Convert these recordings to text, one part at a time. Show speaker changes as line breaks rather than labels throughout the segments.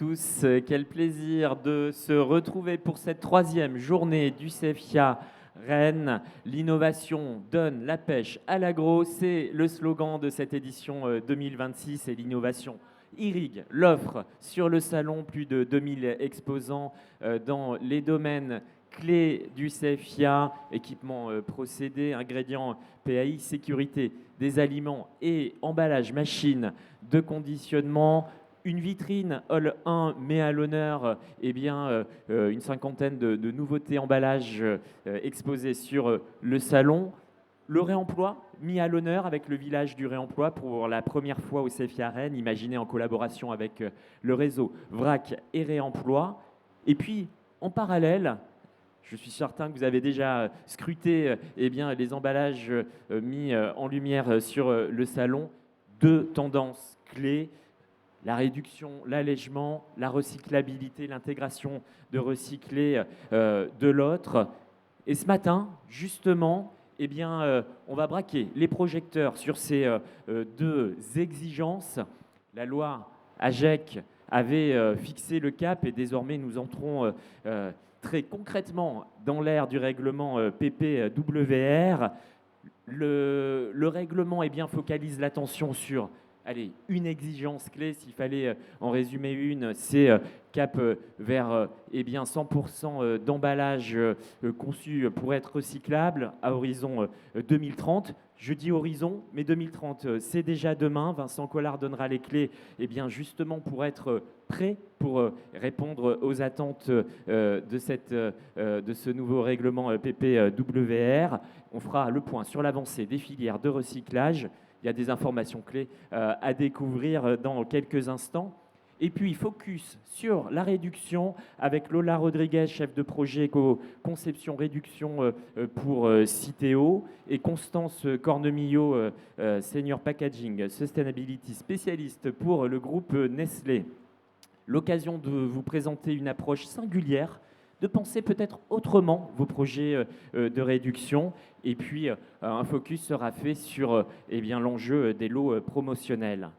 tous. Quel plaisir de se retrouver pour cette troisième journée du CEFIA Rennes. L'innovation donne la pêche à l'agro. C'est le slogan de cette édition 2026 et l'innovation irrigue l'offre sur le salon. Plus de 2000 exposants dans les domaines clés du CEFIA, équipements procédés, ingrédients PAI, sécurité des aliments et emballage machine de conditionnement. Une vitrine Hall 1 met à l'honneur une cinquantaine de nouveautés emballages exposées sur le salon. Le réemploi mis à l'honneur avec le village du réemploi pour la première fois au CEFIA Rennes, imaginé en collaboration avec le réseau VRAC et Réemploi. Et puis, en parallèle, je suis certain que vous avez déjà scruté les emballages mis en lumière sur le salon. Deux tendances clés: la réduction, l'allègement, la recyclabilité, l'intégration de recyclés de l'autre. Et ce matin, justement, on va braquer les projecteurs sur ces deux exigences. La loi AGEC avait fixé le cap et désormais nous entrons très concrètement dans l'ère du règlement PPWR. Le règlement focalise l'attention sur une exigence clé. S'il fallait en résumer une, c'est cap vers 100% d'emballage conçu pour être recyclable à horizon 2030. Je dis horizon, mais 2030, c'est déjà demain. Vincent Collard donnera les clés justement pour être prêt pour répondre aux attentes de ce nouveau règlement PPWR. On fera le point sur l'avancée des filières de recyclage. Il y a des informations clés à découvrir dans quelques instants. Et puis, focus sur la réduction avec Lola Rodriguez, chef de projet éco-conception réduction pour Citeo, et Constance Cornemillot, senior packaging sustainability spécialiste pour le groupe Nestlé. L'occasion de vous présenter une approche singulière, de penser peut-être autrement vos projets de réduction. Et puis, un focus sera fait sur l'enjeu des lots promotionnels.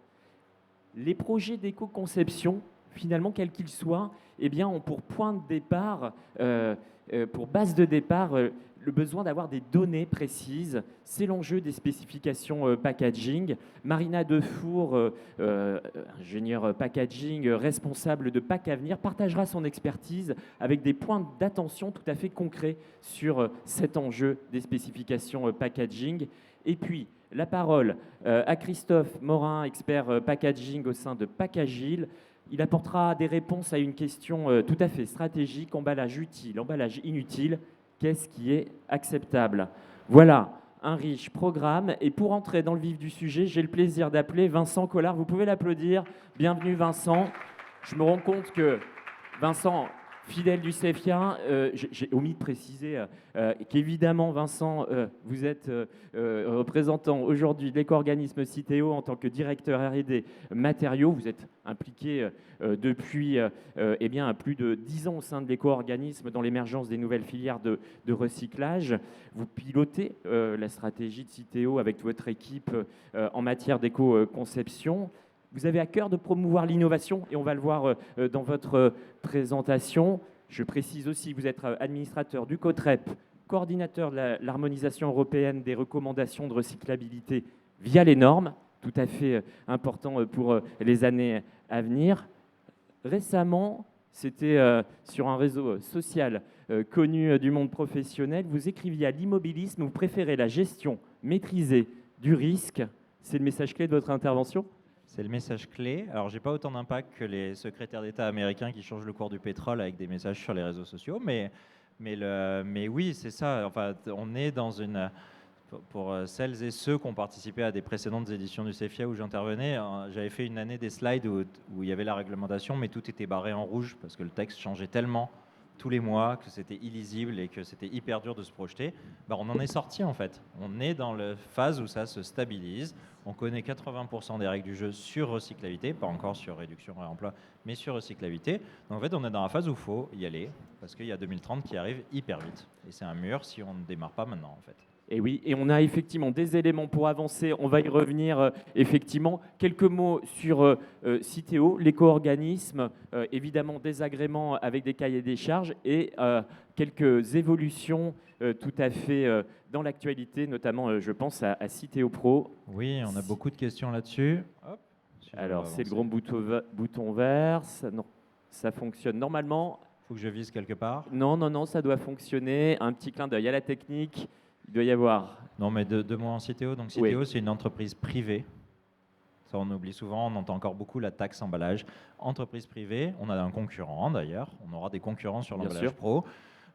Les projets d'éco-conception, finalement, quels qu'ils soient, ont pour point de départ, pour base de départ, le besoin d'avoir des données précises. C'est l'enjeu des spécifications packaging. Marina Defour, ingénieure packaging, responsable de Pack Avenir, partagera son expertise avec des points d'attention tout à fait concrets sur cet enjeu des spécifications packaging. Et puis, la parole à Christophe Morin, expert packaging au sein de Packagile. Il apportera des réponses à une question tout à fait stratégique: emballage utile, emballage inutile, qu'est-ce qui est acceptable? Voilà un riche programme. Et pour entrer dans le vif du sujet, j'ai le plaisir d'appeler Vincent Collard. Vous pouvez l'applaudir. Bienvenue Vincent. Je me rends compte que Vincent, fidèle du CEFIA, j'ai omis de préciser qu'évidemment, Vincent, vous êtes représentant aujourd'hui de l'éco-organisme Citeo en tant que directeur R&D matériaux. Vous êtes impliqué depuis plus de 10 ans au sein de l'éco-organisme dans l'émergence des nouvelles filières de recyclage. Vous pilotez la stratégie de Citeo avec votre équipe en matière d'éco-conception. Vous avez à cœur de promouvoir l'innovation et on va le voir dans votre présentation. Je précise aussi que vous êtes administrateur du COTREP, coordinateur de l'harmonisation européenne des recommandations de recyclabilité via les normes, tout à fait important pour les années à venir. Récemment, c'était sur un réseau social connu du monde professionnel, vous écriviez à l'immobilisme, vous préférez la gestion maîtrisée du risque. C'est le message clé de votre intervention ?
C'est le message clé. Alors, j'ai pas autant d'impact que les secrétaires d'État américains qui changent le cours du pétrole avec des messages sur les réseaux sociaux, mais oui, c'est ça. Enfin, on est dans une... Pour celles et ceux qui ont participé à des précédentes éditions du CEFIA où j'intervenais, j'avais fait une année des slides où il y avait la réglementation, mais tout était barré en rouge parce que le texte changeait tellement tous les mois que c'était illisible et que c'était hyper dur de se projeter. On en est sorti en fait. On est dans la phase où ça se stabilise. On connaît 80% des règles du jeu sur recyclabilité, pas encore sur réduction et réemploi, mais sur recyclabilité. Donc en fait, on est dans la phase où il faut y aller parce qu'il y a 2030 qui arrive hyper vite. Et c'est un mur si on ne démarre pas maintenant en fait.
Et oui, et on a effectivement des éléments pour avancer. On va y revenir effectivement. Quelques mots sur Citeo, l'éco-organisme, évidemment des agréments avec des cahiers des charges et quelques évolutions tout à fait dans l'actualité, notamment je pense à Citeo Pro.
Oui, on a beaucoup de questions là-dessus. Hop, si j'arrive à
Alors c'est le
avancer.
grand bouton vert, non, ça fonctionne normalement.
Faut que je vise quelque part.
Non, non, non, ça doit fonctionner. Un petit clin d'œil à la technique. Il doit y avoir.
Non, mais deux mots en Citeo. Donc
Oui.
Citeo, c'est une entreprise privée. Ça, on oublie souvent, on entend encore beaucoup la taxe emballage. Entreprise privée, on a un concurrent d'ailleurs, on aura des concurrents sur
Bien
l'emballage
sûr.
pro.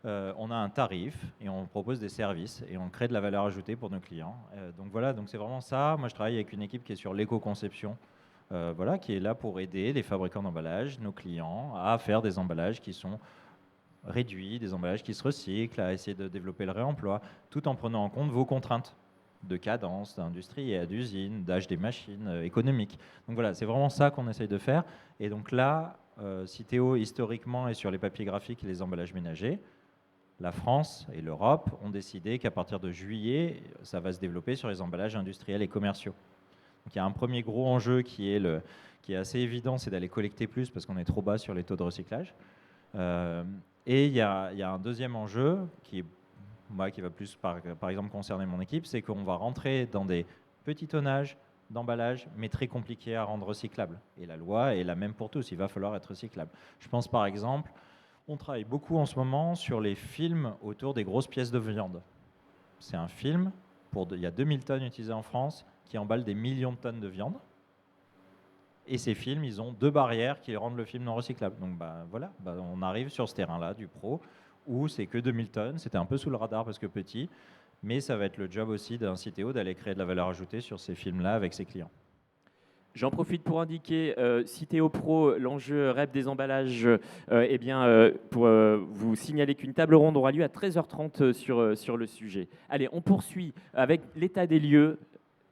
On a un tarif et on propose des services et on crée de la valeur ajoutée pour nos clients. Donc voilà, donc c'est vraiment ça. Moi, je travaille avec une équipe qui est sur l'éco-conception, voilà, qui est là pour aider les fabricants d'emballage, nos clients, à faire des emballages qui sont réduits, des emballages qui se recyclent, à essayer de développer le réemploi, tout en prenant en compte vos contraintes de cadence, d'industrie, d'usine, d'âge des machines, économiques. Donc voilà, c'est vraiment ça qu'on essaye de faire. Et donc là, Citeo, historiquement, est sur les papiers graphiques et les emballages ménagers. La France et l'Europe ont décidé qu'à partir de juillet, ça va se développer sur les emballages industriels et commerciaux. Donc il y a un premier gros enjeu qui est assez évident, c'est d'aller collecter plus parce qu'on est trop bas sur les taux de recyclage. Et il y a un deuxième enjeu qui va plus par exemple concerner mon équipe, c'est qu'on va rentrer dans des petits tonnages d'emballage, mais très compliqués à rendre recyclables. Et la loi est la même pour tous, il va falloir être recyclable. Je pense par exemple, on travaille beaucoup en ce moment sur les films autour des grosses pièces de viande. C'est un film, il y a 2000 tonnes utilisées en France, qui emballe des millions de tonnes de viande. Et ces films, ils ont 2 barrières qui rendent le film non recyclable. Donc voilà, on arrive sur ce terrain-là du pro, où c'est que 2000 tonnes, c'était un peu sous le radar parce que petit, mais ça va être le job aussi d'un Citeo d'aller créer de la valeur ajoutée sur ces films-là avec ses clients.
J'en profite pour indiquer, Citeo Pro, l'enjeu REP des emballages, pour vous signaler qu'une table ronde aura lieu à 13h30 sur le sujet. Allez, on poursuit avec l'état des lieux.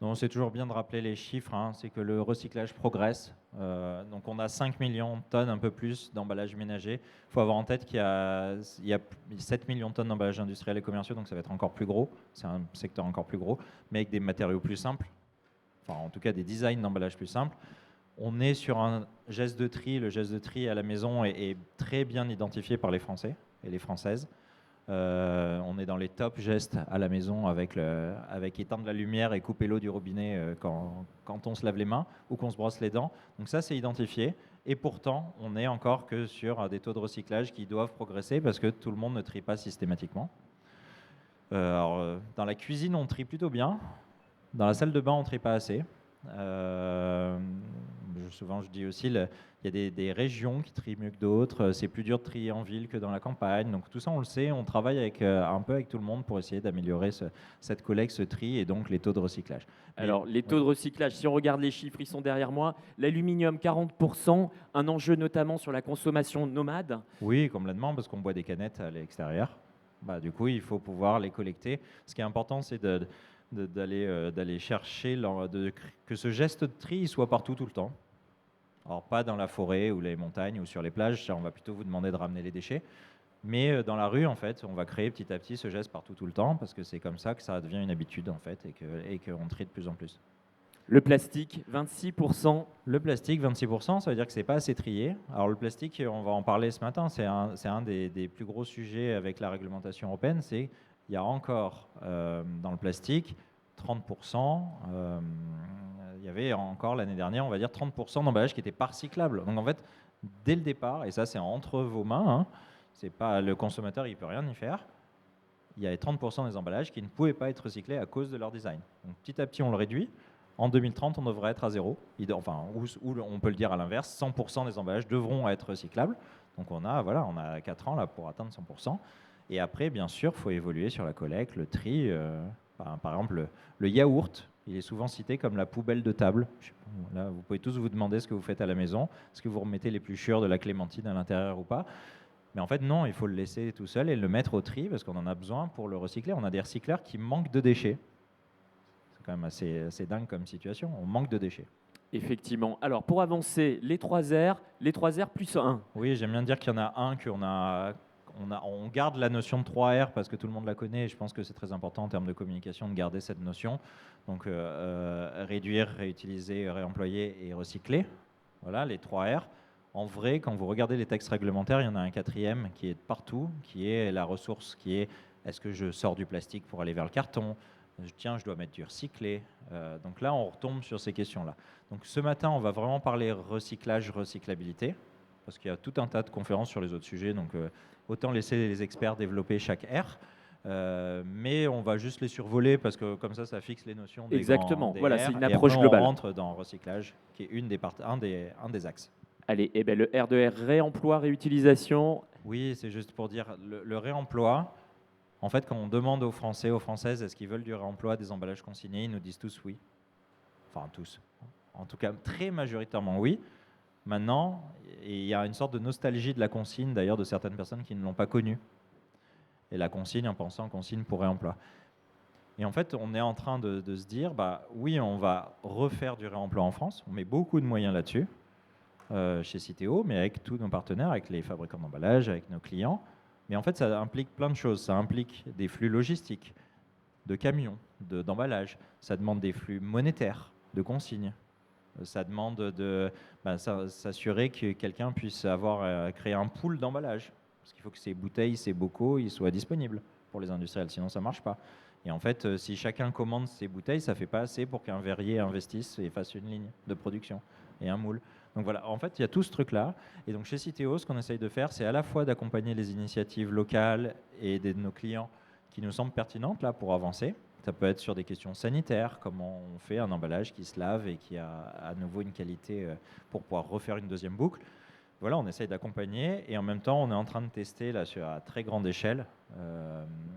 Donc c'est toujours bien de rappeler les chiffres, hein, c'est que le recyclage progresse. Donc on a 5 millions de tonnes, un peu plus, d'emballages ménagers. Il faut avoir en tête qu'il y a 7 millions de tonnes d'emballages industriels et commerciaux, donc ça va être encore plus gros. C'est un secteur encore plus gros, mais avec des matériaux plus simples. Enfin, en tout cas des designs d'emballage plus simples. On est sur un geste de tri. Le geste de tri à la maison est très bien identifié par les Français et les Françaises. On est dans les top gestes à la maison avec éteindre la lumière et couper l'eau du robinet quand on se lave les mains ou qu'on se brosse les dents. Donc ça, c'est identifié. Et pourtant, on n'est encore que sur des taux de recyclage qui doivent progresser parce que tout le monde ne trie pas systématiquement. Dans la cuisine, on trie plutôt bien. Dans la salle de bain, on ne trie pas assez. Souvent, je dis aussi, il y a des régions qui trient mieux que d'autres. C'est plus dur de trier en ville que dans la campagne. Donc tout ça, on le sait. On travaille un peu avec tout le monde pour essayer d'améliorer cette collecte, ce tri et donc les taux de recyclage.
Alors, les taux de recyclage, si on regarde les chiffres, ils sont derrière moi. L'aluminium, 40%, un enjeu notamment sur la consommation nomade.
Oui, complètement, parce qu'on boit des canettes à l'extérieur. Du coup, il faut pouvoir les collecter. Ce qui est important, c'est d'aller chercher que ce geste de tri soit partout tout le temps. Alors pas dans la forêt ou les montagnes ou sur les plages, ça, on va plutôt vous demander de ramener les déchets. Mais dans la rue, en fait, on va créer petit à petit ce geste partout tout le temps parce que c'est comme ça que ça devient une habitude en fait et qu'on trie de plus en plus.
Le plastique, 26%.
Le plastique, 26%, ça veut dire que c'est pas assez trié. Alors le plastique, on va en parler ce matin, c'est un des plus gros sujets avec la réglementation européenne, c'est il y a encore dans le plastique 30%, il y avait encore l'année dernière, on va dire 30% d'emballages qui n'étaient pas recyclables. Donc en fait, dès le départ, et ça c'est entre vos mains, hein, c'est pas le consommateur, il ne peut rien y faire, il y avait 30% des emballages qui ne pouvaient pas être recyclés à cause de leur design. Donc petit à petit, on le réduit. En 2030, on devrait être à zéro. Ou on peut le dire à l'inverse, 100% des emballages devront être recyclables. Donc on a 4 ans là, pour atteindre 100%. Et après, bien sûr, il faut évoluer sur la collecte, le tri. Par exemple, le yaourt, il est souvent cité comme la poubelle de table. Là, vous pouvez tous vous demander ce que vous faites à la maison. Est-ce que vous remettez l'épluchure de la clémentine à l'intérieur ou pas? Mais en fait, non, il faut le laisser tout seul et le mettre au tri parce qu'on en a besoin pour le recycler. On a des recycleurs qui manquent de déchets. C'est quand même assez dingue comme situation. On manque de déchets.
Effectivement. Alors, pour avancer, les 3 R plus 1.
Oui, j'aime bien dire qu'il y en a un on garde la notion de 3R parce que tout le monde la connaît et je pense que c'est très important en termes de communication de garder cette notion. Donc réduire, réutiliser, réemployer et recycler. Voilà, les 3R. En vrai, quand vous regardez les textes réglementaires, il y en a un quatrième qui est partout, qui est la ressource, qui est est-ce que je sors du plastique pour aller vers le carton ? Tiens, je dois mettre du recyclé. Donc là, on retombe sur ces questions-là. Donc ce matin, on va vraiment parler recyclage, recyclabilité, parce qu'il y a tout un tas de conférences sur les autres sujets, donc autant laisser les experts développer chaque R. Mais on va juste les survoler parce que comme ça fixe les notions des
Exactement.
des
Voilà,
R,
c'est une
et
approche
après,
globale.
on rentre dans recyclage, qui est un des axes.
Allez, eh ben, le R de R, réemploi, réutilisation.
Oui, c'est juste pour dire, le réemploi, en fait, quand on demande aux Français, aux Françaises, est-ce qu'ils veulent du réemploi des emballages consignés, ils nous disent tous oui. Enfin, tous. En tout cas, très majoritairement oui. Maintenant, il y a une sorte de nostalgie de la consigne, d'ailleurs, de certaines personnes qui ne l'ont pas connue. Et la consigne, en pensant consigne pour réemploi. Et en fait, on est en train de se dire, bah, oui, on va refaire du réemploi en France. On met beaucoup de moyens là-dessus, chez Citeo, mais avec tous nos partenaires, avec les fabricants d'emballage, avec nos clients. Mais en fait, ça implique plein de choses. Ça implique des flux logistiques, de camions, d'emballage. Ça demande des flux monétaires, de consignes. Ça demande de s'assurer que quelqu'un puisse avoir créé un pool d'emballage. Parce qu'il faut que ces bouteilles, ces bocaux, ils soient disponibles pour les industriels, sinon ça ne marche pas. Et en fait, si chacun commande ses bouteilles, ça ne fait pas assez pour qu'un verrier investisse et fasse une ligne de production et un moule. Donc voilà, en fait, il y a tout ce truc-là. Et donc chez Citeo, ce qu'on essaye de faire, c'est à la fois d'accompagner les initiatives locales et de nos clients qui nous semblent pertinentes là pour avancer. Ça peut être sur des questions sanitaires, comment on fait un emballage qui se lave et qui a à nouveau une qualité pour pouvoir refaire une deuxième boucle. Voilà, on essaye d'accompagner et en même temps, on est en train de tester là, à très grande échelle,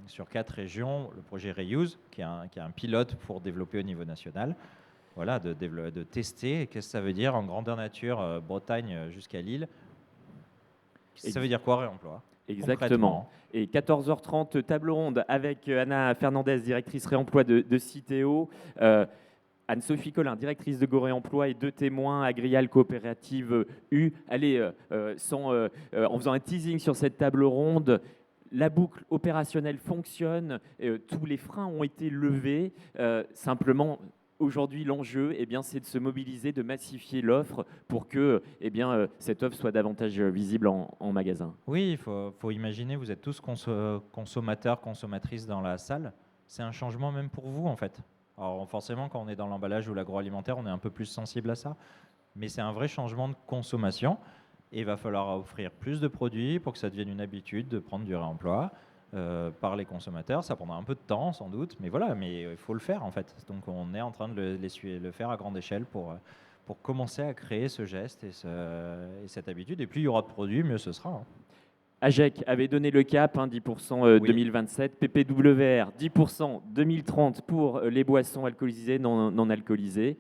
sur 4 régions, le projet Reuse, qui est un pilote pour développer au niveau national. Voilà, de tester. Qu'est-ce que ça veut dire en grandeur nature, Bretagne jusqu'à Lille. Ça veut dire quoi, réemploi ?
Exactement. Et 14h30, table ronde avec Anna Fernandez, directrice réemploi de Citeo, Anne-Sophie Collin, directrice de Go Réemploi, et 2 témoins, Agrial Coopérative U. Allez, en faisant un teasing sur cette table ronde, la boucle opérationnelle fonctionne, tous les freins ont été levés. Simplement, aujourd'hui, l'enjeu, c'est de se mobiliser, de massifier l'offre pour que cette offre soit davantage visible en magasin.
Oui, il faut imaginer, vous êtes tous consommateurs, consommatrices dans la salle. C'est un changement même pour vous, en fait. Alors forcément, quand on est dans l'emballage ou l'agroalimentaire, on est un peu plus sensible à ça. Mais c'est un vrai changement de consommation. Et il va falloir offrir plus de produits pour que ça devienne une habitude de prendre du réemploi par les consommateurs. Ça prendra un peu de temps, sans doute. Mais voilà, mais il faut le faire, en fait. Donc on est en train de le faire à grande échelle pour commencer à créer ce geste et cette habitude. Et plus il y aura de produits, mieux ce sera.
AGEC avait donné le cap, 10% 2027, PPWR 10% 2030 pour les boissons alcoolisées, non alcoolisées.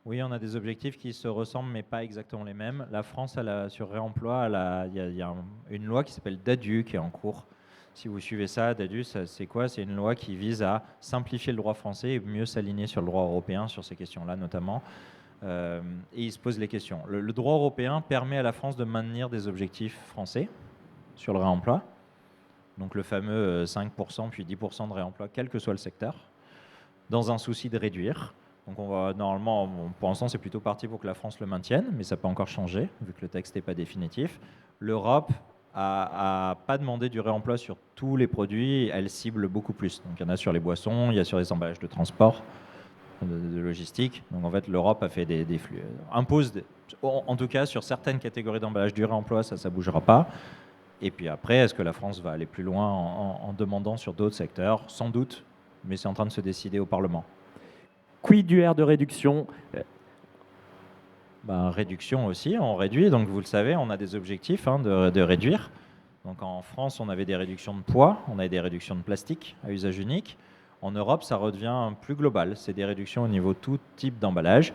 Oui, on a des objectifs qui se ressemblent, mais pas exactement les mêmes. La France, sur réemploi, il y a une loi qui s'appelle DADU qui est en cours. Si vous suivez ça, DADU, c'est quoi ? C'est une loi qui vise à simplifier le droit français et mieux s'aligner sur le droit européen sur ces questions-là notamment. Et il se pose les questions. Le droit européen permet à la France de maintenir des objectifs français sur le réemploi. Donc le fameux 5% puis 10% de réemploi, quel que soit le secteur, dans un souci de réduire. Donc on va normalement, pour l'instant c'est plutôt parti pour que la France le maintienne, mais ça peut encore changer vu que le texte n'est pas définitif. L'Europe a pas demandé du réemploi sur tous les produits, elle cible beaucoup plus. Donc il y en a sur les boissons, il y a sur les emballages de transport, de logistique. Donc en fait l'Europe a fait des flux, impose, en tout cas sur certaines catégories d'emballage du réemploi, ça ne bougera pas. Et puis après, est-ce que la France va aller plus loin en demandant sur d'autres secteurs ? Sans doute, mais c'est en train de se décider au Parlement.
Quid du R de réduction ?
Réduction aussi, on réduit. Donc vous le savez, on a des objectifs de réduire. Donc en France, on avait des réductions de poids, on avait des réductions de plastique à usage unique. En Europe, ça redevient plus global. C'est des réductions au niveau tout type d'emballage.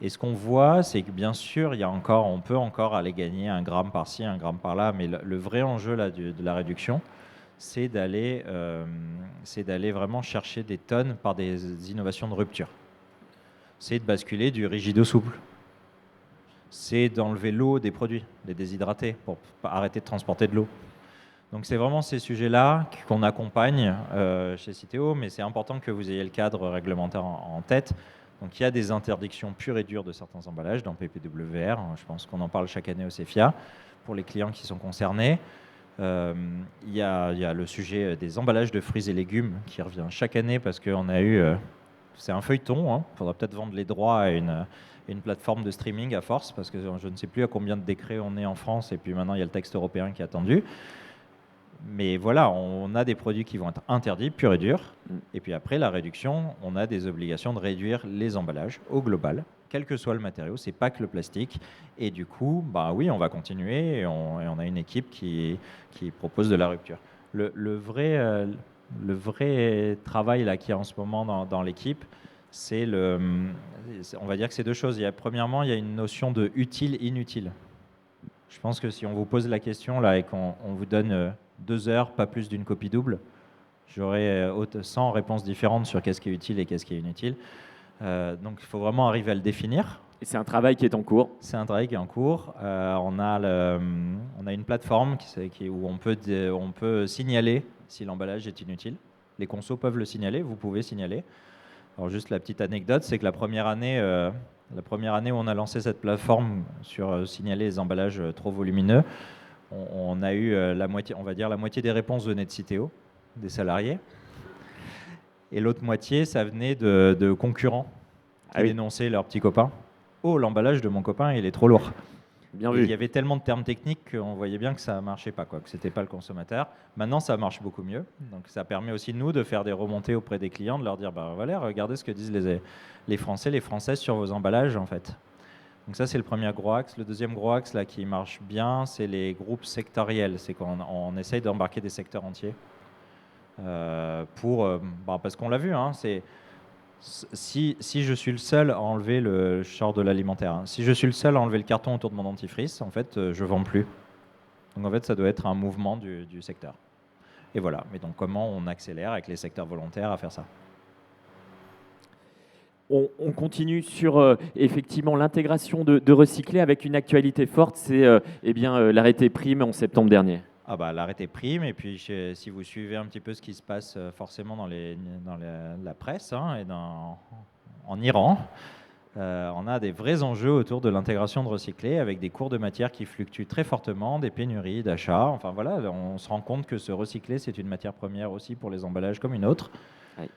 Et ce qu'on voit, c'est que bien sûr, on peut encore aller gagner 1 gramme par-ci, 1 gramme par-là, mais le vrai enjeu là, de la réduction, c'est d'aller vraiment chercher des tonnes par des innovations de rupture. C'est de basculer du rigide au souple. c'est d'enlever l'eau des produits, les déshydrater, pour arrêter de transporter de l'eau. Donc c'est vraiment ces sujets-là qu'on accompagne chez Citeo, mais c'est important que vous ayez le cadre réglementaire en tête. Donc il y a des interdictions pures et dures de certains emballages dans PPWR, je pense qu'on en parle chaque année au CEFIA, pour les clients qui sont concernés. Il y a le sujet des emballages de fruits et légumes qui revient chaque année parce qu'on a eu... c'est un feuilleton, hein. Il faudra peut-être vendre les droits à une plateforme de streaming à force, parce que je ne sais plus à combien de décrets on est en France, et puis maintenant il y a le texte européen qui est attendu. Mais voilà, on a des produits qui vont être interdits, purs et durs. Et puis après, la réduction, on a des obligations de réduire les emballages au global, quel que soit le matériau, c'est pas que le plastique. Et du coup, bah oui, on va continuer et on a une équipe qui propose de la rupture. Le vrai travail là qu'il y a en ce moment dans l'équipe, on va dire que c'est deux choses. Premièrement, il y a une notion de utile-inutile. Je pense que si on vous pose la question là et qu'on vous donne 2 heures, pas plus d'une copie double, j'aurai 100 réponses différentes sur qu'est-ce qui est utile et qu'est-ce qui est inutile. Donc il faut vraiment arriver à le définir.
Et c'est un travail qui est en cours.
C'est un travail qui est en cours. On a une plateforme où on peut signaler si l'emballage est inutile. Les consos peuvent le signaler, vous pouvez signaler. Alors juste la petite anecdote, c'est que la première année où on a lancé cette plateforme sur signaler les emballages trop volumineux, on a eu la moitié des réponses venaient de Citeo, des salariés. Et l'autre moitié, ça venait de concurrents qui dénonçaient leurs petits copains. Oh, l'emballage de mon copain, il est trop lourd.
Bien vu.
Il y avait tellement de termes techniques qu'on voyait bien que ça ne marchait pas, que ce n'était pas le consommateur. Maintenant, ça marche beaucoup mieux. Donc, ça permet aussi, nous, de faire des remontées auprès des clients, de leur dire, voilà, regardez ce que disent les Français, les Françaises sur vos emballages, en fait. Donc ça, c'est le premier gros axe. Le deuxième gros axe là, qui marche bien, c'est les groupes sectoriels. C'est qu'on essaye d'embarquer des secteurs entiers. Parce qu'on l'a vu, hein, si je suis le seul à enlever le genre de l'alimentaire, hein, si je suis le seul à enlever le carton autour de mon dentifrice, en fait, je ne vends plus. Donc en fait, ça doit être un mouvement du secteur. Et voilà. Mais donc comment on accélère avec les secteurs volontaires à faire ça?
On continue sur effectivement l'intégration de recyclés avec une actualité forte, c'est l'arrêté Prime en septembre dernier.
L'arrêté Prime, et puis si vous suivez un petit peu ce qui se passe forcément dans la presse hein, et en Iran, on a des vrais enjeux autour de l'intégration de recyclés avec des cours de matière qui fluctuent très fortement, des pénuries d'achats. Enfin voilà, on se rend compte que ce recyclé, c'est une matière première aussi pour les emballages comme une autre. Oui.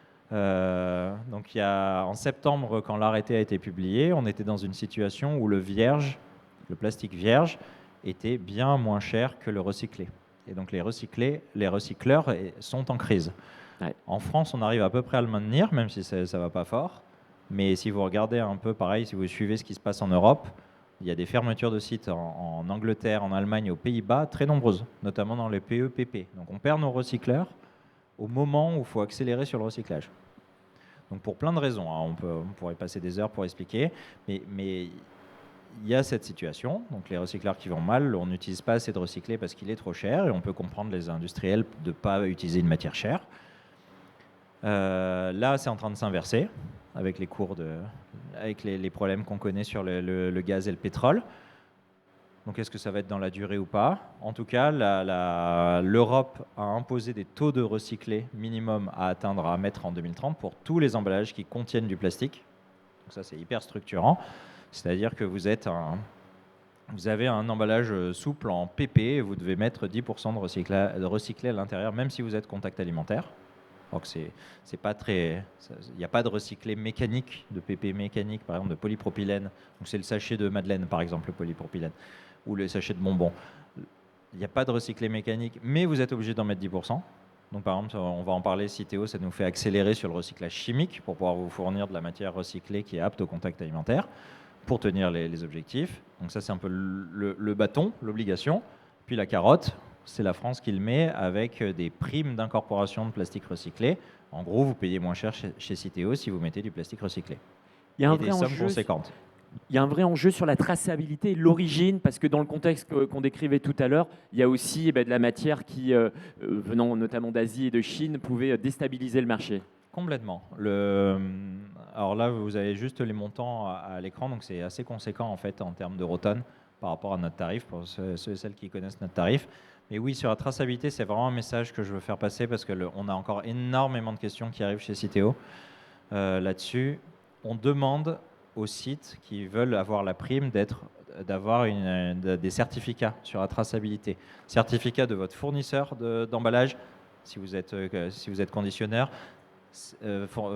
Donc en septembre, quand l'arrêté a été publié, on était dans une situation où le plastique vierge, était bien moins cher que le recyclé. Et donc les recycleurs sont en crise. Ouais. En France, on arrive à peu près à le maintenir, même si ça ne va pas fort. Mais si vous regardez un peu pareil, si vous suivez ce qui se passe en Europe, il y a des fermetures de sites en Angleterre, en Allemagne, aux Pays-Bas, très nombreuses, notamment dans les PEPP. Donc on perd nos recycleurs au moment où il faut accélérer sur le recyclage. Donc pour plein de raisons, hein, on pourrait passer des heures pour expliquer, mais il y a cette situation, donc les recycleurs qui vont mal, on n'utilise pas assez de recyclé parce qu'il est trop cher, et on peut comprendre les industriels de ne pas utiliser une matière chère. Là, c'est en train de s'inverser avec les les problèmes qu'on connaît sur le gaz et le pétrole. Donc est-ce que ça va être dans la durée ou pas? En tout cas, l'Europe a imposé des taux de recyclé minimum à mettre en 2030 pour tous les emballages qui contiennent du plastique. Donc ça, c'est hyper structurant. C'est-à-dire que vous avez un emballage souple en PP et vous devez mettre 10% de recyclé à l'intérieur, même si vous êtes contact alimentaire. Donc c'est pas très, il n'y a pas de recyclé mécanique, de PP mécanique, par exemple de polypropylène. Donc c'est le sachet de Madeleine, par exemple, le polypropylène, ou le sachet de bonbons. Il n'y a pas de recyclé mécanique, mais vous êtes obligé d'en mettre 10%. Donc par exemple, on va en parler, Citeo, ça nous fait accélérer sur le recyclage chimique pour pouvoir vous fournir de la matière recyclée qui est apte au contact alimentaire, pour tenir les objectifs. Donc ça, c'est un peu le bâton, l'obligation. Puis la carotte, c'est la France qui le met avec des primes d'incorporation de plastique recyclé. En gros, vous payez moins cher chez Citeo si vous mettez du plastique recyclé.
Il y a
des sommes conséquentes.
Il y a un vrai enjeu sur la traçabilité, l'origine, parce que dans le contexte qu'on décrivait tout à l'heure, il y a aussi de la matière qui, venant notamment d'Asie et de Chine, pouvait déstabiliser le marché.
Complètement. Alors là, vous avez juste les montants à l'écran, donc c'est assez conséquent en fait en termes d'eurotonnes par rapport à notre tarif, pour ceux et celles qui connaissent notre tarif. Mais oui, sur la traçabilité, c'est vraiment un message que je veux faire passer parce qu'on a encore énormément de questions qui arrivent chez Citeo là-dessus. On demande aux sites qui veulent avoir la prime d'avoir des certificats sur la traçabilité. Certificat de votre fournisseur d'emballage, si vous êtes conditionneur,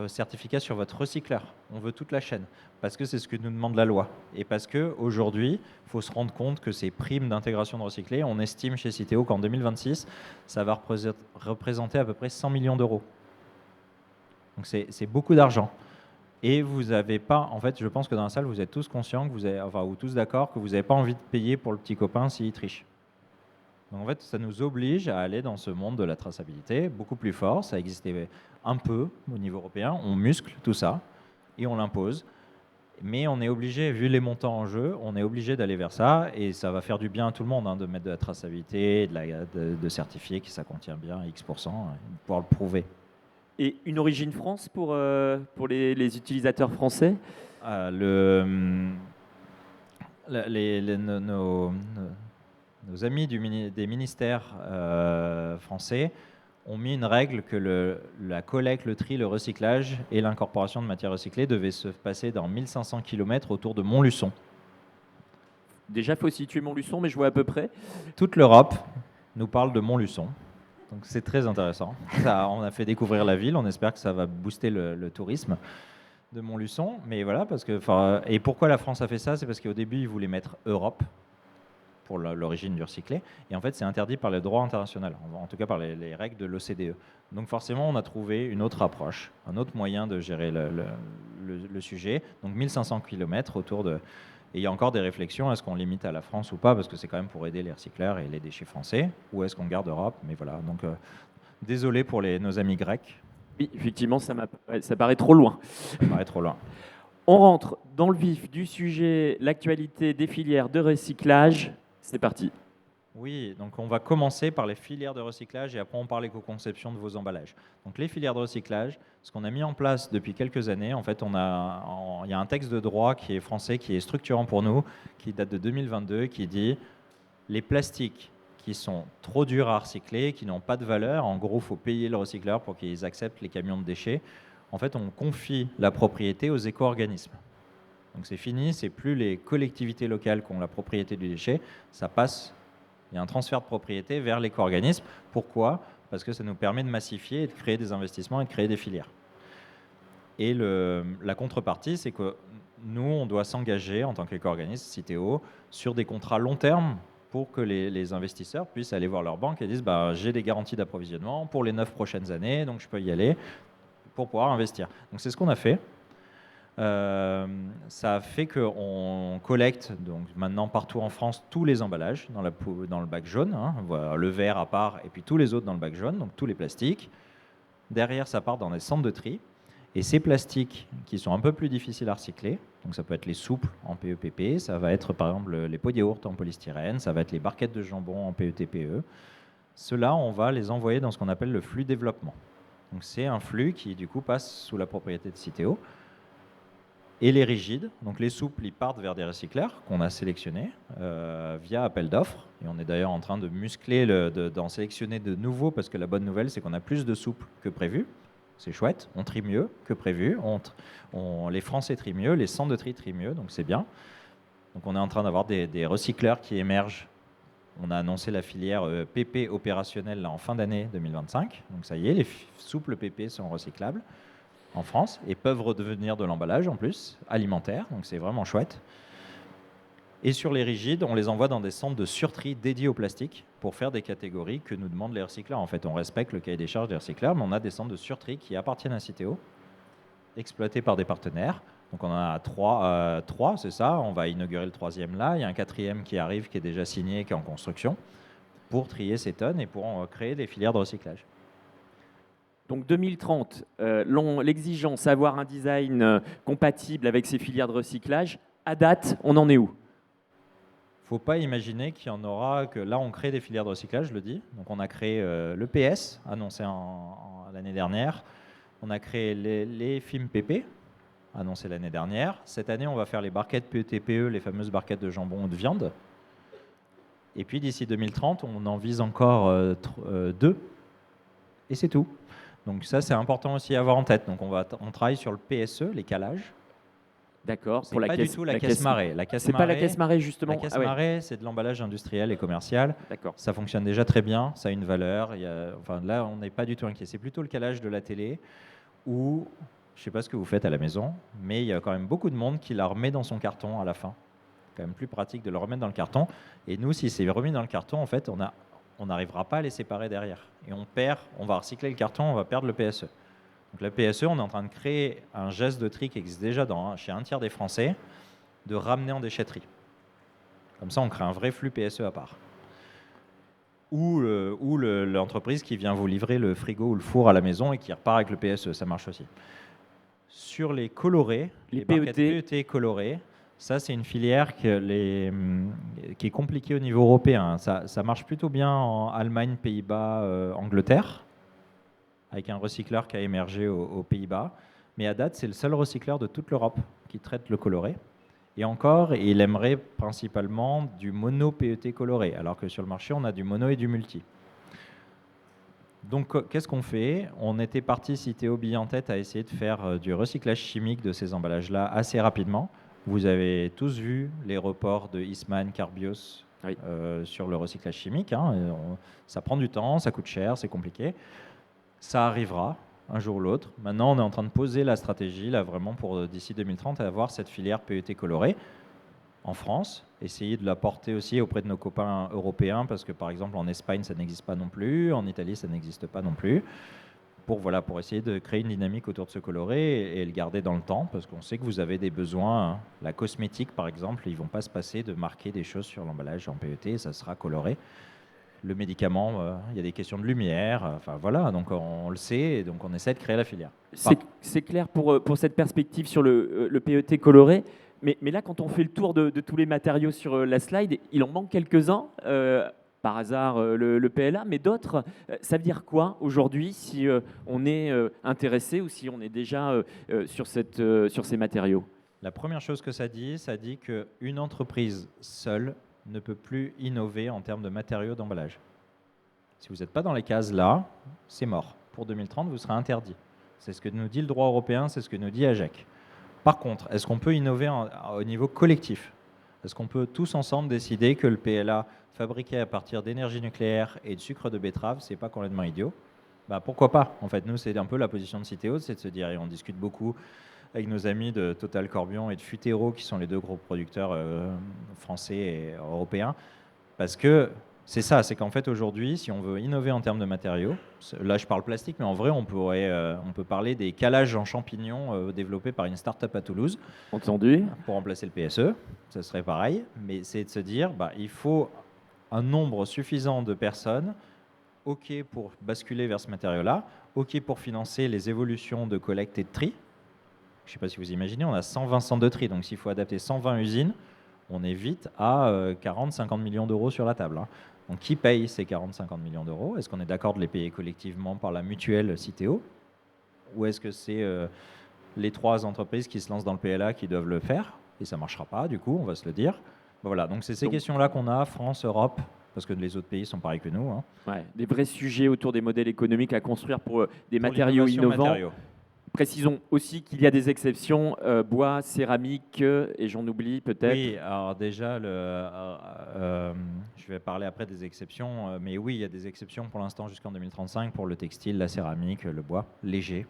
certificat sur votre recycleur. On veut toute la chaîne parce que c'est ce que nous demande la loi et parce qu'aujourd'hui, il faut se rendre compte que ces primes d'intégration de recyclés, on estime chez Citeo qu'en 2026, ça va représenter à peu près 100 millions d'euros. Donc c'est beaucoup d'argent. Et vous n'avez pas, en fait, je pense que dans la salle, vous êtes tous conscients, ou tous d'accord, que vous n'avez pas envie de payer pour le petit copain s'il triche. Donc en fait, ça nous oblige à aller dans ce monde de la traçabilité beaucoup plus fort. Ça existait un peu au niveau européen. On muscle tout ça et on l'impose. Mais on est obligé, vu les montants en jeu, on est obligé d'aller vers ça. Et ça va faire du bien à tout le monde de mettre de la traçabilité, de certifier que ça contient bien X%, et de pouvoir le prouver.
Et une origine France pour les utilisateurs français?
Nos amis des ministères français ont mis une règle que la collecte, le tri, le recyclage et l'incorporation de matières recyclées devaient se passer dans 1500 km autour de Montluçon.
Déjà, il faut situer Montluçon, mais je vois à peu près.
Toute l'Europe nous parle de Montluçon. Donc c'est très intéressant. On a fait découvrir la ville, on espère que ça va booster le tourisme de Montluçon. Mais voilà, et pourquoi la France a fait ça? C'est parce qu'au début, ils voulaient mettre Europe pour l'origine du recyclé. Et en fait, c'est interdit par le droit international, en tout cas par les règles de l'OCDE. Donc forcément, on a trouvé une autre approche, un autre moyen de gérer le sujet. Donc 1500 km autour de... Et il y a encore des réflexions, est-ce qu'on limite à la France ou pas, parce que c'est quand même pour aider les recycleurs et les déchets français, ou est-ce qu'on garde Europe? Mais voilà, donc désolé pour nos amis grecs.
Oui, effectivement, ça paraît trop loin.
Ça paraît trop loin.
On rentre dans le vif du sujet, l'actualité des filières de recyclage. C'est parti.
Oui, donc on va commencer par les filières de recyclage et après on parle éco-conception de vos emballages. Donc les filières de recyclage, ce qu'on a mis en place depuis quelques années, en fait il y a un texte de droit qui est français, qui est structurant pour nous, qui date de 2022, qui dit les plastiques qui sont trop durs à recycler, qui n'ont pas de valeur, en gros il faut payer le recycleur pour qu'ils acceptent les camions de déchets. En fait on confie la propriété aux éco-organismes. Donc c'est fini, c'est plus les collectivités locales qui ont la propriété du déchet, ça passe. Il y a un transfert de propriété vers l'éco-organisme. Pourquoi? Parce que ça nous permet de massifier et de créer des investissements et de créer des filières. Et la contrepartie, c'est que nous, on doit s'engager en tant qu'éco-organisme, Citeo, sur des contrats long terme pour que les investisseurs puissent aller voir leur banque et disent j'ai des garanties d'approvisionnement pour les 9 prochaines années, donc je peux y aller pour pouvoir investir. Donc c'est ce qu'on a fait. Ça a fait qu'on collecte donc maintenant partout en France tous les emballages dans le bac jaune, voilà, le vert à part et puis tous les autres dans le bac jaune, donc tous les plastiques. Derrière, ça part dans des centres de tri. Et ces plastiques qui sont un peu plus difficiles à recycler, donc ça peut être les souples en PEPP, ça va être par exemple les pots de yaourt en polystyrène, ça va être les barquettes de jambon en PETPE. Ceux-là, on va les envoyer dans ce qu'on appelle le flux développement. Donc c'est un flux qui du coup passe sous la propriété de Citeo. Et les rigides, donc les souples, ils partent vers des recycleurs qu'on a sélectionnés via appel d'offres. Et on est d'ailleurs en train de muscler, d'en sélectionner de nouveaux, parce que la bonne nouvelle, c'est qu'on a plus de souples que prévu. C'est chouette, on trie mieux que prévu. Les Français trient mieux, les centres de tri trient mieux, donc c'est bien. Donc on est en train d'avoir des recycleurs qui émergent. On a annoncé la filière PP opérationnelle là, en fin d'année 2025. Donc ça y est, les souples PP sont recyclables en France et peuvent redevenir de l'emballage en plus, alimentaire, donc c'est vraiment chouette. Et sur les rigides, on les envoie dans des centres de surtri dédiés au plastique pour faire des catégories que nous demandent les recycleurs. En fait, on respecte le cahier des charges des recycleurs, mais on a des centres de surtri qui appartiennent à Citeo, exploités par des partenaires. Donc on en a trois, c'est ça, on va inaugurer le 3e là, il y a un 4e qui arrive, qui est déjà signé, qui est en construction, pour trier ces tonnes et pour créer des filières de recyclage.
Donc 2030, l'exigence d'avoir un design compatible avec ces filières de recyclage, à date, on en est où?
Il ne faut pas imaginer qu'il y en aura que là, on crée des filières de recyclage, je le dis. Donc on a créé l'EPS, annoncé l'année dernière. On a créé les FIM PP, annoncé l'année dernière. Cette année, on va faire les barquettes PETPE, les fameuses barquettes de jambon ou de viande. Et puis d'ici 2030, on en vise encore 2. Et c'est tout. Donc ça, c'est important aussi à avoir en tête. Donc on travaille sur le PSE, les calages.
D'accord.
C'est pas du tout la caisse marée.
C'est pas la caisse marée justement.
La caisse marée, c'est de l'emballage industriel et commercial.
D'accord.
Ça fonctionne déjà très bien, ça a une valeur. Enfin, là, on n'est pas du tout inquiet. C'est plutôt le calage de la télé où, je ne sais pas ce que vous faites à la maison, mais il y a quand même beaucoup de monde qui la remet dans son carton à la fin. C'est quand même plus pratique de le remettre dans le carton. Et nous, si c'est remis dans le carton, en fait, on n'arrivera pas à les séparer derrière. Et on va recycler le carton, on va perdre le PSE. Donc la PSE, on est en train de créer un geste de tri qui existe déjà chez un tiers des Français, de ramener en déchetterie. Comme ça, on crée un vrai flux PSE à part. Ou l'entreprise qui vient vous livrer le frigo ou le four à la maison et qui repart avec le PSE, ça marche aussi. Sur les colorés, les barquettes PET colorées, ça c'est une filière qui est compliquée au niveau européen. Ça marche plutôt bien en Allemagne, Pays-Bas, Angleterre, avec un recycleur qui a émergé aux Pays-Bas. Mais à date, c'est le seul recycleur de toute l'Europe qui traite le coloré. Et encore, il aimerait principalement du mono PET coloré, alors que sur le marché, on a du mono et du multi. Donc, qu'est-ce qu'on fait? On était parti, Citeo Billes en tête, à essayer de faire du recyclage chimique de ces emballages-là assez rapidement. Vous avez tous vu les reports de Eastman, Carbios sur le recyclage chimique. Ça prend du temps, ça coûte cher, c'est compliqué. Ça arrivera un jour ou l'autre. Maintenant, on est en train de poser la stratégie, là, vraiment, pour d'ici 2030, avoir cette filière PET colorée en France, essayer de la porter aussi auprès de nos copains européens, parce que, par exemple, en Espagne, ça n'existe pas non plus, en Italie, ça n'existe pas non plus, pour essayer de créer une dynamique autour de ce coloré et le garder dans le temps, parce qu'on sait que vous avez des besoins. La cosmétique, par exemple, ils ne vont pas se passer de marquer des choses sur l'emballage en PET, ça sera coloré. Le médicament, il y a des questions de lumière, enfin voilà, donc on le sait, et donc on essaie de créer la filière.
C'est clair pour cette perspective sur le PET coloré, mais là, quand on fait le tour de tous les matériaux sur la slide, il en manque quelques-uns, par hasard le PLA, mais d'autres, ça veut dire quoi aujourd'hui si on est intéressé ou si on est déjà sur ces matériaux?
La première chose que ça dit qu'une entreprise seule ne peut plus innover en termes de matériaux d'emballage. Si vous n'êtes pas dans les cases là, c'est mort. Pour 2030, vous serez interdit. C'est ce que nous dit le droit européen, c'est ce que nous dit AGEC. Par contre, est-ce qu'on peut innover au niveau collectif? Est-ce qu'on peut tous ensemble décider que le PLA fabriqué à partir d'énergie nucléaire et de sucre de betterave, c'est pas complètement idiot? Pourquoi pas? En fait, nous, c'est un peu la position de Citeo, c'est de se dire, et on discute beaucoup avec nos amis de Total Corbion et de Futero, qui sont les deux gros producteurs français et européens, parce que c'est ça, c'est qu'en fait aujourd'hui, si on veut innover en termes de matériaux, là je parle plastique, mais en vrai on peut parler des calages en champignons développés par une start-up à Toulouse.
Entendu.
Pour remplacer le PSE, ce serait pareil, mais c'est de se dire, il faut un nombre suffisant de personnes, OK pour basculer vers ce matériau-là, OK pour financer les évolutions de collecte et de tri. Je ne sais pas si vous imaginez, on a 120 centres de tri, donc s'il faut adapter 120 usines, on est vite à 40-50 millions d'euros sur la table. Donc qui paye ces 40-50 millions d'euros? Est-ce qu'on est d'accord de les payer collectivement par la mutuelle Citeo? Ou est-ce que c'est les 3 entreprises qui se lancent dans le PLA qui doivent le faire? Et ça ne marchera pas, du coup, on va se le dire. Voilà, donc c'est ces questions-là qu'on a, France, Europe, parce que les autres pays sont pareils que nous.
Ouais, des vrais sujets autour des modèles économiques à construire pour des matériaux innovants. Précisons aussi qu'il y a des exceptions, bois, céramique, et j'en oublie peut-être.
Oui, alors déjà, je vais parler après des exceptions, mais oui, il y a des exceptions pour l'instant jusqu'en 2035 pour le textile, la céramique, le bois léger.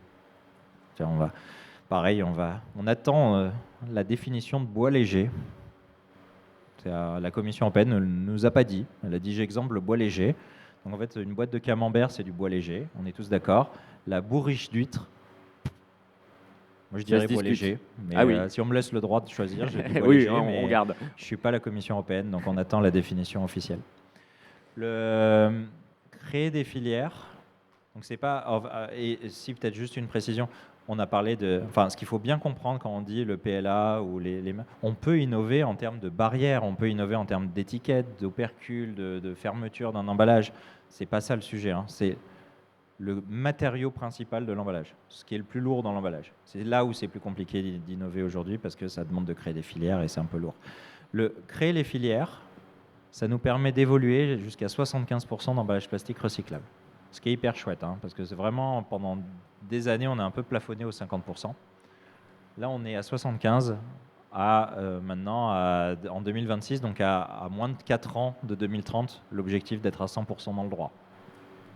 On attend la définition de bois léger. La Commission européenne ne nous a pas dit. Elle a dit, j'exemple le bois léger. Donc en fait, une boîte de camembert, c'est du bois léger. On est tous d'accord. La bourriche d'huître, moi, je dirais bois léger, mais si on me laisse le droit de choisir, j'ai dit bois léger, mais
on garde.
Je ne suis pas la Commission européenne, donc on attend la définition officielle. Créer des filières, donc c'est pas... Et si peut-être juste une précision, on a parlé de... Enfin, ce qu'il faut bien comprendre quand on dit le PLA, ou on peut innover en termes de barrières, on peut innover en termes d'étiquettes, d'opercules, de fermeture d'un emballage. C'est pas ça le sujet. le matériau principal de l'emballage, ce qui est le plus lourd dans l'emballage. C'est là où c'est plus compliqué d'innover aujourd'hui parce que ça demande de créer des filières et c'est un peu lourd. Créer les filières, ça nous permet d'évoluer jusqu'à 75% d'emballage plastique recyclable. Ce qui est hyper chouette, hein, parce que c'est vraiment, pendant des années, on a un peu plafonné aux 50%. Là, on est à 75%, maintenant, en 2026, donc à moins de 4 ans de 2030, l'objectif d'être à 100% dans le droit.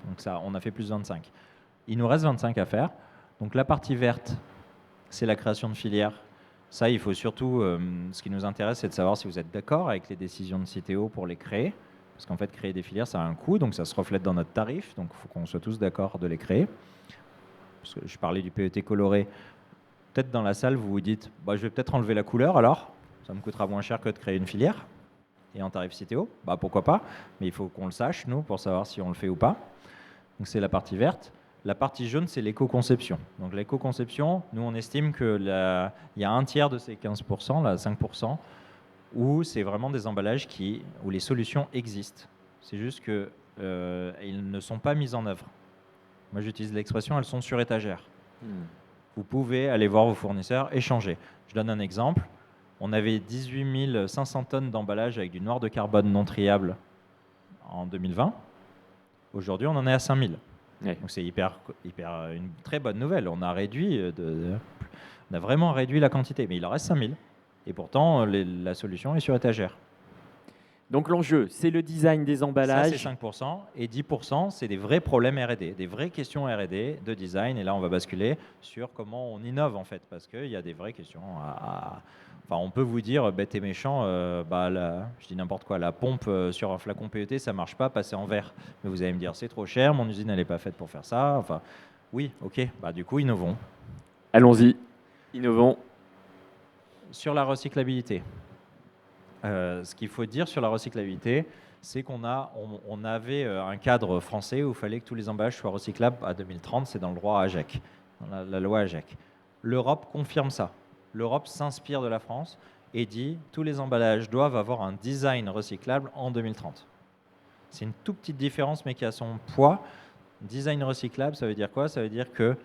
Donc ça, on a fait plus de 25. Il nous reste 25 à faire. Donc la partie verte, c'est la création de filières. Ça, il faut surtout, ce qui nous intéresse, c'est de savoir si vous êtes d'accord avec les décisions de Citeo pour les créer. Parce qu'en fait, créer des filières, ça a un coût, donc ça se reflète dans notre tarif. Donc il faut qu'on soit tous d'accord de les créer. Parce que je parlais du PET coloré. Peut-être dans la salle, vous vous dites, bah, je vais peut-être enlever la couleur alors. Ça me coûtera moins cher que de créer une filière. Et en tarif Citeo, bah, pourquoi pas. Mais il faut qu'on le sache, nous, pour savoir si on le fait ou pas. Donc c'est la partie verte. La partie jaune, c'est l'éco-conception. Donc l'éco-conception, nous, on estime qu'il y a un tiers de ces 15%, là, 5%, où c'est vraiment des emballages où les solutions existent. C'est juste qu'ils ne sont pas mises en œuvre. Moi, j'utilise l'expression, elles sont sur étagère. Vous pouvez aller voir vos fournisseurs, échanger. Je donne un exemple. On avait 18 500 tonnes d'emballage avec du noir de carbone non triable en 2020. Aujourd'hui, on en est à 5000. Ouais. Donc c'est une très bonne nouvelle. On a vraiment réduit la quantité, mais il en reste 5000. Et pourtant, la solution est sur étagère.
Donc l'enjeu, c'est le design des emballages.
Ça, c'est 5%. Et 10%, c'est des vrais problèmes R&D, des vraies questions R&D de design. Et là, on va basculer sur comment on innove, en fait, parce qu'il y a des vraies questions Enfin, on peut vous dire, bête et méchant, je dis n'importe quoi, la pompe sur un flacon PET, ça ne marche pas, passer en verre. Mais vous allez me dire, c'est trop cher, mon usine, elle n'est pas faite pour faire ça. Enfin, oui, ok, du coup, innovons.
Allons-y, innovons.
Sur la recyclabilité. Ce qu'il faut dire sur la recyclabilité, c'est qu'on avait un cadre français où il fallait que tous les emballages soient recyclables à 2030, c'est dans le droit AGEC, dans la loi AGEC. L'Europe confirme ça. L'Europe s'inspire de la France et dit tous les emballages doivent avoir un design recyclable en 2030. C'est une toute petite différence, mais qui a son poids. Design recyclable, ça veut dire quoi? Ça veut dire que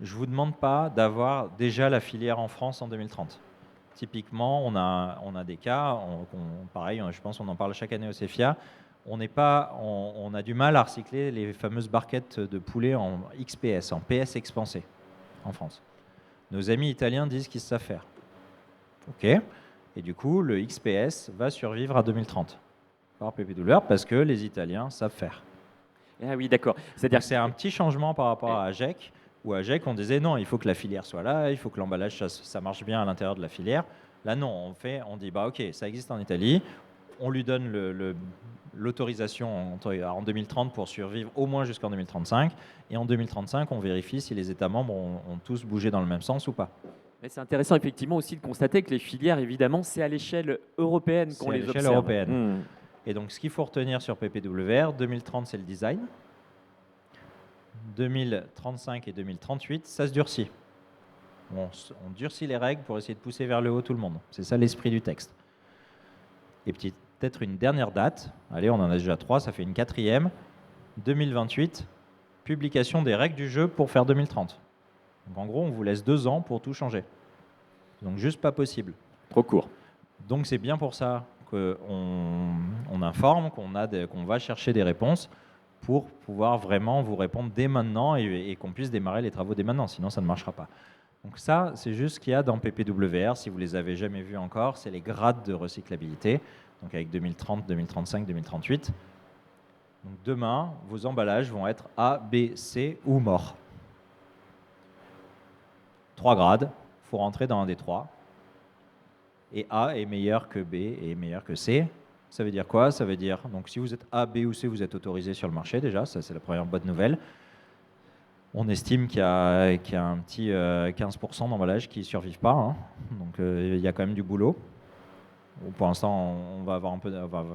je ne vous demande pas d'avoir déjà la filière en France en 2030. Typiquement, on a des cas, pareil, je pense qu'on en parle chaque année au CEFIA, on a du mal à recycler les fameuses barquettes de poulet en XPS, en PS expansé en France. Nos amis italiens disent qu'ils savent faire. OK. Et du coup, le XPS va survivre à 2030 par PPW parce que les Italiens savent faire.
Ah oui, d'accord.
C'est-à-dire que c'est un petit changement par rapport à AGEC, où AGEC, on disait non, il faut que la filière soit là, il faut que l'emballage, ça marche bien à l'intérieur de la filière. Là, non, on dit, OK, ça existe en Italie, on lui donne l'autorisation en 2030 pour survivre au moins jusqu'en 2035, et en 2035, on vérifie si les États membres ont tous bougé dans le même sens ou pas.
Mais c'est intéressant effectivement aussi de constater que les filières, évidemment, c'est à l'échelle européenne qu'on les observe.
C'est à l'échelle européenne. Et donc, ce qu'il faut retenir sur PPWR, 2030, c'est le design. 2035 et 2038, ça se durcit. On durcit les règles pour essayer de pousser vers le haut tout le monde. C'est ça l'esprit du texte. Et peut-être une dernière date. Allez, on en a déjà 3, ça fait une 4e. 2028, publication des règles du jeu pour faire 2030. Donc en gros, on vous laisse 2 ans pour tout changer. Donc juste pas possible.
Trop court.
Donc c'est bien pour ça qu'on informe, qu'on va chercher des réponses pour pouvoir vraiment vous répondre dès maintenant et qu'on puisse démarrer les travaux dès maintenant, sinon ça ne marchera pas. Donc ça, c'est juste ce qu'il y a dans PPWR, si vous ne les avez jamais vus encore, c'est les grades de recyclabilité, donc avec 2030, 2035, 2038. Donc demain, vos emballages vont être A, B, C ou morts. 3 grades, il faut rentrer dans un des 3. Et A est meilleur que B et meilleur que C. Ça veut dire quoi? Ça veut dire, donc si vous êtes A, B ou C, vous êtes autorisé sur le marché déjà, ça c'est la première bonne nouvelle. On estime qu'il y a un petit 15% d'emballages qui ne survivent pas, hein. Donc il y a quand même du boulot. Pour l'instant, on va avoir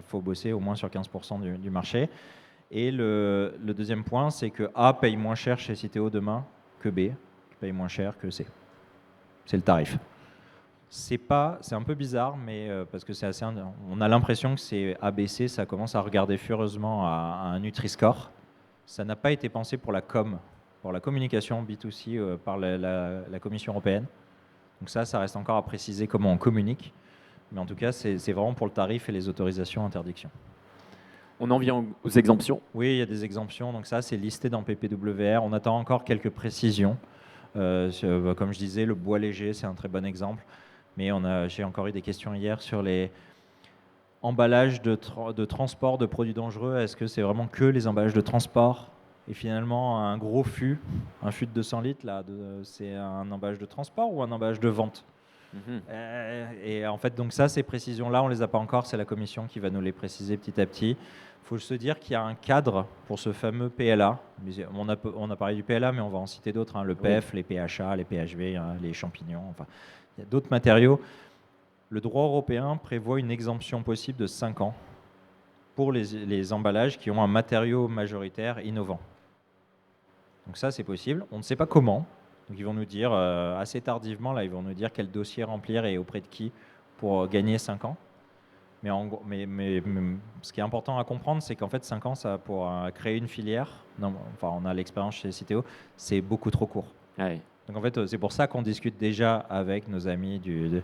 faut bosser au moins sur 15% du marché. Et le deuxième point, c'est que A paye moins cher chez Citeo demain que B, qui paye moins cher que C. C'est le tarif. C'est un peu bizarre, mais parce que on a l'impression que c'est ABC, ça commence à regarder furieusement à un Nutri-Score. ça n'a pas été pensé pour la com, pour la communication B2C par la Commission européenne. Donc ça reste encore à préciser comment on communique. Mais en tout cas, c'est vraiment pour le tarif et les autorisations interdiction.
On en vient aux exemptions.
Oui, il y a des exemptions. Donc ça, c'est listé dans PPWR. On attend encore quelques précisions. Comme je disais, le bois léger, c'est un très bon exemple. Mais j'ai encore eu des questions hier sur les emballages de transport de produits dangereux. Est-ce que c'est vraiment que les emballages de transport? Et finalement, un gros fût, un fût de 200 litres, là, c'est un emballage de transport ou un emballage de vente? Et en fait, donc ça, ces précisions-là, on ne les a pas encore. C'est la Commission qui va nous les préciser petit à petit. Il faut se dire qu'il y a un cadre pour ce fameux PLA. On a parlé du PLA, mais on va en citer d'autres, hein, le PEF, les PHA, les PHV, hein, les champignons. Enfin, il y a d'autres matériaux. Le droit européen prévoit une exemption possible de 5 ans pour les emballages qui ont un matériau majoritaire innovant. Donc ça, c'est possible. On ne sait pas comment. Donc ils vont nous dire, assez tardivement, là, ils vont nous dire quel dossier remplir et auprès de qui pour gagner 5 ans. Mais ce qui est important à comprendre, c'est qu'en fait, 5 ans, ça, pour créer une filière, on a l'expérience chez Citeo, c'est beaucoup trop court.
Ouais.
Donc en fait, c'est pour ça qu'on discute déjà avec nos amis du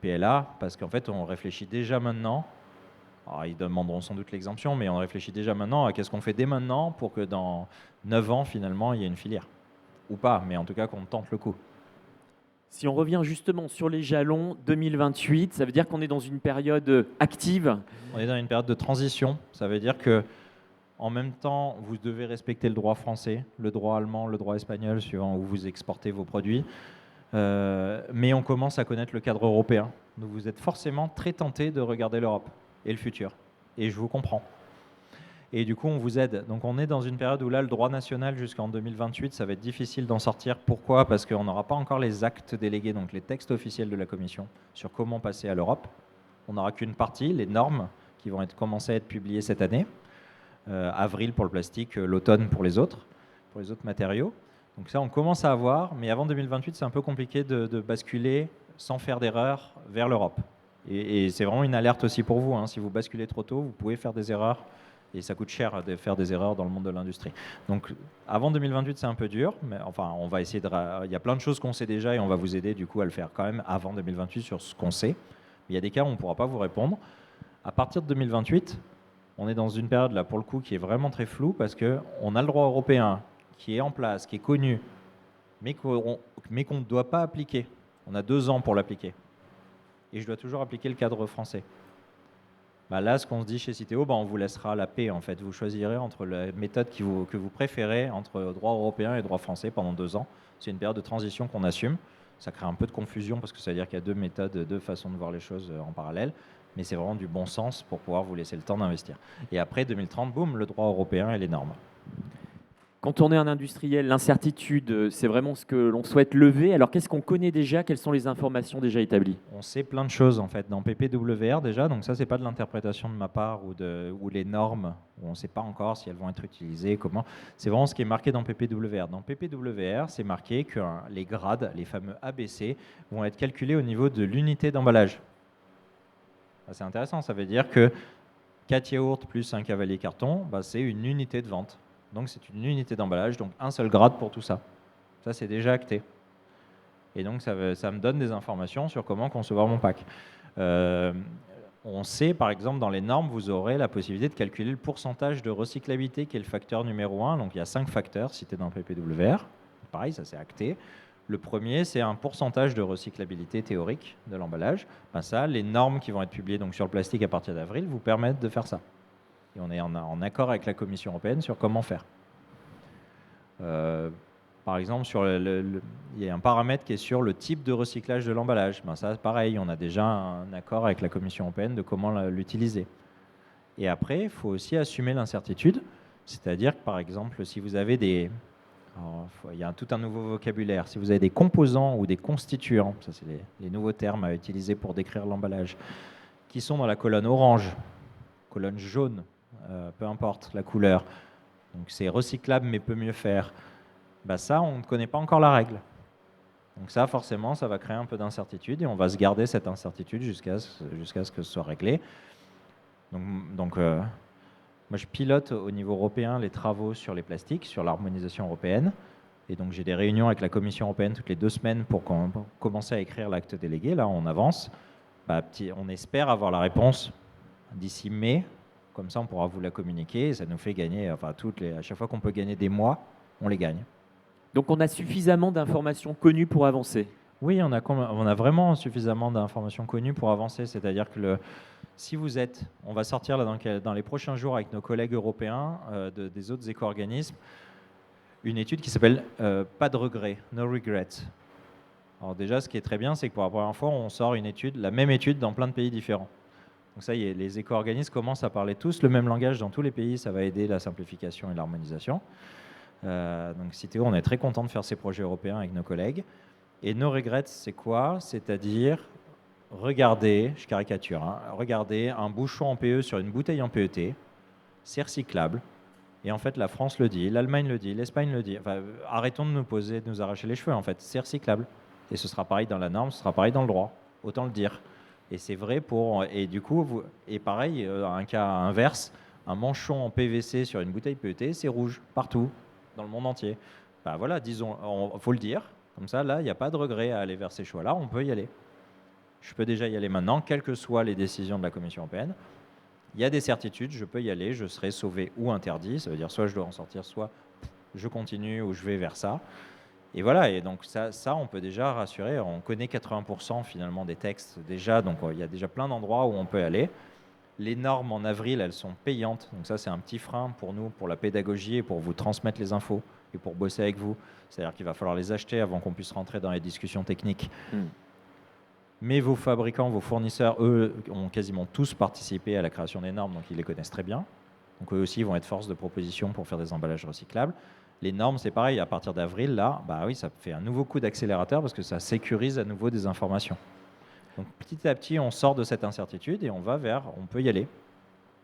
PLA, parce qu'en fait, on réfléchit déjà maintenant. Alors, ils demanderont sans doute l'exemption, mais on réfléchit déjà maintenant à qu'est-ce qu'on fait dès maintenant pour que dans 9 ans, finalement, il y ait une filière. Ou pas, mais en tout cas qu'on tente le coup.
Si on revient justement sur les jalons 2028, ça veut dire qu'on est dans une période active.
On est dans une période de transition. Ça veut dire que en même temps, vous devez respecter le droit français, le droit allemand, le droit espagnol, suivant où vous exportez vos produits. Mais on commence à connaître le cadre européen. Donc vous êtes forcément très tenté de regarder l'Europe et le futur. Et je vous comprends. Et du coup, on vous aide. Donc on est dans une période où là, le droit national jusqu'en 2028, ça va être difficile d'en sortir. Pourquoi? Parce qu'on n'aura pas encore les actes délégués, donc les textes officiels de la Commission sur comment passer à l'Europe. On n'aura qu'une partie, les normes, qui vont commencer à être publiées cette année. Avril pour le plastique, l'automne pour les autres matériaux. Donc ça, on commence à avoir, mais avant 2028, c'est un peu compliqué de basculer sans faire d'erreur vers l'Europe. Et c'est vraiment une alerte aussi pour vous, hein. Si vous basculez trop tôt, vous pouvez faire des erreurs. Et ça coûte cher de faire des erreurs dans le monde de l'industrie. Donc avant 2028, c'est un peu dur, mais enfin, on va essayer il y a plein de choses qu'on sait déjà et on va vous aider du coup à le faire quand même avant 2028 sur ce qu'on sait. Mais il y a des cas où on ne pourra pas vous répondre. À partir de 2028, on est dans une période là pour le coup qui est vraiment très floue parce qu'on a le droit européen qui est en place, qui est connu, mais qu'on ne doit pas appliquer. On a 2 ans pour l'appliquer. Et je dois toujours appliquer le cadre français. Là, ce qu'on se dit chez Citeo, on vous laissera la paix en fait. Vous choisirez entre la méthode que vous préférez entre droit européen et droit français pendant 2 ans. C'est une période de transition qu'on assume. Ça crée un peu de confusion parce que ça veut dire qu'il y a 2 méthodes, 2 façons de voir les choses en parallèle. Mais c'est vraiment du bon sens pour pouvoir vous laisser le temps d'investir. Et après 2030, boum, le droit européen et les normes.
Quand on est un industriel, l'incertitude, c'est vraiment ce que l'on souhaite lever. Alors, qu'est-ce qu'on connaît déjà? Quelles sont les informations déjà établies?
On sait plein de choses en fait dans PPWR déjà, donc ça c'est pas de l'interprétation de ma part ou les normes, où on ne sait pas encore si elles vont être utilisées, comment. C'est vraiment ce qui est marqué dans PPWR. Dans PPWR, c'est marqué que les grades, les fameux ABC, vont être calculés au niveau de l'unité d'emballage. C'est intéressant, ça veut dire que 4 yaourts plus un cavalier carton, c'est une unité de vente. Donc c'est une unité d'emballage, donc un seul grade pour tout ça. Ça c'est déjà acté. Et donc ça me donne des informations sur comment concevoir mon pack. On sait par exemple dans les normes, vous aurez la possibilité de calculer le pourcentage de recyclabilité qui est le facteur numéro 1. Donc il y a 5 facteurs cités dans PPWR. Pareil, ça c'est acté. Le premier, c'est un pourcentage de recyclabilité théorique de l'emballage. Ça, les normes qui vont être publiées donc, sur le plastique à partir d'avril vous permettent de faire ça. Et on est en accord avec la Commission européenne sur comment faire. Par exemple, il y a un paramètre qui est sur le type de recyclage de l'emballage. Ça, pareil, on a déjà un accord avec la Commission européenne de comment l'utiliser. Et après, il faut aussi assumer l'incertitude. C'est-à-dire que, par exemple, si vous avez il y a tout un nouveau vocabulaire. Si vous avez des composants ou des constituants, ça c'est les nouveaux termes à utiliser pour décrire l'emballage, qui sont dans la colonne orange, colonne jaune, peu importe la couleur, donc c'est recyclable mais peut mieux faire, ça on ne connaît pas encore la règle. Donc ça forcément ça va créer un peu d'incertitude et on va se garder cette incertitude jusqu'à ce que ce soit réglé. Donc Moi, je pilote au niveau européen les travaux sur les plastiques, sur l'harmonisation européenne. Et donc, j'ai des réunions avec la Commission européenne toutes les 2 semaines pour commencer à écrire l'acte délégué. Là, on avance. On espère avoir la réponse d'ici mai. Comme ça, on pourra vous la communiquer. Et ça nous fait gagner, à chaque fois qu'on peut gagner des mois, on les gagne.
Donc on a suffisamment d'informations connues pour avancer.
Oui, on a vraiment suffisamment d'informations connues pour avancer. C'est-à-dire que si vous êtes, on va sortir là dans les prochains jours avec nos collègues européens des autres éco-organismes, une étude qui s'appelle Pas de regrets, No Regrets. Alors déjà, ce qui est très bien, c'est que pour la première fois, on sort la même étude dans plein de pays différents. Donc ça y est, les éco-organismes commencent à parler tous le même langage dans tous les pays. Ça va aider la simplification et l'harmonisation. Donc Citeo, on est très content de faire ces projets européens avec nos collègues. Et No Regrets, c'est quoi? C'est-à-dire, regardez, je caricature, regardez un bouchon en PE sur une bouteille en PET, c'est recyclable. Et en fait, la France le dit, l'Allemagne le dit, l'Espagne le dit. Enfin, arrêtons de nous arracher les cheveux, en fait, c'est recyclable. Et ce sera pareil dans la norme, ce sera pareil dans le droit, autant le dire. Et c'est vrai et du coup, et pareil, un cas inverse, un manchon en PVC sur une bouteille PET, c'est rouge, partout, dans le monde entier. Voilà, disons, faut le dire. Comme ça, là, il n'y a pas de regret à aller vers ces choix-là, on peut y aller. Je peux déjà y aller maintenant, quelles que soient les décisions de la Commission européenne. Il y a des certitudes, je peux y aller, je serai sauvé ou interdit. Ça veut dire soit je dois en sortir, soit je continue ou je vais vers ça. Et voilà, et donc ça on peut déjà rassurer. On connaît 80% finalement des textes déjà, donc il y a déjà plein d'endroits où on peut aller. Les normes en avril, elles sont payantes. Donc ça, c'est un petit frein pour nous, pour la pédagogie et pour vous transmettre les infos et pour bosser avec vous. C'est-à-dire qu'il va falloir les acheter avant qu'on puisse rentrer dans les discussions techniques. Mais vos fabricants, vos fournisseurs, eux, ont quasiment tous participé à la création des normes, donc ils les connaissent très bien. Donc eux aussi vont être force de proposition pour faire des emballages recyclables. Les normes, c'est pareil, à partir d'avril, là, oui, ça fait un nouveau coup d'accélérateur parce que ça sécurise à nouveau des informations. Donc petit à petit, on sort de cette incertitude et on peut y aller.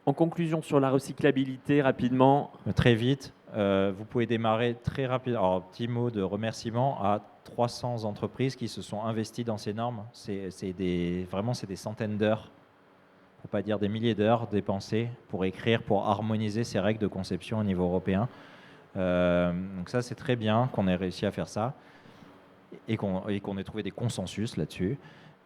En conclusion sur la recyclabilité, rapidement.
Très vite, vous pouvez démarrer très rapidement. Alors, petit mot de remerciement à 300 entreprises qui se sont investies dans ces normes. Vraiment, c'est des centaines d'heures, pour ne pas dire des milliers d'heures dépensées pour écrire, pour harmoniser ces règles de conception au niveau européen. Donc ça, c'est très bien qu'on ait réussi à faire ça et qu'on ait trouvé des consensus là-dessus.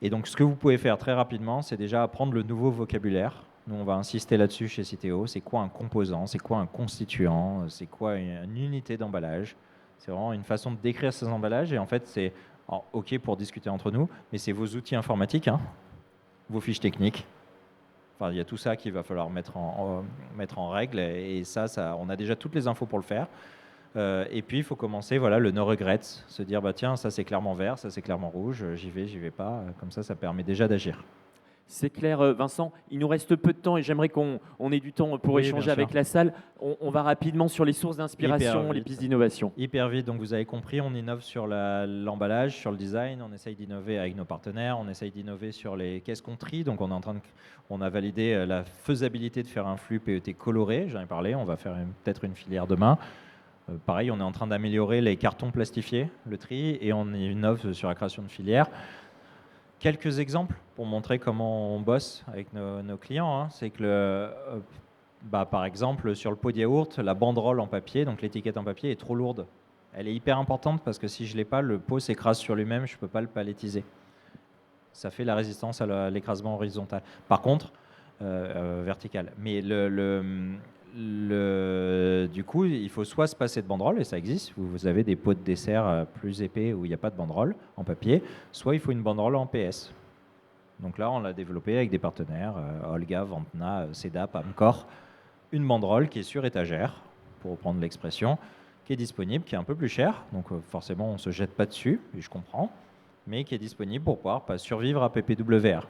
Et donc, ce que vous pouvez faire très rapidement, c'est déjà apprendre le nouveau vocabulaire. Nous, on va insister là-dessus chez Citeo. C'est quoi un composant? C'est quoi un constituant? C'est quoi une unité d'emballage? C'est vraiment une façon de décrire ces emballages. Et en fait, c'est OK pour discuter entre nous, mais c'est vos outils informatiques, vos fiches techniques. Enfin, il y a tout ça qu'il va falloir mettre en règle. Et ça, on a déjà toutes les infos pour le faire. Et puis, il faut commencer, le no regrets, se dire, tiens, ça c'est clairement vert, ça c'est clairement rouge, j'y vais pas. Comme ça permet déjà d'agir.
C'est clair, Vincent. Il nous reste peu de temps et j'aimerais qu'on ait du temps pour échanger avec la salle. On va rapidement sur les sources d'inspiration, les pistes d'innovation.
Hyper vite. Donc, vous avez compris, on innove sur l'emballage, sur le design. On essaye d'innover avec nos partenaires. On essaye d'innover sur les caisses qu'on trie. Donc, on a validé la faisabilité de faire un flux PET coloré. J'en ai parlé. On va faire peut-être une filière demain. Pareil, on est en train d'améliorer les cartons plastifiés, le tri, et on innove sur la création de filières. Quelques exemples pour montrer comment on bosse avec nos clients. C'est que, par exemple, sur le pot de yaourt, la banderole en papier, donc l'étiquette en papier, est trop lourde. Elle est hyper importante parce que si je ne l'ai pas, le pot s'écrase sur lui-même, je ne peux pas le palettiser. Ça fait la résistance à l'écrasement horizontal. Par contre, vertical. Mais du coup, il faut soit se passer de banderole, et ça existe, vous avez des pots de dessert plus épais où il n'y a pas de banderole en papier, soit il faut une banderole en PS. Donc là, on l'a développé avec des partenaires, Olga, Ventna, CEDAP, Amcor, une banderole qui est sur étagère, pour reprendre l'expression, qui est disponible, qui est un peu plus chère, donc forcément on ne se jette pas dessus, et je comprends, mais qui est disponible pour pouvoir survivre à PPWR.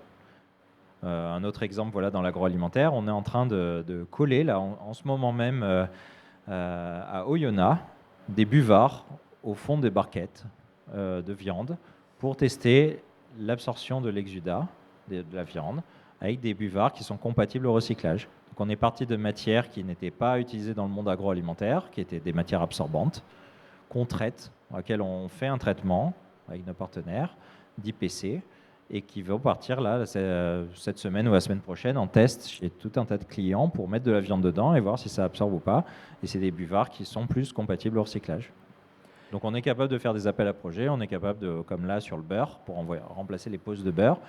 Un autre exemple, dans l'agroalimentaire, on est en train de coller, là, en ce moment même, à Oyonnax, des buvards au fond des barquettes de viande pour tester l'absorption de l'exudat de la viande avec des buvards qui sont compatibles au recyclage. Donc on est parti de matières qui n'étaient pas utilisées dans le monde agroalimentaire, qui étaient des matières absorbantes, qu'on traite, dans lesquelles on fait un traitement avec nos partenaires d'IPC, et qui vont partir là, cette semaine ou la semaine prochaine en test chez tout un tas de clients pour mettre de la viande dedans et voir si ça absorbe ou pas. Et c'est des buvards qui sont plus compatibles au recyclage. Donc on est capable de faire des appels à projets, on est capable de, comme là sur le beurre, pour remplacer les pauses de beurre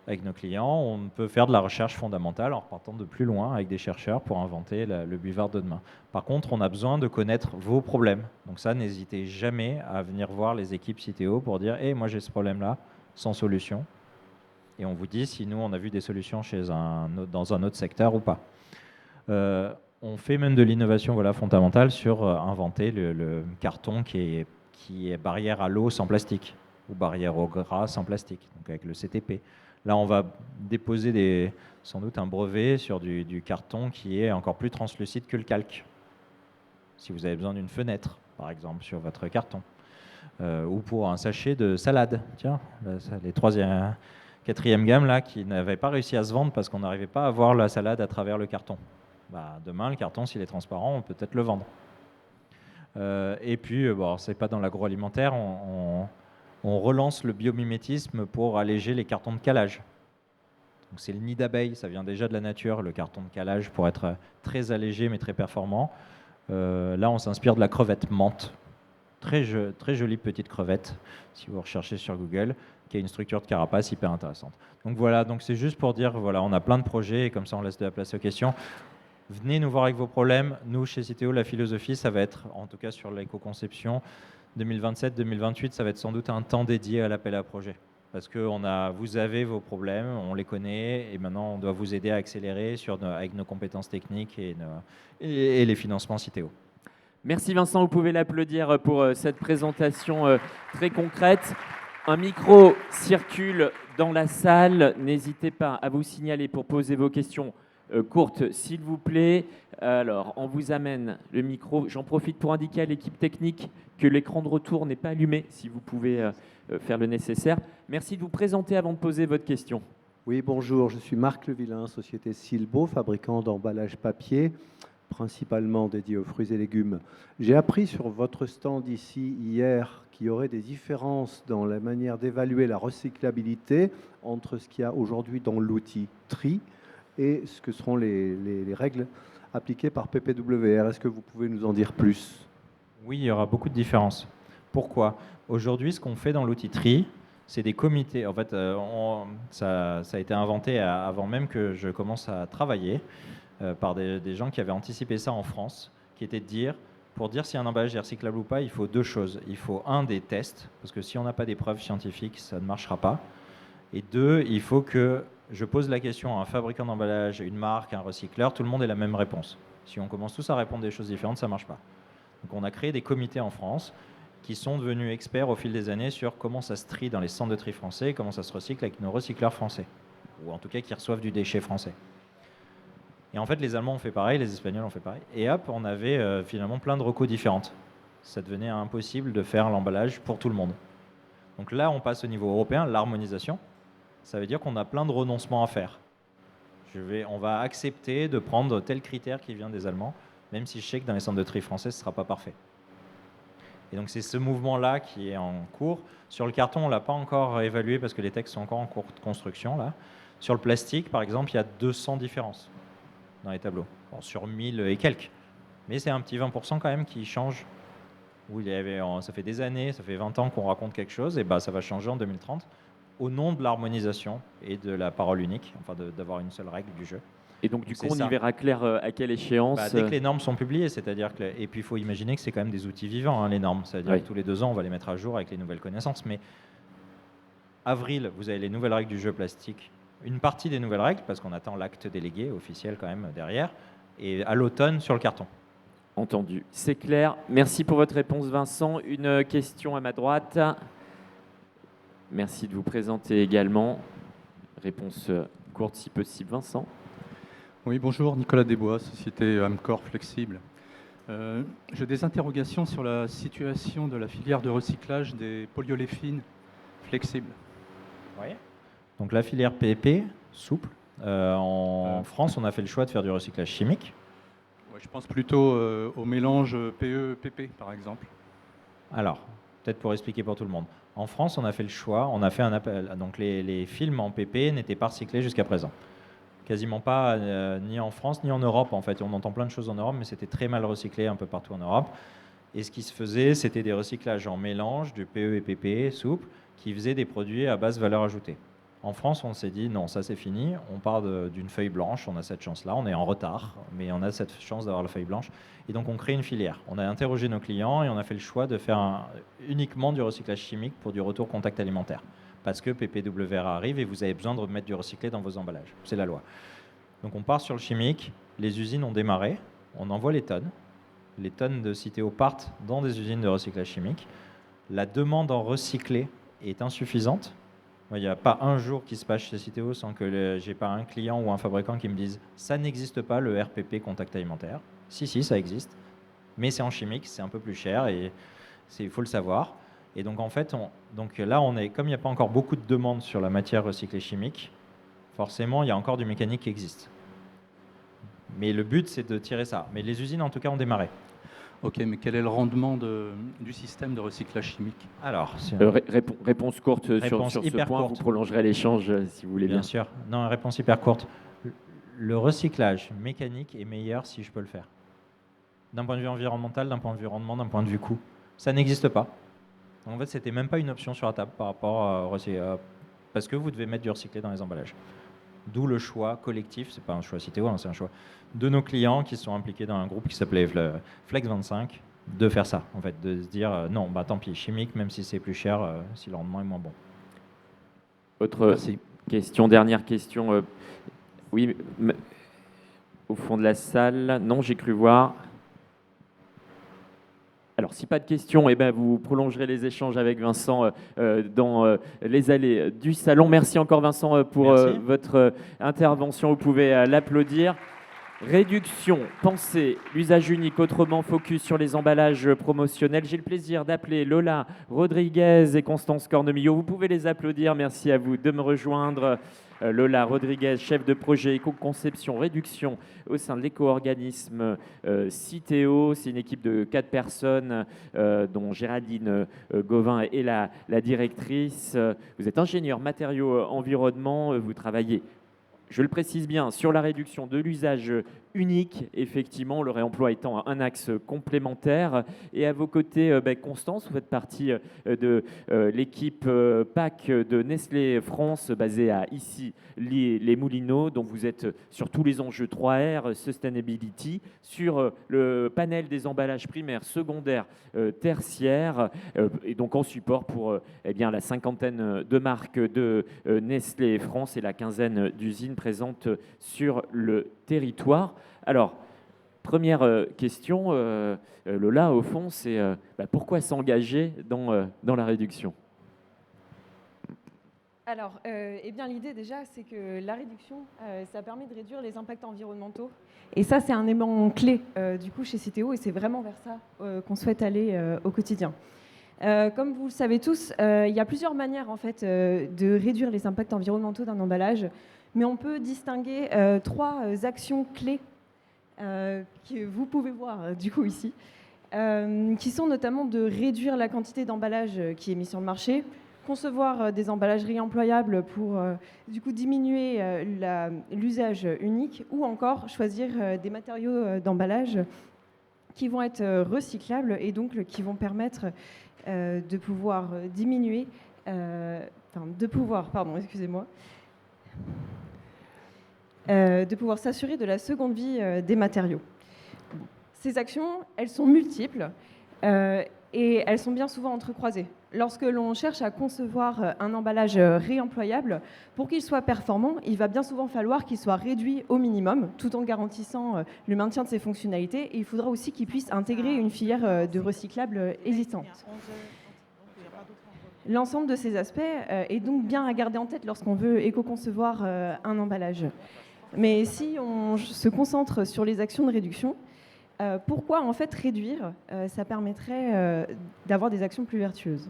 avec nos clients, on peut faire de la recherche fondamentale en repartant de plus loin avec des chercheurs pour inventer le buvard de demain. Par contre, on a besoin de connaître vos problèmes. Donc ça, n'hésitez jamais à venir voir les équipes Citeo pour dire hey, « moi j'ai ce problème-là, sans solution ». Et on vous dit si nous, on a vu des solutions dans un autre secteur ou pas. On fait même de l'innovation fondamentale sur inventer le carton qui est barrière à l'eau sans plastique ou barrière au gras sans plastique, donc avec le CTP. Là, on va déposer sans doute un brevet sur du carton qui est encore plus translucide que le calque. Si vous avez besoin d'une fenêtre, par exemple, sur votre carton. Ou pour un sachet de salade. Tiens, les 3e, 4e gammes là, qui n'avaient pas réussi à se vendre parce qu'on n'arrivait pas à voir la salade à travers le carton. Demain, le carton, s'il est transparent, on peut peut-être le vendre. Et puis, c'est pas dans l'agroalimentaire, on relance le biomimétisme pour alléger les cartons de calage. C'est le nid d'abeille, ça vient déjà de la nature, le carton de calage, pour être très allégé mais très performant. Là, on s'inspire de la crevette menthe. Très jolie petite crevette, si vous recherchez sur Google, qui a une structure de carapace hyper intéressante. Donc voilà, c'est juste pour dire, voilà, on a plein de projets et comme ça on laisse de la place aux questions. Venez nous voir avec vos problèmes. Nous, chez Citeo, la philosophie, ça va être, en tout cas sur l'éco-conception, 2027-2028, ça va être sans doute un temps dédié à l'appel à projet. Parce que vous avez vos problèmes, on les connaît, et maintenant on doit vous aider à accélérer avec nos compétences techniques et les financements Citeo.
Merci Vincent, vous pouvez l'applaudir pour cette présentation très concrète. Un micro circule dans la salle, n'hésitez pas à vous signaler pour poser vos questions courtes s'il vous plaît. Alors, on vous amène le micro. J'en profite pour indiquer à l'équipe technique que l'écran de retour n'est pas allumé, si vous pouvez faire le nécessaire. Merci de vous présenter avant de poser votre question.
Oui, bonjour, je suis Marc Levillain, société Silbo, fabricant d'emballage papier, principalement dédié aux fruits et légumes. J'ai appris sur votre stand ici hier qu'il y aurait des différences dans la manière d'évaluer la recyclabilité entre ce qu'il y a aujourd'hui dans l'outil tri et ce que seront les règles appliquées par PPWR. Est-ce que vous pouvez nous en dire plus?
Oui, il y aura beaucoup de différences. Pourquoi? Aujourd'hui, ce qu'on fait dans l'outil tri, c'est des comités. En fait, ça a été inventé avant même que je commence à travailler par des gens qui avaient anticipé ça en France, qui était de dire, pour dire si un emballage est recyclable ou pas, il faut deux choses. Il faut des tests, parce que si on n'a pas des preuves scientifiques, ça ne marchera pas. Et deux, il faut que je pose la question à un fabricant d'emballage, une marque, un recycleur, tout le monde ait la même réponse. Si on commence tous à répondre des choses différentes, ça ne marche pas. Donc on a créé des comités en France qui sont devenus experts au fil des années sur comment ça se trie dans les centres de tri français, comment ça se recycle avec nos recycleurs français, ou en tout cas qui reçoivent du déchet français. Et en fait, les Allemands ont fait pareil, les Espagnols ont fait pareil. Et hop, on avait finalement plein de recos différentes. Ça devenait impossible de faire l'emballage pour tout le monde. Donc là, on passe au niveau européen, l'harmonisation. Ça veut dire qu'on a plein de renoncements à faire. On va accepter de prendre tel critère qui vient des Allemands, même si je sais que dans les centres de tri français, ce ne sera pas parfait. Et donc c'est ce mouvement-là qui est en cours. Sur le carton, on ne l'a pas encore évalué parce que les textes sont encore en cours de construction. Là. Sur le plastique, par exemple, il y a 200 différences dans les tableaux. Bon, sur 1000 et quelques. Mais c'est un petit 20% quand même qui change. Où ça fait des années, ça fait 20 ans qu'on raconte quelque chose, et ça va changer en 2030 au nom de l'harmonisation et de la parole unique, enfin d'avoir une seule règle du jeu.
Et donc du coup, on y verra clair à quelle échéance
Dès que les normes sont publiées, c'est-à-dire que... Et puis il faut imaginer que c'est quand même des outils vivants, les normes. C'est-à-dire que tous les 2 ans, on va les mettre à jour avec les nouvelles connaissances. Mais avril, vous avez les nouvelles règles du jeu plastique. Une partie des nouvelles règles, parce qu'on attend l'acte délégué officiel quand même derrière. Et à l'automne, sur le carton.
Entendu, c'est clair. Merci pour votre réponse, Vincent. Une question à ma droite. Merci de vous présenter également. Réponse courte si possible, Vincent.
Oui, bonjour, Nicolas Desbois, société Amcor Flexible. J'ai des interrogations sur la situation de la filière de recyclage des polyoléfines flexibles.
Oui. Donc la filière PEP, souple. En France, on a fait le choix de faire du recyclage chimique.
Ouais, je pense plutôt au mélange PE-PP, par exemple.
Alors, peut-être pour expliquer pour tout le monde. En France, on a fait le choix, on a fait un appel. Donc les films en PP n'étaient pas recyclés jusqu'à présent. Quasiment pas, ni en France, ni en Europe, en fait. On entend plein de choses en Europe, mais c'était très mal recyclé un peu partout en Europe. Et ce qui se faisait, c'était des recyclages en mélange du PE et PP souple, qui faisaient des produits à basse valeur ajoutée. En France, on s'est dit non, ça c'est fini, on part d'une feuille blanche, on a cette chance-là, on est en retard, mais on a cette chance d'avoir la feuille blanche. Et donc on crée une filière. On a interrogé nos clients et on a fait le choix de faire uniquement du recyclage chimique pour du retour contact alimentaire. Parce que PPWR arrive et vous avez besoin de mettre du recyclé dans vos emballages. C'est la loi. Donc on part sur le chimique, les usines ont démarré, on envoie les tonnes de Citeo partent dans des usines de recyclage chimique. La demande en recyclé est insuffisante. Il n'y a pas un jour qui se passe chez Citeo sans que j'ai pas un client ou un fabricant qui me dise ça n'existe pas le RPP contact alimentaire. Si, ça existe, mais c'est en chimique, c'est un peu plus cher et il faut le savoir. Et donc en fait, là, comme il n'y a pas encore beaucoup de demandes sur la matière recyclée chimique, forcément, il y a encore du mécanique qui existe. Mais le but, c'est de tirer ça. Mais les usines, en tout cas, ont démarré.
Ok, mais quel est le rendement du système de recyclage chimique?
Alors,
réponse courte sur ce point, vous prolongerez l'échange si vous voulez bien.
Bien sûr. Non, réponse hyper courte. Le recyclage mécanique est meilleur si je peux le faire. D'un point de vue environnemental, d'un point de vue rendement, d'un point de vue coût. Ça n'existe pas. En fait, c'était même pas une option sur la table par rapport parce que vous devez mettre du recyclé dans les emballages. D'où le choix collectif, c'est pas un choix Citeo, c'est un choix de nos clients qui sont impliqués dans un groupe qui s'appelait Flex 25, de faire ça, en fait, de se dire non, tant pis, chimique, même si c'est plus cher, si le rendement est moins bon.
Autre question, dernière question. Oui, au fond de la salle. Non, j'ai cru voir. Alors, si pas de questions, vous prolongerez les échanges avec Vincent dans les allées du salon. Merci encore Vincent pour votre intervention. Vous pouvez l'applaudir. Réduction, pensée, l'usage unique, autrement focus sur les emballages promotionnels. J'ai le plaisir d'appeler Lola Rodriguez et Constance Cornemillot. Vous pouvez les applaudir. Merci à vous de me rejoindre. Lola Rodriguez, chef de projet éco-conception réduction au sein de l'éco-organisme Citeo. C'est une équipe de 4 personnes dont Géraldine Gauvin est la directrice. Vous êtes ingénieur matériaux environnement, vous travaillez, je le précise bien, sur la réduction de l'usage unique, effectivement, le réemploi étant un axe complémentaire. Et à vos côtés, Constance, vous faites partie de l'équipe PAC de Nestlé France, basée à les Moulineaux, dont vous êtes sur tous les enjeux 3R, Sustainability, sur le panel des emballages primaires, secondaires, tertiaires, et donc en support pour la 50aine de marques de Nestlé France et la 15aine d'usines présentes sur le territoire. Alors, première question, Lola, au fond, c'est pourquoi s'engager dans la réduction?
Alors, l'idée déjà, c'est que la réduction, ça permet de réduire les impacts environnementaux. Et ça, c'est un élément clé du coup chez Citeo, et c'est vraiment vers ça qu'on souhaite aller au quotidien. Comme vous le savez tous, il y a plusieurs manières en fait de réduire les impacts environnementaux d'un emballage, mais on peut distinguer 3 actions clés que vous pouvez voir du coup ici, qui sont notamment de réduire la quantité d'emballage qui est mis sur le marché, concevoir des emballages réemployables pour du coup diminuer l'usage unique, ou encore choisir des matériaux d'emballage qui vont être recyclables et donc qui vont permettre de pouvoir diminuer, de pouvoir s'assurer de la seconde vie des matériaux. Ces actions, elles sont multiples et elles sont bien souvent entrecroisées. Lorsque l'on cherche à concevoir un emballage réemployable, pour qu'il soit performant, il va bien souvent falloir qu'il soit réduit au minimum, tout en garantissant le maintien de ses fonctionnalités. Et il faudra aussi qu'il puisse intégrer une filière de recyclable existante. L'ensemble de ces aspects est donc bien à garder en tête lorsqu'on veut éco-concevoir un emballage. Mais si on se concentre sur les actions de réduction, pourquoi en fait réduire? Ça permettrait d'avoir des actions plus vertueuses.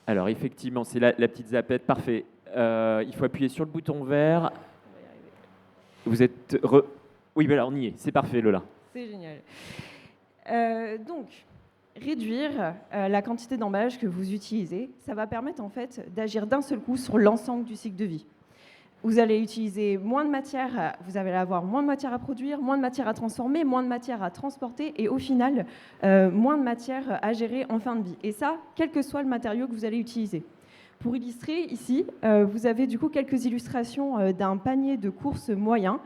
Alors effectivement, c'est la petite zapette, parfait. Il faut appuyer sur le bouton vert. Vous êtes... Oui, voilà, on y est, c'est parfait Lola.
C'est génial. Donc, réduire la quantité d'emballage que vous utilisez, ça va permettre en fait d'agir d'un seul coup sur l'ensemble du cycle de vie. Vous allez utiliser moins de matière, vous allez avoir moins de matière à produire, moins de matière à transformer, moins de matière à transporter et au final, moins de matière à gérer en fin de vie. Et ça, quel que soit le matériau que vous allez utiliser. Pour illustrer ici, vous avez du coup quelques illustrations d'un panier de courses moyen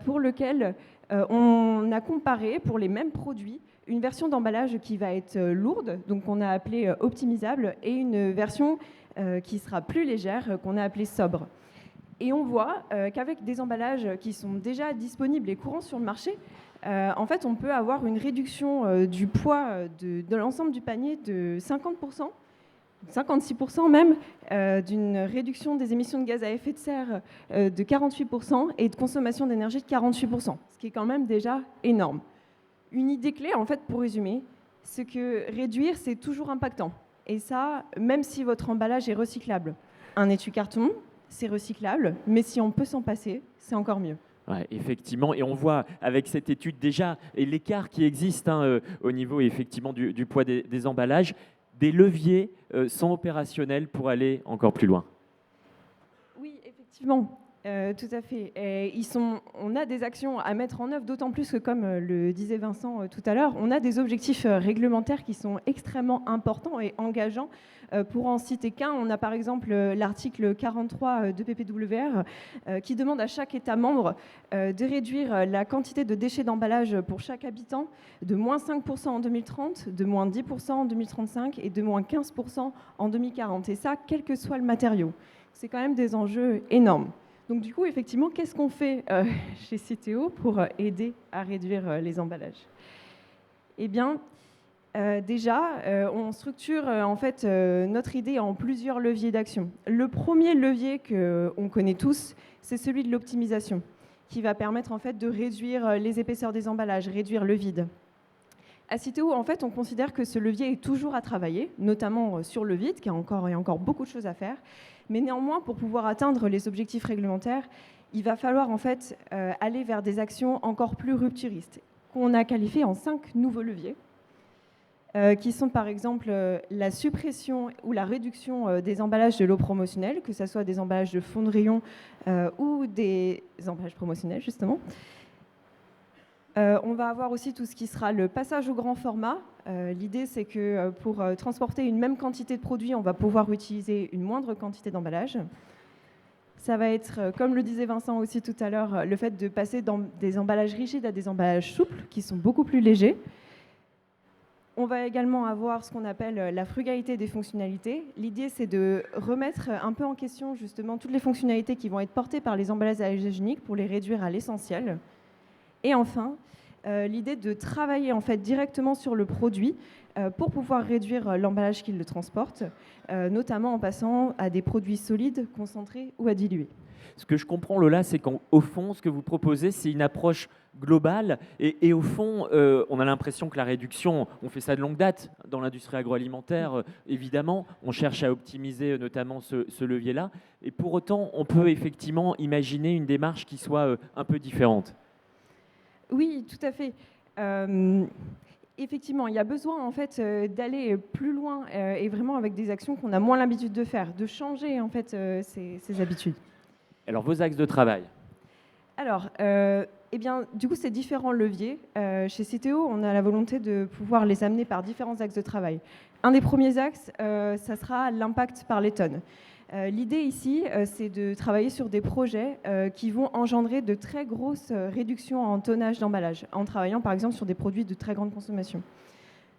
pour lequel on a comparé pour les mêmes produits une version d'emballage qui va être lourde, donc qu'on a appelée optimisable, et une version qui sera plus légère, qu'on a appelée sobre. Et on voit qu'avec des emballages qui sont déjà disponibles et courants sur le marché, en fait, on peut avoir une réduction du poids de l'ensemble du panier de 50%, 56% même, d'une réduction des émissions de gaz à effet de serre de 48% et de consommation d'énergie de 48%, ce qui est quand même déjà énorme. Une idée clé, en fait, pour résumer, c'est que réduire, c'est toujours impactant. Et ça, même si votre emballage est recyclable. Un étui-carton, c'est recyclable, mais si on peut s'en passer, c'est encore mieux.
Ouais, effectivement, et on voit avec cette étude déjà et l'écart qui existe au niveau effectivement du poids des emballages, des leviers sont opérationnels pour aller encore plus loin.
Oui, effectivement, tout à fait. Et on a des actions à mettre en œuvre, d'autant plus que, comme le disait Vincent tout à l'heure, on a des objectifs réglementaires qui sont extrêmement importants et engageants. Pour en citer qu'un, on a par exemple l'article 43 de PPWR qui demande à chaque État membre de réduire la quantité de déchets d'emballage pour chaque habitant de moins 5% en 2030, de moins 10% en 2035 et de moins 15% en 2040. Et ça, quel que soit le matériau. C'est quand même des enjeux énormes. Donc du coup, effectivement, qu'est-ce qu'on fait chez Citeo pour aider à réduire les emballages ? Eh bien, déjà, on structure en fait notre idée en plusieurs leviers d'action. Le premier levier qu'on connaît tous, c'est celui de l'optimisation, qui va permettre en fait de réduire les épaisseurs des emballages, réduire le vide. À Citeo, en fait, on considère que ce levier est toujours à travailler, notamment sur le vide, qui a encore beaucoup de choses à faire. Mais néanmoins, pour pouvoir atteindre les objectifs réglementaires, il va falloir en fait aller vers des actions encore plus rupturistes, qu'on a qualifiées en 5 nouveaux leviers, qui sont par exemple la suppression ou la réduction des emballages de l'eau promotionnelle, que ce soit des emballages de fond de rayon ou des emballages promotionnels, justement. On va avoir aussi tout ce qui sera le passage au grand format. L'idée, c'est que pour transporter une même quantité de produits, on va pouvoir utiliser une moindre quantité d'emballage. Ça va être, comme le disait Vincent aussi tout à l'heure, le fait de passer des emballages rigides à des emballages souples, qui sont beaucoup plus légers. On va également avoir ce qu'on appelle la frugalité des fonctionnalités. L'idée, c'est de remettre un peu en question justement toutes les fonctionnalités qui vont être portées par les emballages à usage unique pour les réduire à l'essentiel. Et enfin, l'idée de travailler en fait directement sur le produit pour pouvoir réduire l'emballage qui le transporte, notamment en passant à des produits solides, concentrés ou à diluer.
Ce que je comprends, Lola, c'est qu'au fond, ce que vous proposez, c'est une approche globale. Et au fond, on a l'impression que la réduction, on fait ça de longue date dans l'industrie agroalimentaire, évidemment. On cherche à optimiser notamment ce levier-là. Et pour autant, on peut effectivement imaginer une démarche qui soit un peu différente.
Oui, tout à fait. Effectivement, il y a besoin en fait d'aller plus loin et vraiment avec des actions qu'on a moins l'habitude de faire, de changer en fait ces habitudes.
Alors, vos axes de travail?
Alors, eh bien, du coup, ces différents leviers, chez Citeo, on a la volonté de pouvoir les amener par différents axes de travail. Un des premiers axes, ça sera l'impact par les tonnes. L'idée ici, c'est de travailler sur des projets qui vont engendrer de très grosses réductions en tonnage d'emballage, en travaillant par exemple sur des produits de très grande consommation.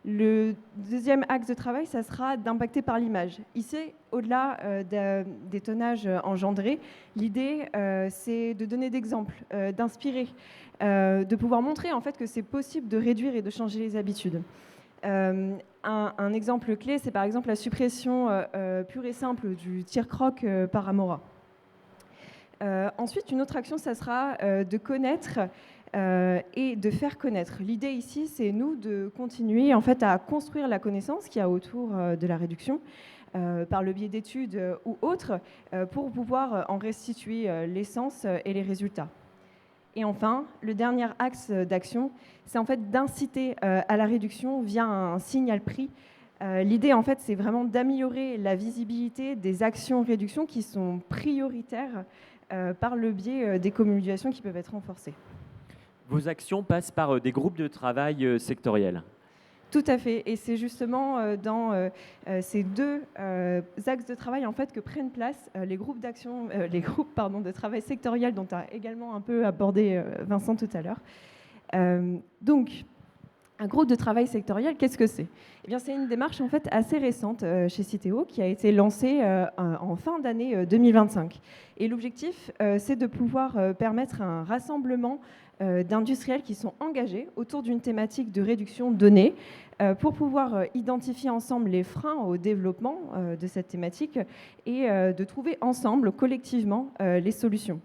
Le deuxième axe de travail, ça sera d'impacter par l'image. Ici, au-delà des tonnages engendrés, l'idée, c'est de donner d'exemples, d'inspirer, de pouvoir montrer en fait que c'est possible de réduire et de changer les habitudes. Un exemple clé, c'est par exemple la suppression pure et simple du tire-croc par Amora. Ensuite, une autre action, ça sera de connaître et de faire connaître. L'idée ici, c'est nous de continuer en fait à construire la connaissance qu'il y a autour de la réduction par le biais d'études ou autres pour pouvoir en restituer l'essence et les résultats. Et enfin, le dernier axe d'action, c'est en fait d'inciter à la réduction via un signal prix. L'idée, en fait, c'est vraiment d'améliorer la visibilité des actions réduction qui sont prioritaires par le biais des communications qui peuvent être renforcées.
Vos actions passent par des groupes de travail sectoriels.
Tout à fait, et c'est justement dans ces deux axes de travail en fait que prennent place les groupes d'action, de travail sectoriel dont a également un peu abordé Vincent tout à l'heure. Donc, un groupe de travail sectoriel, qu'est-ce que c'est ? Eh bien, c'est une démarche en fait assez récente chez Citeo qui a été lancée en fin d'année 2025. Et l'objectif, c'est de pouvoir permettre un rassemblement d'industriels qui sont engagés autour d'une thématique de réduction donnée pour pouvoir identifier ensemble les freins au développement de cette thématique et de trouver ensemble, collectivement, les solutions.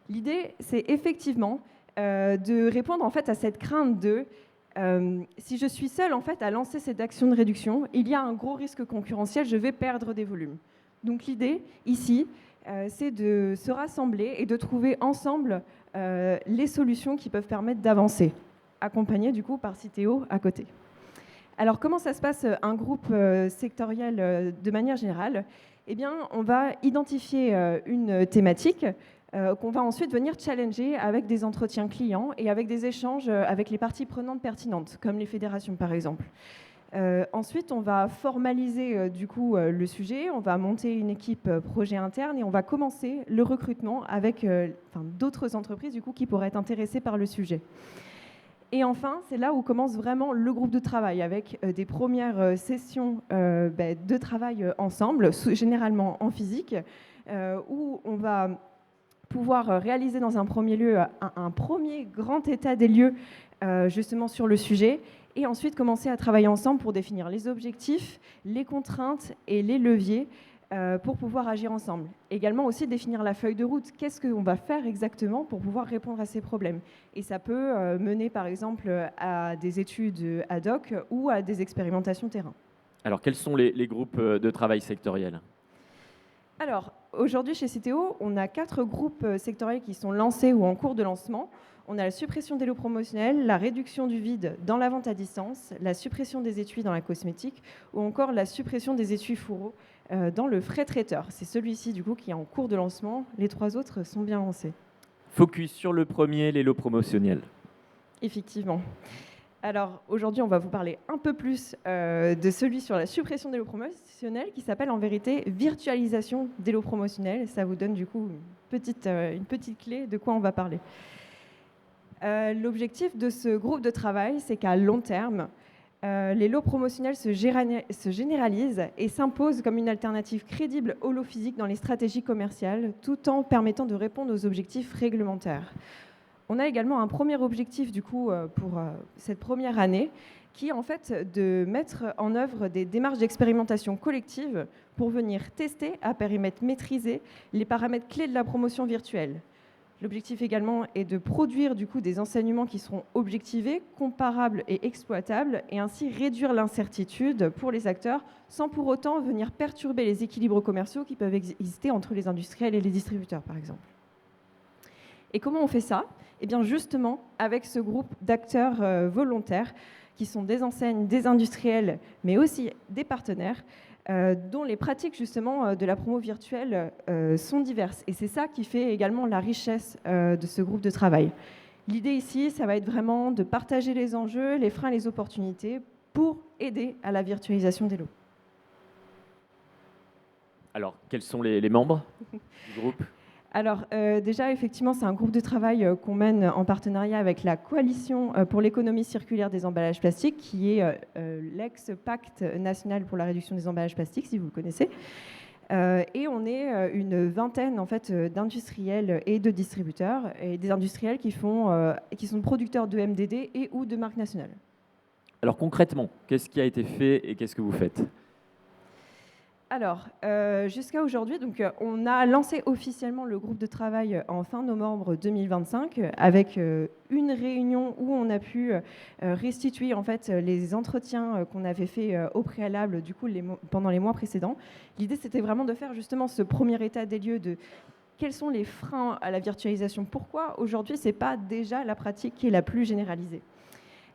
L'idée, c'est effectivement de répondre en fait à cette crainte de si je suis seule en fait à lancer cette action de réduction, il y a un gros risque concurrentiel, je vais perdre des volumes. Donc l'idée ici, c'est de se rassembler et de trouver ensemble les solutions qui peuvent permettre d'avancer, accompagnées du coup par Citeo à côté. Alors comment ça se passe un groupe sectoriel de manière générale ? Eh bien, on va identifier une thématique qu'on va ensuite venir challenger avec des entretiens clients et avec des échanges avec les parties prenantes pertinentes, comme les fédérations par exemple. Ensuite, on va formaliser du coup le sujet, on va monter une équipe projet interne et on va commencer le recrutement avec d'autres entreprises du coup, qui pourraient être intéressées par le sujet. Et enfin, c'est là où commence vraiment le groupe de travail, avec des premières sessions de travail ensemble, généralement en physique, où on va pouvoir réaliser dans un premier lieu un premier grand état des lieux justement sur le sujet, et ensuite commencer à travailler ensemble pour définir les objectifs, les contraintes et les leviers pour pouvoir agir ensemble. Également aussi définir la feuille de route. Qu'est-ce qu'on va faire exactement pour pouvoir répondre à ces problèmes ? Et ça peut mener par exemple à des études ad hoc ou à des expérimentations terrain.
Alors, quels sont les groupes de travail sectoriels ?
Alors, aujourd'hui chez Citeo, on a 4 groupes sectoriels qui sont lancés ou en cours de lancement. On a la suppression des lots promotionnels, la réduction du vide dans la vente à distance, la suppression des étuis dans la cosmétique ou encore la suppression des étuis fourreaux dans le frais traiteur. C'est celui-ci du coup qui est en cours de lancement. Les 3 autres sont bien lancés.
Focus sur le premier, les lots promotionnels.
Effectivement. Alors aujourd'hui, on va vous parler un peu plus de celui sur la suppression des lots promotionnels qui s'appelle en vérité virtualisation des lots promotionnels. Ça vous donne du coup une petite clé de quoi on va parler. L'objectif de ce groupe de travail, c'est qu'à long terme, les lots promotionnels se généralisent et s'imposent comme une alternative crédible aux lots physiques dans les stratégies commerciales, tout en permettant de répondre aux objectifs réglementaires. On a également un premier objectif du coup pour cette première année, qui est en fait de mettre en œuvre des démarches d'expérimentation collective pour venir tester à périmètre maîtrisé les paramètres clés de la promotion virtuelle. L'objectif également est de produire du coup des enseignements qui seront objectivés, comparables et exploitables, et ainsi réduire l'incertitude pour les acteurs sans pour autant venir perturber les équilibres commerciaux qui peuvent exister entre les industriels et les distributeurs par exemple. Et comment on fait ça ? Eh bien justement avec ce groupe d'acteurs volontaires qui sont des enseignes, des industriels, mais aussi des partenaires, dont les pratiques justement de la promo virtuelle sont diverses. Et c'est ça qui fait également la richesse de ce groupe de travail. L'idée ici, ça va être vraiment de partager les enjeux, les freins et les opportunités pour aider à la virtualisation des lots.
Alors, quels sont les membres du groupe ?
Alors déjà, effectivement, c'est un groupe de travail qu'on mène en partenariat avec la Coalition pour l'économie circulaire des emballages plastiques, qui est l'ex-pacte national pour la réduction des emballages plastiques, si vous le connaissez. Et on est une vingtaine en fait, d'industriels et de distributeurs, et des industriels qui sont producteurs de MDD et ou de marques nationales.
Alors concrètement, qu'est-ce qui a été fait et qu'est-ce que vous faites ?
Alors, jusqu'à aujourd'hui, donc, on a lancé officiellement le groupe de travail en fin novembre 2025 avec une réunion où on a pu restituer en fait, les entretiens qu'on avait fait au préalable du coup, pendant les mois précédents. L'idée, c'était vraiment de faire justement ce premier état des lieux de quels sont les freins à la virtualisation? Pourquoi aujourd'hui, ce n'est pas déjà la pratique qui est la plus généralisée?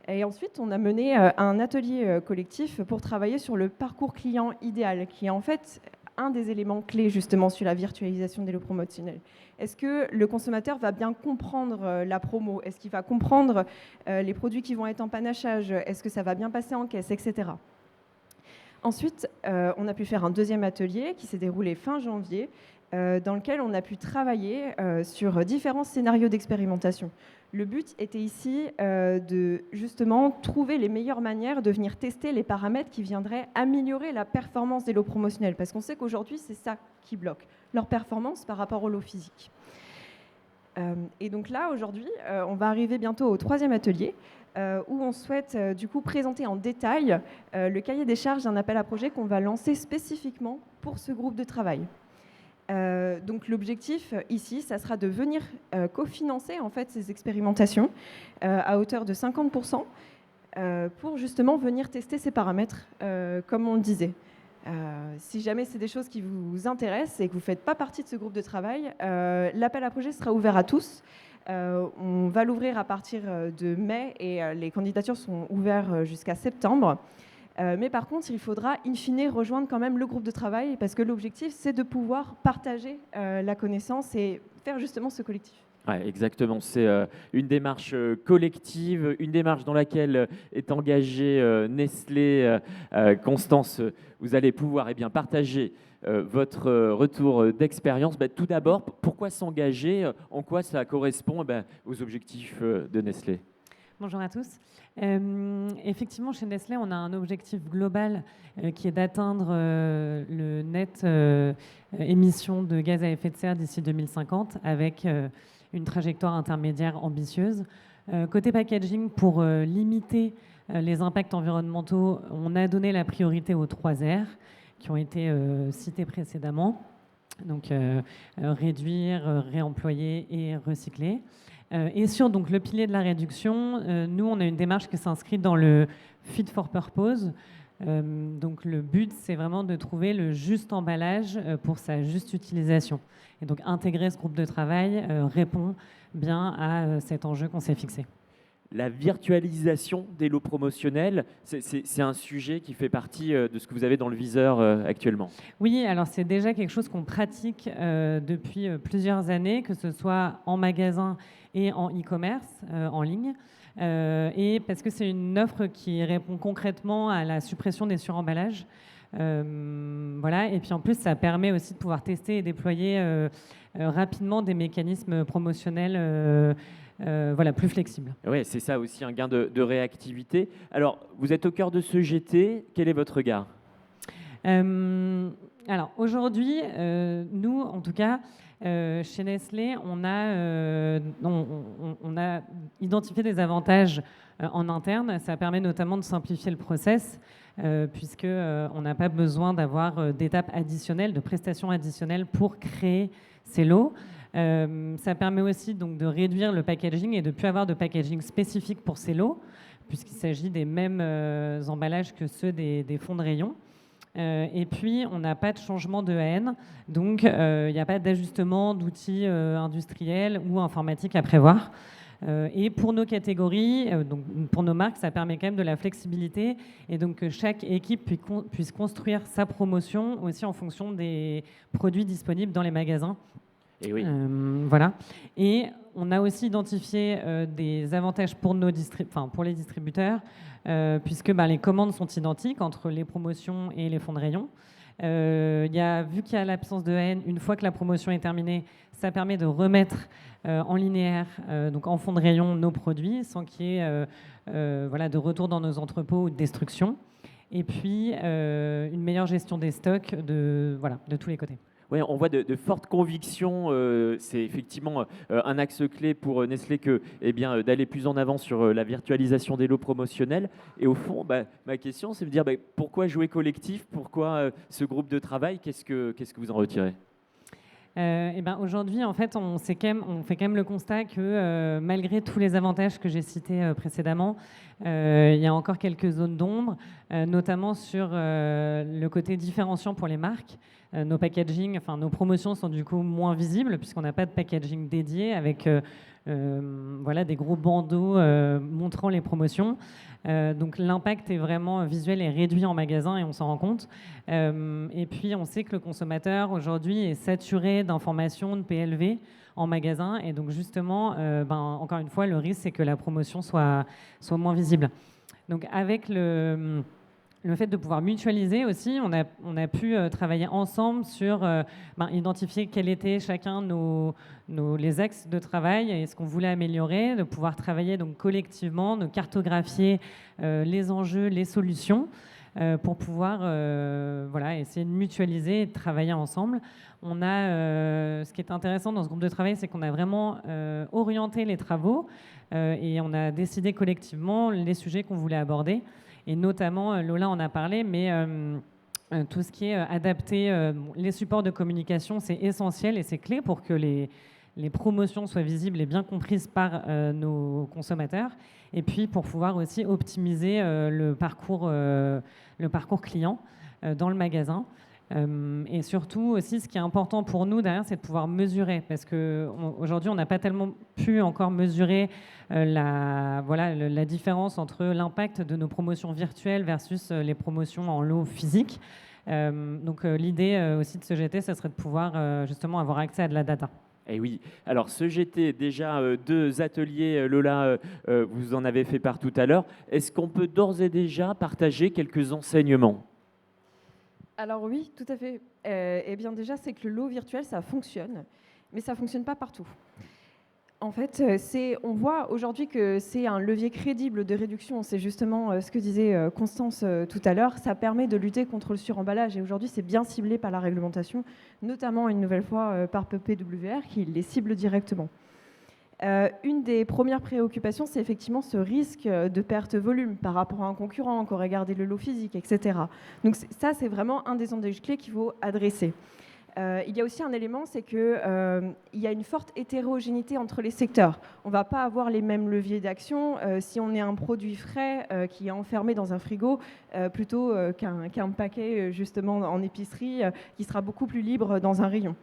Et ensuite, on a mené un atelier collectif pour travailler sur le parcours client idéal, qui est en fait un des éléments clés justement sur la virtualisation des lots promotionnels. Est-ce que le consommateur va bien comprendre la promo? Est-ce qu'il va comprendre les produits qui vont être en panachage? Est-ce que ça va bien passer en caisse, etc. Ensuite, on a pu faire un deuxième atelier qui s'est déroulé fin janvier, dans lequel on a pu travailler sur différents scénarios d'expérimentation. Le but était ici de justement trouver les meilleures manières de venir tester les paramètres qui viendraient améliorer la performance des lots promotionnels, parce qu'on sait qu'aujourd'hui, c'est ça qui bloque, leur performance par rapport aux lots physiques. Et donc là, aujourd'hui, on va arriver bientôt au troisième atelier, où on souhaite du coup présenter en détail le cahier des charges d'un appel à projet qu'on va lancer spécifiquement pour ce groupe de travail. Donc l'objectif ici, ça sera de venir cofinancer en fait ces expérimentations à hauteur de 50% pour justement venir tester ces paramètres, comme on le disait. Si jamais c'est des choses qui vous intéressent et que vous ne faites pas partie de ce groupe de travail, l'appel à projet sera ouvert à tous. On va l'ouvrir à partir de mai et les candidatures sont ouvertes jusqu'à septembre. Mais par contre, il faudra in fine rejoindre quand même le groupe de travail parce que l'objectif, c'est de pouvoir partager la connaissance et faire justement ce collectif.
Ouais, exactement, c'est une démarche collective, une démarche dans laquelle est engagée Nestlé. Constance, vous allez pouvoir partager votre retour d'expérience. Tout d'abord, pourquoi s'engager? En quoi ça correspond aux objectifs de Nestlé?
Bonjour à tous. Effectivement, chez Nestlé, on a un objectif global qui est d'atteindre le net émission de gaz à effet de serre d'ici 2050 avec une trajectoire intermédiaire ambitieuse. Côté packaging, pour limiter les impacts environnementaux, on a donné la priorité aux 3 R qui ont été cités précédemment. Donc réduire, réemployer et recycler. Et sur donc, le pilier de la réduction, nous, on a une démarche qui s'inscrit dans le fit for purpose. Donc le but, c'est vraiment de trouver le juste emballage pour sa juste utilisation. Et donc intégrer ce groupe de travail répond bien à cet enjeu qu'on s'est fixé.
La virtualisation des lots promotionnels, c'est un sujet qui fait partie de ce que vous avez dans le viseur actuellement.
Oui, alors c'est déjà quelque chose qu'on pratique depuis plusieurs années, que ce soit en magasin et en e-commerce, en ligne. Et parce que c'est une offre qui répond concrètement à la suppression des suremballages. Voilà. Et puis en plus, ça permet aussi de pouvoir tester et déployer rapidement des mécanismes promotionnels plus flexibles.
Oui, c'est ça aussi, un gain de réactivité. Alors, vous êtes au cœur de ce GT. Quel est votre regard?
Alors aujourd'hui, nous, en tout cas, chez Nestlé, on a identifié des avantages en interne. Ça permet notamment de simplifier le process, puisqu'on n'a pas besoin d'avoir d'étapes additionnelles, de prestations additionnelles pour créer ces lots. Ça permet aussi donc, de réduire le packaging et de ne plus avoir de packaging spécifique pour ces lots, puisqu'il s'agit des mêmes emballages que ceux des fonds de rayon. Et puis, on n'a pas de changement de haine, donc il n'y a pas d'ajustement d'outils industriels ou informatiques à prévoir. Et pour nos catégories, donc pour nos marques, ça permet quand même de la flexibilité et donc que chaque équipe puisse construire sa promotion aussi en fonction des produits disponibles dans les magasins.
Et oui.
Voilà. Et on a aussi identifié des avantages pour pour les distributeurs, puisque les commandes sont identiques entre les promotions et les fonds de rayon. Vu qu'il y a l'absence de haine, une fois que la promotion est terminée, ça permet de remettre en linéaire, donc en fond de rayon, nos produits, sans qu'il y ait de retour dans nos entrepôts ou de destruction. Et puis, une meilleure gestion des stocks de tous les côtés.
Oui, on voit de fortes convictions. C'est effectivement un axe clé pour Nestlé d'aller plus en avant sur la virtualisation des lots promotionnels. Et au fond, ma question, c'est de dire pourquoi jouer collectif? Pourquoi ce groupe de travail? Qu'est-ce que vous en retirez?
Et ben aujourd'hui, en fait, on fait quand même le constat que malgré tous les avantages que j'ai cités précédemment, il y a encore quelques zones d'ombre, notamment sur le côté différenciant pour les marques. Nos packaging, enfin nos promotions sont du coup moins visibles puisqu'on n'a pas de packaging dédié avec voilà, des gros bandeaux montrant les promotions. Donc l'impact est vraiment visuel et réduit en magasin et on s'en rend compte. Et puis on sait que le consommateur aujourd'hui est saturé d'informations de PLV en magasin et donc justement, encore une fois, le risque c'est que la promotion soit moins visible. Donc avec le fait de pouvoir mutualiser aussi, on a pu travailler ensemble sur identifier quels étaient chacun les axes de travail et ce qu'on voulait améliorer, de pouvoir travailler donc collectivement, de cartographier les enjeux, les solutions pour pouvoir essayer de mutualiser et de travailler ensemble. Ce qui est intéressant dans ce groupe de travail, c'est qu'on a vraiment orienté les travaux et on a décidé collectivement les sujets qu'on voulait aborder. Et notamment, Lola en a parlé, mais tout ce qui est adapté, les supports de communication, c'est essentiel et c'est clé pour que les promotions soient visibles et bien comprises par nos consommateurs. Et puis pour pouvoir aussi optimiser le parcours client dans le magasin. Et surtout aussi, ce qui est important pour nous derrière, c'est de pouvoir mesurer, parce qu'aujourd'hui, on n'a pas tellement pu encore mesurer la différence entre l'impact de nos promotions virtuelles versus les promotions en lot physique. Donc l'idée aussi de ce GT, ça serait de pouvoir justement avoir accès à de la data.
Eh oui, alors ce GT, déjà 2 ateliers, Lola, vous en avez fait part tout à l'heure. Est-ce qu'on peut d'ores et déjà partager quelques enseignements ?
Alors oui, tout à fait. Eh bien déjà, c'est que le lot virtuel, ça fonctionne, mais ça ne fonctionne pas partout. En fait, on voit aujourd'hui que c'est un levier crédible de réduction. C'est justement ce que disait Constance tout à l'heure. Ça permet de lutter contre le suremballage. Et aujourd'hui, c'est bien ciblé par la réglementation, notamment une nouvelle fois par PPWR qui les cible directement. Une des premières préoccupations, c'est effectivement ce risque de perte de volume par rapport à un concurrent qui aurait gardé le lot physique, etc. Donc ça, c'est vraiment un des enjeux clés qu'il faut adresser. Il y a aussi un élément, c'est qu'il y a une forte hétérogénéité entre les secteurs. On ne va pas avoir les mêmes leviers d'action si on est un produit frais qui est enfermé dans un frigo plutôt qu'un paquet justement en épicerie qui sera beaucoup plus libre dans un rayon.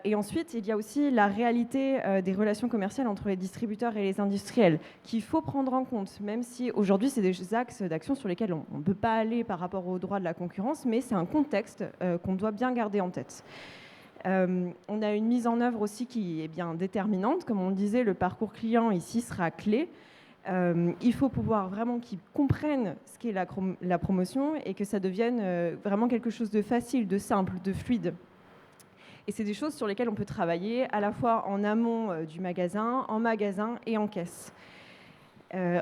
Et ensuite, il y a aussi la réalité des relations commerciales entre les distributeurs et les industriels qu'il faut prendre en compte, même si aujourd'hui, c'est des axes d'action sur lesquels on ne peut pas aller par rapport aux droits de la concurrence, mais c'est un contexte qu'on doit bien garder en tête. On a une mise en œuvre aussi qui est bien déterminante. Comme on le disait, le parcours client ici sera clé. Il faut pouvoir vraiment qu'ils comprennent ce qu'est la promotion et que ça devienne vraiment quelque chose de facile, de simple, de fluide. Et c'est des choses sur lesquelles on peut travailler à la fois en amont du magasin, en magasin et en caisse.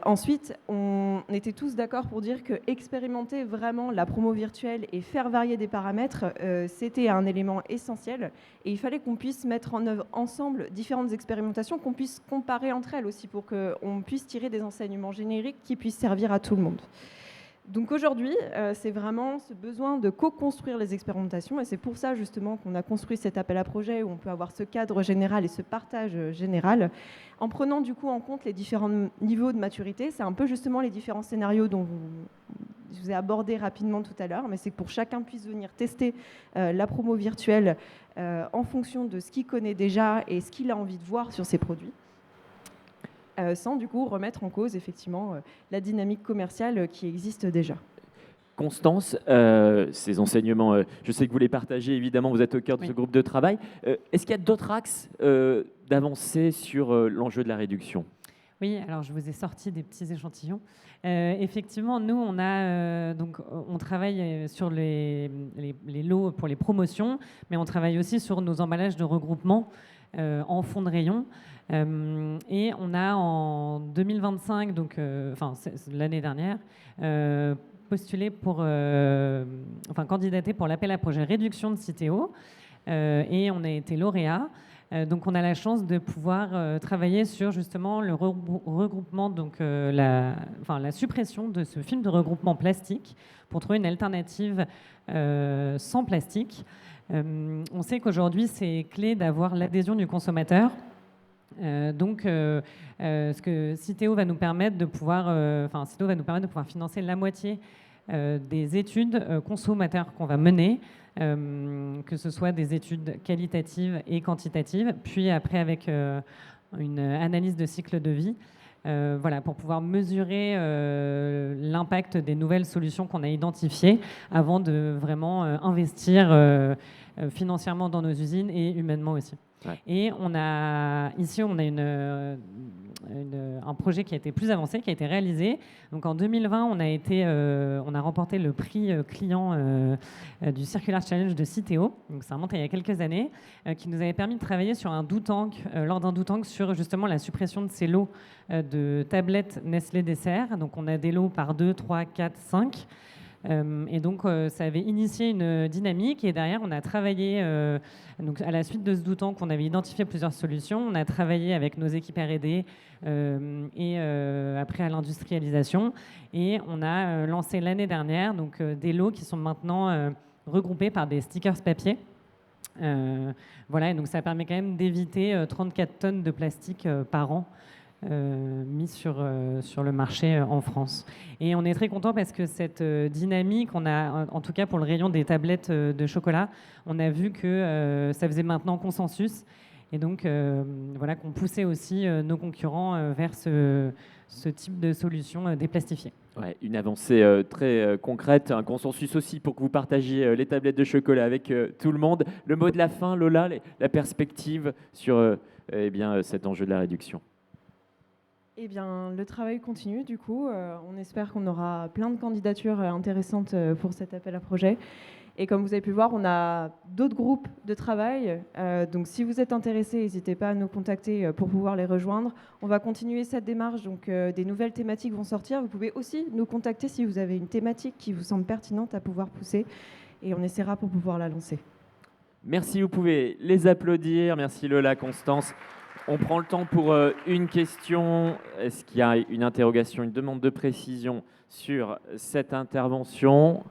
Ensuite, on était tous d'accord pour dire que expérimenter vraiment la promo virtuelle et faire varier des paramètres, c'était un élément essentiel. Et il fallait qu'on puisse mettre en œuvre ensemble différentes expérimentations, qu'on puisse comparer entre elles aussi pour qu'on puisse tirer des enseignements génériques qui puissent servir à tout le monde. Donc aujourd'hui, c'est vraiment ce besoin de co-construire les expérimentations et c'est pour ça justement qu'on a construit cet appel à projet où on peut avoir ce cadre général et ce partage général en prenant du coup en compte les différents niveaux de maturité. C'est un peu justement les différents scénarios dont je vous ai abordé rapidement tout à l'heure, mais c'est que pour chacun puisse venir tester la promo virtuelle en fonction de ce qu'il connaît déjà et ce qu'il a envie de voir sur ses produits. Sans du coup remettre en cause effectivement la dynamique commerciale qui existe déjà.
Constance, ces enseignements, je sais que vous les partagez, évidemment, vous êtes au cœur de ce groupe de travail. Est-ce qu'il y a d'autres axes d'avancée sur l'enjeu de la réduction ?
Oui, alors je vous ai sorti des petits échantillons. Effectivement, nous, on travaille sur les lots pour les promotions, mais on travaille aussi sur nos emballages de regroupement en fond de rayon. Et on a en 2025, donc l'année dernière, postulé candidaté pour l'appel à projet réduction de Citeo et on a été lauréat. Donc on a la chance de pouvoir travailler sur justement le regroupement, donc la suppression de ce film de regroupement plastique pour trouver une alternative sans plastique. On sait qu'aujourd'hui, c'est clé d'avoir l'adhésion du consommateur. Ce que Citeo va nous permettre de pouvoir, Citeo va nous permettre de pouvoir financer la moitié des études consommateurs qu'on va mener, que ce soit des études qualitatives et quantitatives, puis après avec une analyse de cycle de vie, pour pouvoir mesurer l'impact des nouvelles solutions qu'on a identifiées avant de vraiment investir financièrement dans nos usines et humainement aussi. Ouais. Et ici, on a un projet qui a été plus avancé, qui a été réalisé. Donc en 2020, on a remporté le prix client du Circular Challenge de Citeo. Donc ça remonte à il y a quelques années, qui nous avait permis de travailler sur lors d'un do-tank sur justement la suppression de ces lots de tablettes Nestlé Dessert. Donc on a des lots par 2, 3, 4, 5. Et donc, ça avait initié une dynamique. Et derrière, on a travaillé, donc à la suite de ce do-tank, on avait identifié plusieurs solutions. On a travaillé avec nos équipes R&D et après à l'industrialisation. Et on a lancé l'année dernière donc, des lots qui sont maintenant regroupés par des stickers papier. Et donc ça permet quand même d'éviter 34 tonnes de plastique par an. Mis sur le marché en France. Et on est très content parce que cette dynamique, on a, en tout cas pour le rayon des tablettes de chocolat, on a vu que ça faisait maintenant consensus et donc qu'on poussait aussi nos concurrents vers ce type de solution déplastifiée.
Ouais, une avancée très concrète, un consensus aussi pour que vous partagiez les tablettes de chocolat avec tout le monde. Le mot de la fin, Lola, la perspective sur cet enjeu de la réduction.
Eh bien, le travail continue, du coup. On espère qu'on aura plein de candidatures intéressantes pour cet appel à projet. Et comme vous avez pu le voir, on a d'autres groupes de travail. Donc, si vous êtes intéressés, n'hésitez pas à nous contacter pour pouvoir les rejoindre. On va continuer cette démarche. Donc, des nouvelles thématiques vont sortir. Vous pouvez aussi nous contacter si vous avez une thématique qui vous semble pertinente à pouvoir pousser. Et on essaiera pour pouvoir la lancer.
Merci, vous pouvez les applaudir. Merci Lola, Constance. On prend le temps pour une question. Est-ce qu'il y a une interrogation, une demande de précision sur cette intervention ?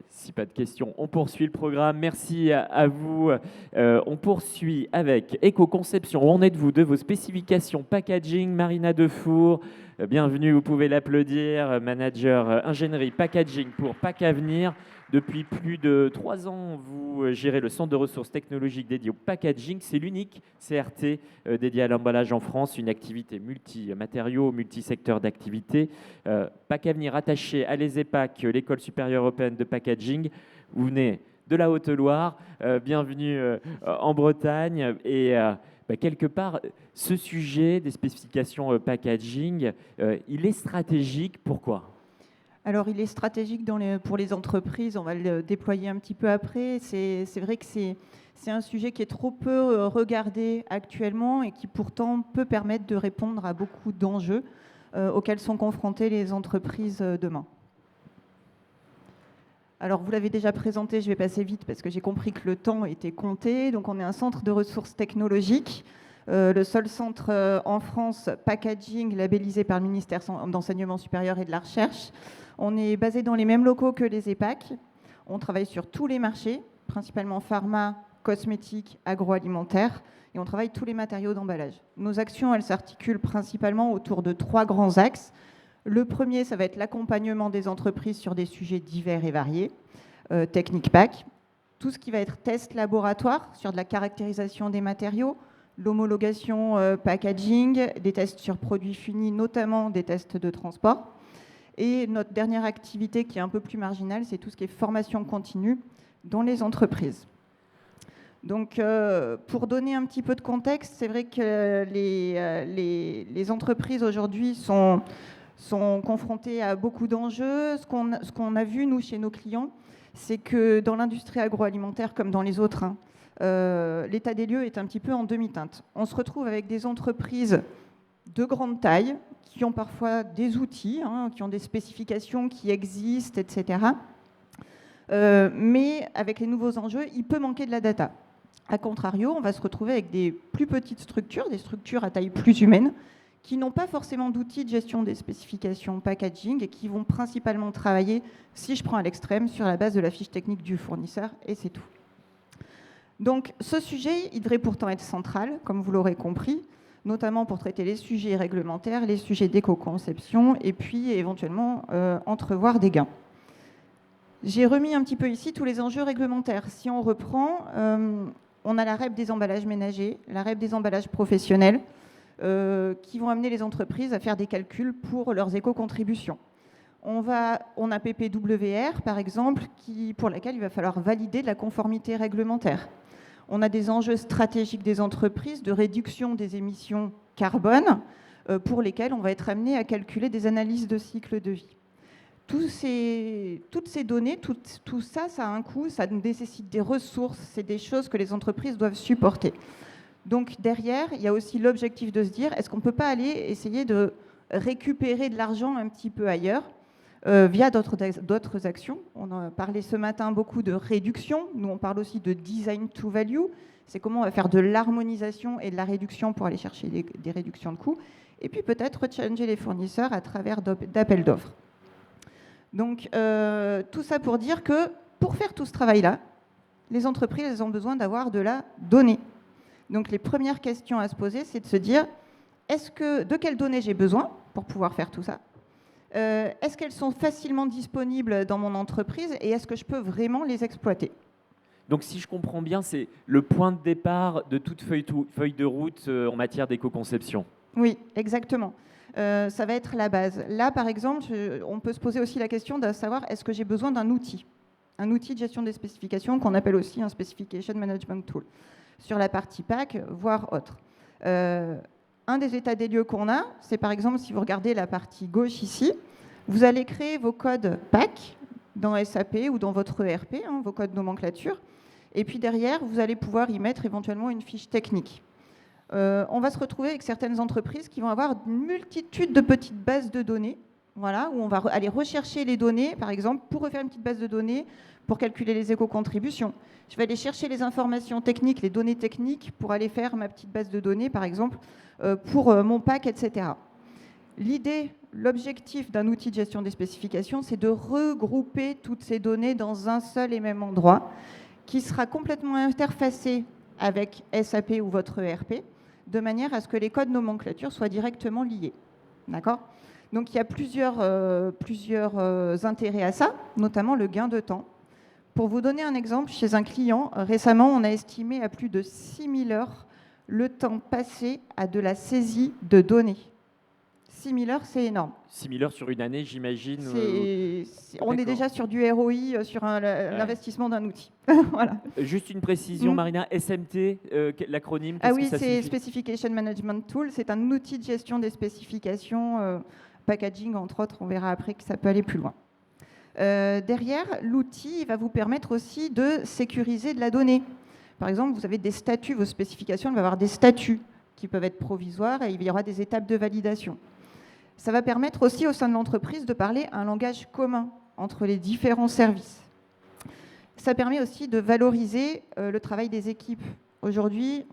Si pas de questions, on poursuit le programme. Merci à vous. On poursuit avec Éco-Conception. Où en êtes-vous de vos spécifications packaging? Marina Defour, bienvenue, vous pouvez l'applaudir. Manager ingénierie packaging pour Pack Avenir. Depuis plus de 3 ans, vous gérez le centre de ressources technologiques dédié au packaging. C'est l'unique CRT dédié à l'emballage en France, une activité multi-matériaux, multi-secteurs d'activité. Pack Avenir attaché à l'ESEPAC, l'École supérieure européenne de packaging. Vous venez de la Haute-Loire, bienvenue en Bretagne. Et quelque part, ce sujet des spécifications packaging, il est stratégique. Pourquoi ?
Alors, il est stratégique pour les entreprises, on va le déployer un petit peu après. C'est vrai que c'est un sujet qui est trop peu regardé actuellement et qui pourtant peut permettre de répondre à beaucoup d'enjeux auxquels sont confrontées les entreprises demain. Alors, vous l'avez déjà présenté, je vais passer vite parce que j'ai compris que le temps était compté. Donc, on est un centre de ressources technologiques. Le seul centre en France packaging labellisé par le ministère d'Enseignement supérieur et de la Recherche. On est basé dans les mêmes locaux que les EPAC. On travaille sur tous les marchés, principalement pharma, cosmétiques, agroalimentaire, et on travaille tous les matériaux d'emballage. Nos actions, elles s'articulent principalement autour de 3 grands axes. Le premier, ça va être l'accompagnement des entreprises sur des sujets divers et variés, technique pack, tout ce qui va être test laboratoire sur de la caractérisation des matériaux, l'homologation packaging, des tests sur produits finis, notamment des tests de transport. Et notre dernière activité qui est un peu plus marginale, c'est tout ce qui est formation continue dans les entreprises. Donc, pour donner un petit peu de contexte, c'est vrai que les entreprises aujourd'hui sont confrontées à beaucoup d'enjeux. Ce qu'on a vu, nous, chez nos clients, c'est que dans l'industrie agroalimentaire, comme dans les autres, l'état des lieux est un petit peu en demi-teinte. On se retrouve avec des entreprises de grande taille, qui ont parfois des outils, qui ont des spécifications qui existent, etc. Mais avec les nouveaux enjeux, il peut manquer de la data. A contrario, on va se retrouver avec des plus petites structures, des structures à taille plus humaine, qui n'ont pas forcément d'outils de gestion des spécifications packaging et qui vont principalement travailler, si je prends à l'extrême, sur la base de la fiche technique du fournisseur, et c'est tout. Donc ce sujet, il devrait pourtant être central, comme vous l'aurez compris, notamment pour traiter les sujets réglementaires, les sujets d'éco-conception, et puis éventuellement entrevoir des gains. J'ai remis un petit peu ici tous les enjeux réglementaires. Si on reprend, on a la REP des emballages ménagers, la REP des emballages professionnels, qui vont amener les entreprises à faire des calculs pour leurs éco-contributions. On a PPWR, par exemple, pour laquelle il va falloir valider de la conformité réglementaire. On a des enjeux stratégiques des entreprises de réduction des émissions carbone, pour lesquels on va être amené à calculer des analyses de cycle de vie. Toutes ces données, tout ça, ça a un coût, ça nécessite des ressources, c'est des choses que les entreprises doivent supporter. Donc derrière, il y a aussi l'objectif de se dire, est-ce qu'on ne peut pas aller essayer de récupérer de l'argent un petit peu ailleurs via d'autres actions. On a parlé ce matin beaucoup de réduction, nous on parle aussi de design to value, c'est comment on va faire de l'harmonisation et de la réduction pour aller chercher des réductions de coûts, et puis peut-être challenger les fournisseurs à travers d'appels d'offres. Donc tout ça pour dire que pour faire tout ce travail-là, les entreprises elles ont besoin d'avoir de la donnée. Donc les premières questions à se poser, c'est de se dire, de quelles données j'ai besoin pour pouvoir faire tout ça ? Est-ce qu'elles sont facilement disponibles dans mon entreprise et est-ce que je peux vraiment les exploiter ?
Donc si je comprends bien, c'est le point de départ de toute feuille de route en matière d'éco-conception.
Oui, exactement. Ça va être la base. Là, par exemple, on peut se poser aussi la question de savoir est-ce que j'ai besoin d'un outil de gestion des spécifications qu'on appelle aussi un Specification Management Tool, sur la partie PAC, voire autre. Un des états des lieux qu'on a, c'est par exemple, si vous regardez la partie gauche ici, vous allez créer vos codes PAC dans SAP ou dans votre ERP, vos codes nomenclature, et puis derrière, vous allez pouvoir y mettre éventuellement une fiche technique. On va se retrouver avec certaines entreprises qui vont avoir une multitude de petites bases de données, voilà, où on va aller rechercher les données, par exemple, pour refaire une petite base de données, pour calculer les éco-contributions. Je vais aller chercher les informations techniques, les données techniques, pour aller faire ma petite base de données, par exemple, pour mon PAC, etc. L'idée, l'objectif d'un outil de gestion des spécifications, c'est de regrouper toutes ces données dans un seul et même endroit, qui sera complètement interfacé avec SAP ou votre ERP, de manière à ce que les codes nomenclature soient directement liés. D'accord ? Donc il y a plusieurs intérêts à ça, notamment le gain de temps. Pour vous donner un exemple, chez un client, récemment, on a estimé à plus de 6000 heures le temps passé à de la saisie de données. 6000 heures, c'est énorme.
6000 heures sur une année, j'imagine.
On est déjà sur du ROI, sur l'investissement d'un outil. Voilà.
Juste une précision, Marina, SMT, l'acronyme,
ah oui, c'est Specification Management Tool. C'est un outil de gestion des spécifications, packaging, entre autres. On verra après que ça peut aller plus loin. Derrière, l'outil va vous permettre aussi de sécuriser de la donnée. Par exemple, vous avez des statuts, vos spécifications vont avoir des statuts qui peuvent être provisoires et il y aura des étapes de validation. Ça va permettre aussi au sein de l'entreprise de parler un langage commun entre les différents services. Ça permet aussi de valoriser le travail des équipes. Aujourd'hui,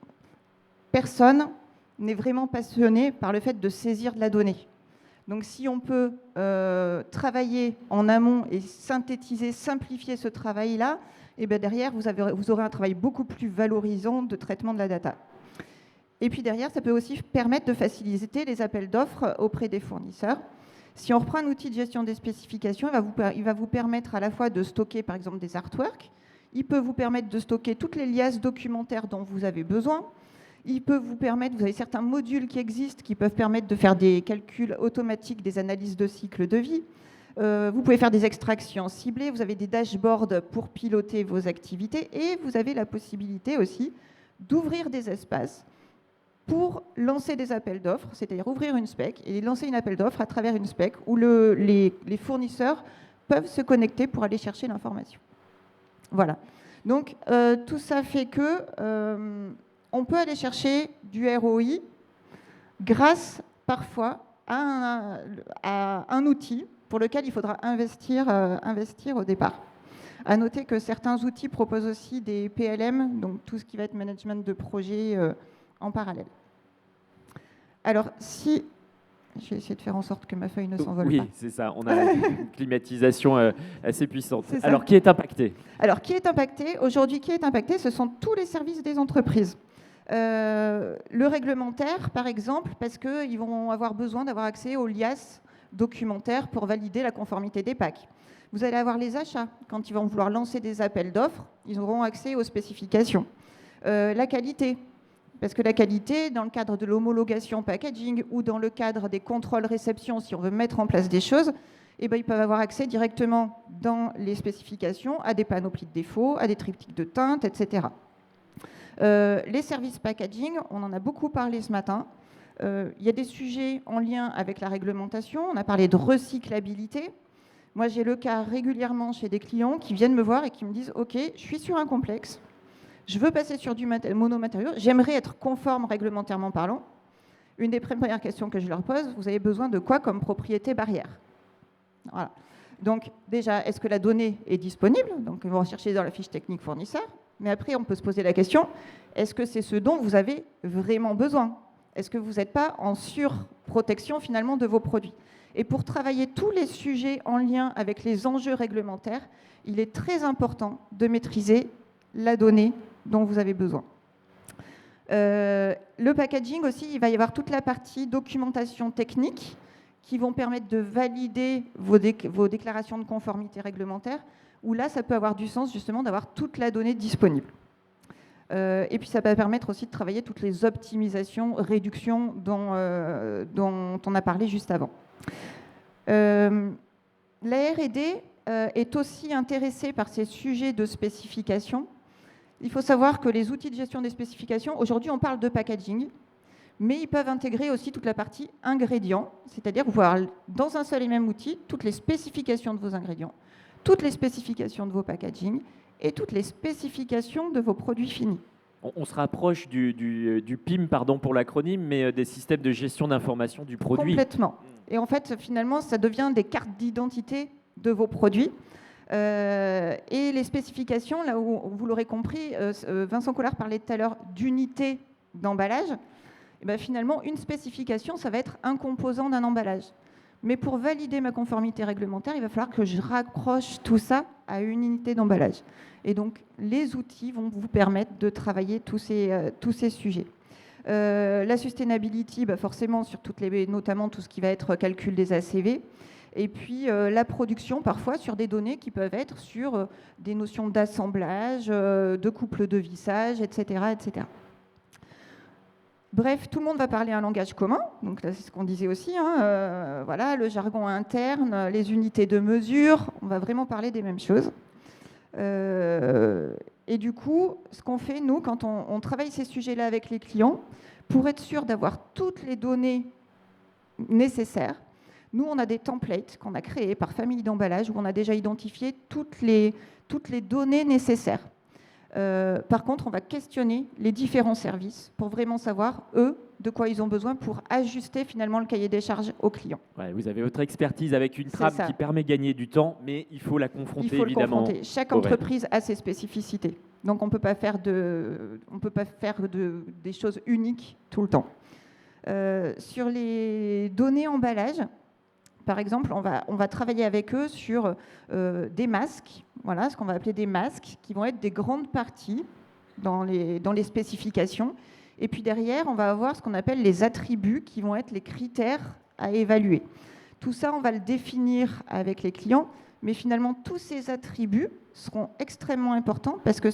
personne n'est vraiment passionné par le fait de saisir de la donnée. Donc si on peut travailler en amont et synthétiser, simplifier ce travail-là, et bien derrière, vous aurez un travail beaucoup plus valorisant de traitement de la data. Et puis derrière, ça peut aussi permettre de faciliter les appels d'offres auprès des fournisseurs. Si on reprend un outil de gestion des spécifications, il va vous permettre à la fois de stocker par exemple des artworks, il peut vous permettre de stocker toutes les liasses documentaires dont vous avez besoin, il peut vous permettre, vous avez certains modules qui existent qui peuvent permettre de faire des calculs automatiques, des analyses de cycle de vie. Vous pouvez faire des extractions ciblées, vous avez des dashboards pour piloter vos activités et vous avez la possibilité aussi d'ouvrir des espaces pour lancer des appels d'offres, c'est-à-dire ouvrir une spec et lancer une appel d'offres à travers une spec où les fournisseurs peuvent se connecter pour aller chercher l'information. Voilà. Donc, tout ça fait que on peut aller chercher du ROI grâce parfois à un outil pour lequel il faudra investir au départ. À noter que certains outils proposent aussi des PLM, donc tout ce qui va être management de projet en parallèle. Alors, si Je vais essayer de faire en sorte que ma feuille ne s'envole
Oui,
pas.
c'est ça. On a une climatisation assez puissante.
C'est ça.
Alors, qui est impacté?
Alors, qui est impacté? Aujourd'hui, qui est impacté? Ce sont tous les services des entreprises. Le réglementaire, par exemple, parce qu'ils vont avoir besoin d'avoir accès aux liasses documentaires pour valider la conformité des PAC. Vous allez avoir les achats. Quand ils vont vouloir lancer des appels d'offres, ils auront accès aux spécifications. La qualité, parce que la qualité, dans le cadre de l'homologation packaging ou dans le cadre des contrôles réception, si on veut mettre en place des choses, eh ben, ils peuvent avoir accès directement dans les spécifications à des panoplies de défaut, à des triptyques de teinte, etc. Les services packaging, on en a beaucoup parlé ce matin. Il y a des sujets en lien avec la réglementation. On a parlé de recyclabilité. Moi, j'ai le cas régulièrement chez des clients qui viennent me voir et qui me disent « Ok, je suis sur un complexe, je veux passer sur du monomatériau, j'aimerais être conforme réglementairement parlant. » Une des premières questions que je leur pose, vous avez besoin de quoi comme propriété barrière? Voilà. Donc déjà, est-ce que la donnée est disponible? Donc ils vont chercher dans la fiche technique fournisseur. Mais après, on peut se poser la question, est-ce que c'est ce dont vous avez vraiment besoin? Est-ce que vous n'êtes pas en surprotection finalement de vos produits? Et pour travailler tous les sujets en lien avec les enjeux réglementaires, il est très important de maîtriser la donnée dont vous avez besoin. Le packaging aussi, il va y avoir toute la partie documentation technique qui vont permettre de valider vos déclarations de conformité réglementaire, où là, ça peut avoir du sens justement d'avoir toute la donnée disponible. Et puis ça va permettre aussi de travailler toutes les optimisations, réductions dont on a parlé juste avant. La R&D est aussi intéressée par ces sujets de spécification. Il faut savoir que les outils de gestion des spécifications, aujourd'hui on parle de packaging, mais ils peuvent intégrer aussi toute la partie ingrédients, c'est-à-dire vous pouvez avoir dans un seul et même outil toutes les spécifications de vos ingrédients, toutes les spécifications de vos packaging et toutes les spécifications de vos produits finis.
On se rapproche du PIM, pardon pour l'acronyme, mais des systèmes de gestion d'information du produit.
Complètement. Et en fait, finalement, ça devient des cartes d'identité de vos produits. Et les spécifications, là où vous l'aurez compris, Vincent Collard parlait tout à l'heure d'unité d'emballage. Et bien, finalement, une spécification, ça va être un composant d'un emballage. Mais pour valider ma conformité réglementaire, il va falloir que je raccroche tout ça à une unité d'emballage. Et donc, les outils vont vous permettre de travailler tous ces sujets. La sustainability, bah forcément, sur notamment tout ce qui va être calcul des ACV. Et puis, la production, parfois, sur des données qui peuvent être sur des notions d'assemblage, de couple de vissage, etc., etc. Bref, tout le monde va parler un langage commun, donc là c'est ce qu'on disait aussi, hein, voilà, le jargon interne, les unités de mesure, on va vraiment parler des mêmes choses. Et du coup, ce qu'on fait, nous, quand on travaille ces sujets-là avec les clients, pour être sûr d'avoir toutes les données nécessaires, nous, on a des templates qu'on a créés par famille d'emballage où on a déjà identifié toutes les données nécessaires. Par contre, on va questionner les différents services pour vraiment savoir, eux, de quoi ils ont besoin pour ajuster finalement le cahier des charges aux clients.
Ouais, vous avez votre expertise avec une trame qui permet de gagner du temps, mais il faut la confronter évidemment.
Il faut le confronter. Chaque entreprise a ses spécificités. Donc on ne peut pas faire des choses uniques tout le temps. Sur les données emballage, par exemple, on va travailler avec eux sur des masques, voilà, ce qu'on va appeler des masques, qui vont être des grandes parties dans les spécifications. Et puis derrière, on va avoir ce qu'on appelle les attributs, qui vont être les critères à évaluer. Tout ça, on va le définir avec les clients, mais finalement, tous ces attributs seront extrêmement importants parce que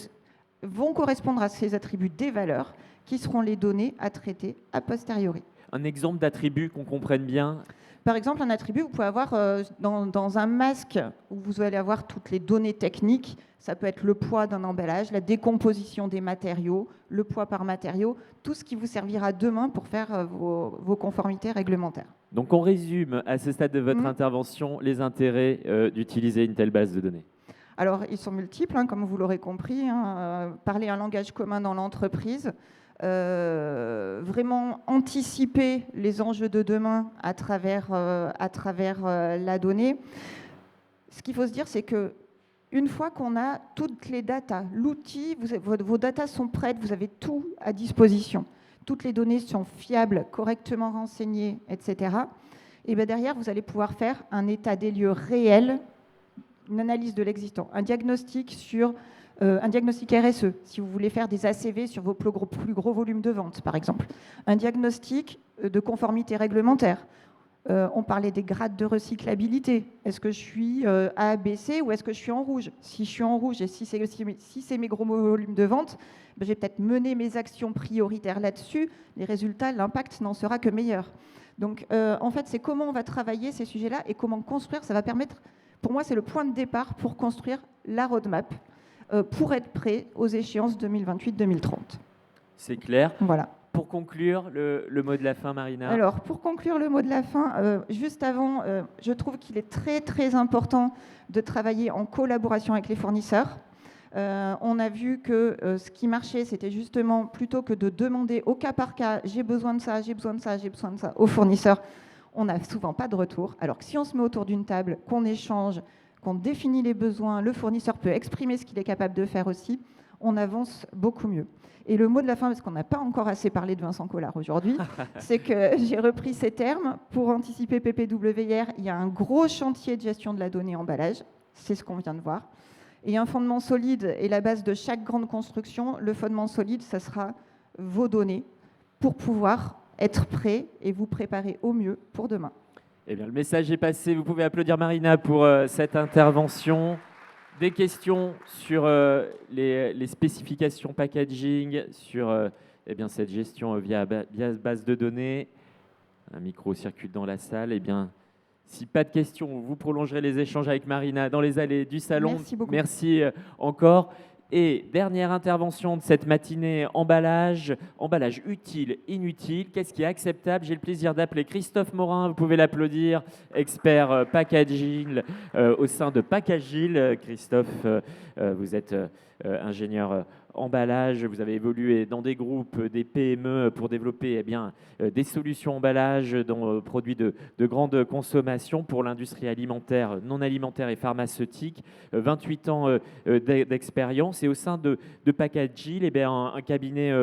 vont correspondre à ces attributs des valeurs qui seront les données à traiter a posteriori.
Un exemple d'attribut qu'on comprenne bien.
Par exemple, un attribut, vous pouvez avoir dans un masque où vous allez avoir toutes les données techniques. Ça peut être le poids d'un emballage, la décomposition des matériaux, le poids par matériau, tout ce qui vous servira demain pour faire vos conformités réglementaires.
Donc on résume à ce stade de votre intervention les intérêts d'utiliser une telle base de données.
Alors, ils sont multiples, hein, comme vous l'aurez compris. Parler un langage commun dans l'entreprise. Vraiment anticiper les enjeux de demain à travers la donnée. Ce qu'il faut se dire, c'est que une fois qu'on a toutes les datas, l'outil, vos datas sont prêtes, vous avez tout à disposition. Toutes les données sont fiables, correctement renseignées, etc. et bien derrière, vous allez pouvoir faire un état des lieux réel, une analyse de l'existant, un diagnostic sur un diagnostic RSE, si vous voulez faire des ACV sur vos plus gros volumes de vente, par exemple. Un diagnostic de conformité réglementaire. On parlait des grades de recyclabilité. Est-ce que je suis A, B, C ou est-ce que je suis en rouge? Si je suis en rouge et si c'est mes gros volumes de vente, ben, je vais peut-être mener mes actions prioritaires là-dessus. Les résultats, l'impact n'en sera que meilleur. Donc, en fait, c'est comment on va travailler ces sujets-là et comment construire. Ça va permettre, pour moi, c'est le point de départ pour construire la roadmap pour être prêt aux échéances 2028-2030.
C'est clair.
Voilà.
Pour conclure, le mot de la fin, Marina.
Alors, pour conclure le mot de la fin, juste avant, je trouve qu'il est très, très important de travailler en collaboration avec les fournisseurs. On a vu que ce qui marchait, c'était justement, plutôt que de demander au cas par cas, j'ai besoin de ça, j'ai besoin de ça, j'ai besoin de ça, aux fournisseurs, on n'a souvent pas de retour. Alors que si on se met autour d'une table, qu'on échange, qu'on définit les besoins, le fournisseur peut exprimer ce qu'il est capable de faire aussi, on avance beaucoup mieux. Et le mot de la fin, parce qu'on n'a pas encore assez parlé de Vincent Collard aujourd'hui, c'est que j'ai repris ces termes. Pour anticiper PPWR, il y a un gros chantier de gestion de la donnée emballage, c'est ce qu'on vient de voir. Et un fondement solide est la base de chaque grande construction. Le fondement solide, ça sera vos données pour pouvoir être prêt et vous préparer au mieux pour demain.
Eh bien, le message est passé. Vous pouvez applaudir Marina pour cette intervention. Des questions sur les spécifications packaging, sur eh bien, cette gestion via base de données. Un micro circule dans la salle. Eh bien, si pas de questions, vous prolongerez les échanges avec Marina dans les allées du salon.
Merci beaucoup.
Merci encore. Et dernière intervention de cette matinée, emballage utile, inutile, qu'est-ce qui est acceptable? J'ai le plaisir d'appeler Christophe Morin, vous pouvez l'applaudir, expert packaging au sein de Packagil. Christophe, vous êtes ingénieur emballage, vous avez évolué dans des groupes, des PME pour développer des solutions emballage dans produits de grande consommation pour l'industrie alimentaire, non alimentaire et pharmaceutique. 28 ans d'expérience et au sein de Packagil, un cabinet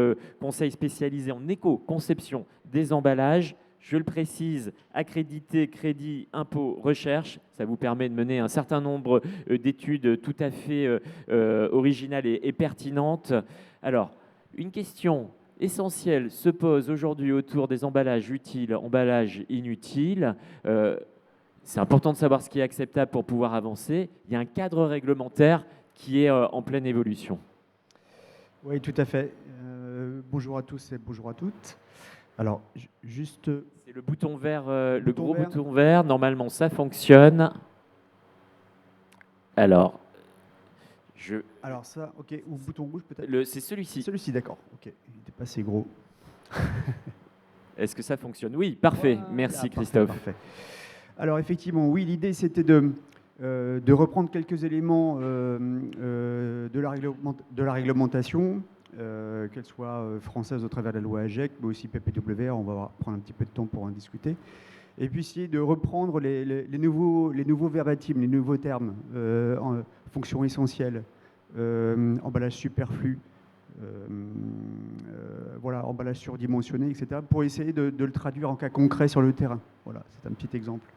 conseil spécialisé en éco-conception des emballages. Je le précise, accrédité, crédit, impôt, recherche, ça vous permet de mener un certain nombre d'études tout à fait originales et pertinentes. Alors, une question essentielle se pose aujourd'hui autour des emballages utiles, emballages inutiles. C'est important de savoir ce qui est acceptable pour pouvoir avancer. Il y a un cadre réglementaire qui est en pleine évolution.
Oui, tout à fait. Bonjour à tous et bonjour à toutes. Alors, juste...
C'est le bouton vert, le gros bouton vert. Normalement, ça fonctionne. Alors,
Alors ça, ok. Ou bouton rouge peut-être.
C'est celui-ci.
Celui-ci, d'accord. Ok. Il n'était pas assez gros.
Est-ce que ça fonctionne? Oui, parfait. Merci Christophe.
Parfait. Alors effectivement, oui, l'idée c'était de reprendre quelques éléments de la réglementation, qu'elle soit française au travers de la loi AGEC, mais aussi PPWR, on va prendre un petit peu de temps pour en discuter, et puis essayer de reprendre les nouveaux verbatim, les nouveaux termes, en fonction essentielle, emballage superflu, voilà, emballage surdimensionné, etc., pour essayer de le traduire en cas concret sur le terrain. Voilà, c'est un petit exemple.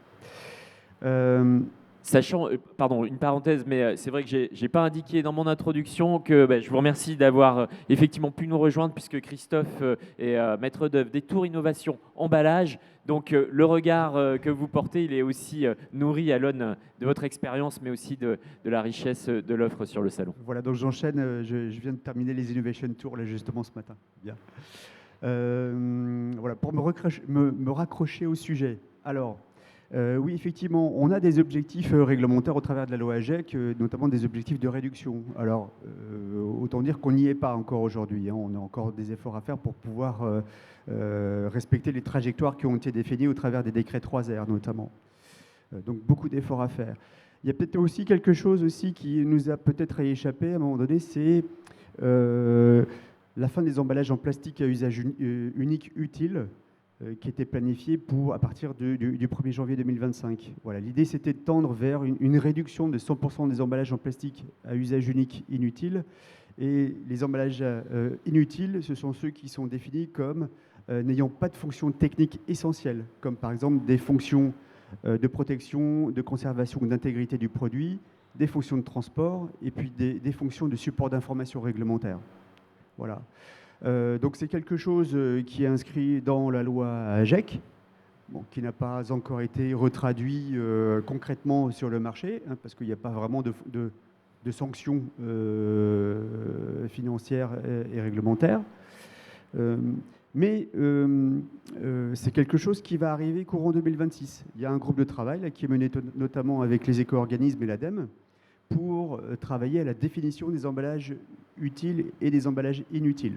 Sachant, pardon, une parenthèse, mais c'est vrai que je n'ai pas indiqué dans mon introduction que je vous remercie d'avoir effectivement pu nous rejoindre puisque Christophe est maître d'œuvre des Tours Innovation Emballage. Donc le regard que vous portez, il est aussi nourri à l'aune de votre expérience, mais aussi de la richesse de l'offre sur le salon.
Voilà, donc j'enchaîne. Je viens de terminer les Innovation Tours là, justement ce matin. Bien. Voilà, pour me raccrocher au sujet. Alors, oui, effectivement, on a des objectifs réglementaires au travers de la loi AGEC, notamment des objectifs de réduction. Alors, autant dire qu'on n'y est pas encore aujourd'hui. Hein. On a encore des efforts à faire pour pouvoir respecter les trajectoires qui ont été définies au travers des décrets 3R notamment. Donc, beaucoup d'efforts à faire. Il y a peut-être aussi quelque chose aussi qui nous a peut-être échappé à un moment donné, c'est la fin des emballages en plastique à usage unique utile, qui était planifié à partir du 1er janvier 2025. Voilà, l'idée, c'était de tendre vers une réduction de 100% des emballages en plastique à usage unique inutile. Et les emballages inutiles, ce sont ceux qui sont définis comme n'ayant pas de fonctions techniques essentielles, comme par exemple des fonctions de protection, de conservation, d'intégrité du produit, des fonctions de transport et puis des fonctions de support d'information réglementaire. Voilà. Donc c'est quelque chose qui est inscrit dans la loi AGEC, bon, qui n'a pas encore été retraduit concrètement sur le marché, hein, parce qu'il n'y a pas vraiment de sanctions financières et réglementaires. Mais c'est quelque chose qui va arriver courant 2026. Il y a un groupe de travail là, qui est mené notamment avec les éco-organismes et l'ADEME pour travailler à la définition des emballages utiles et des emballages inutiles.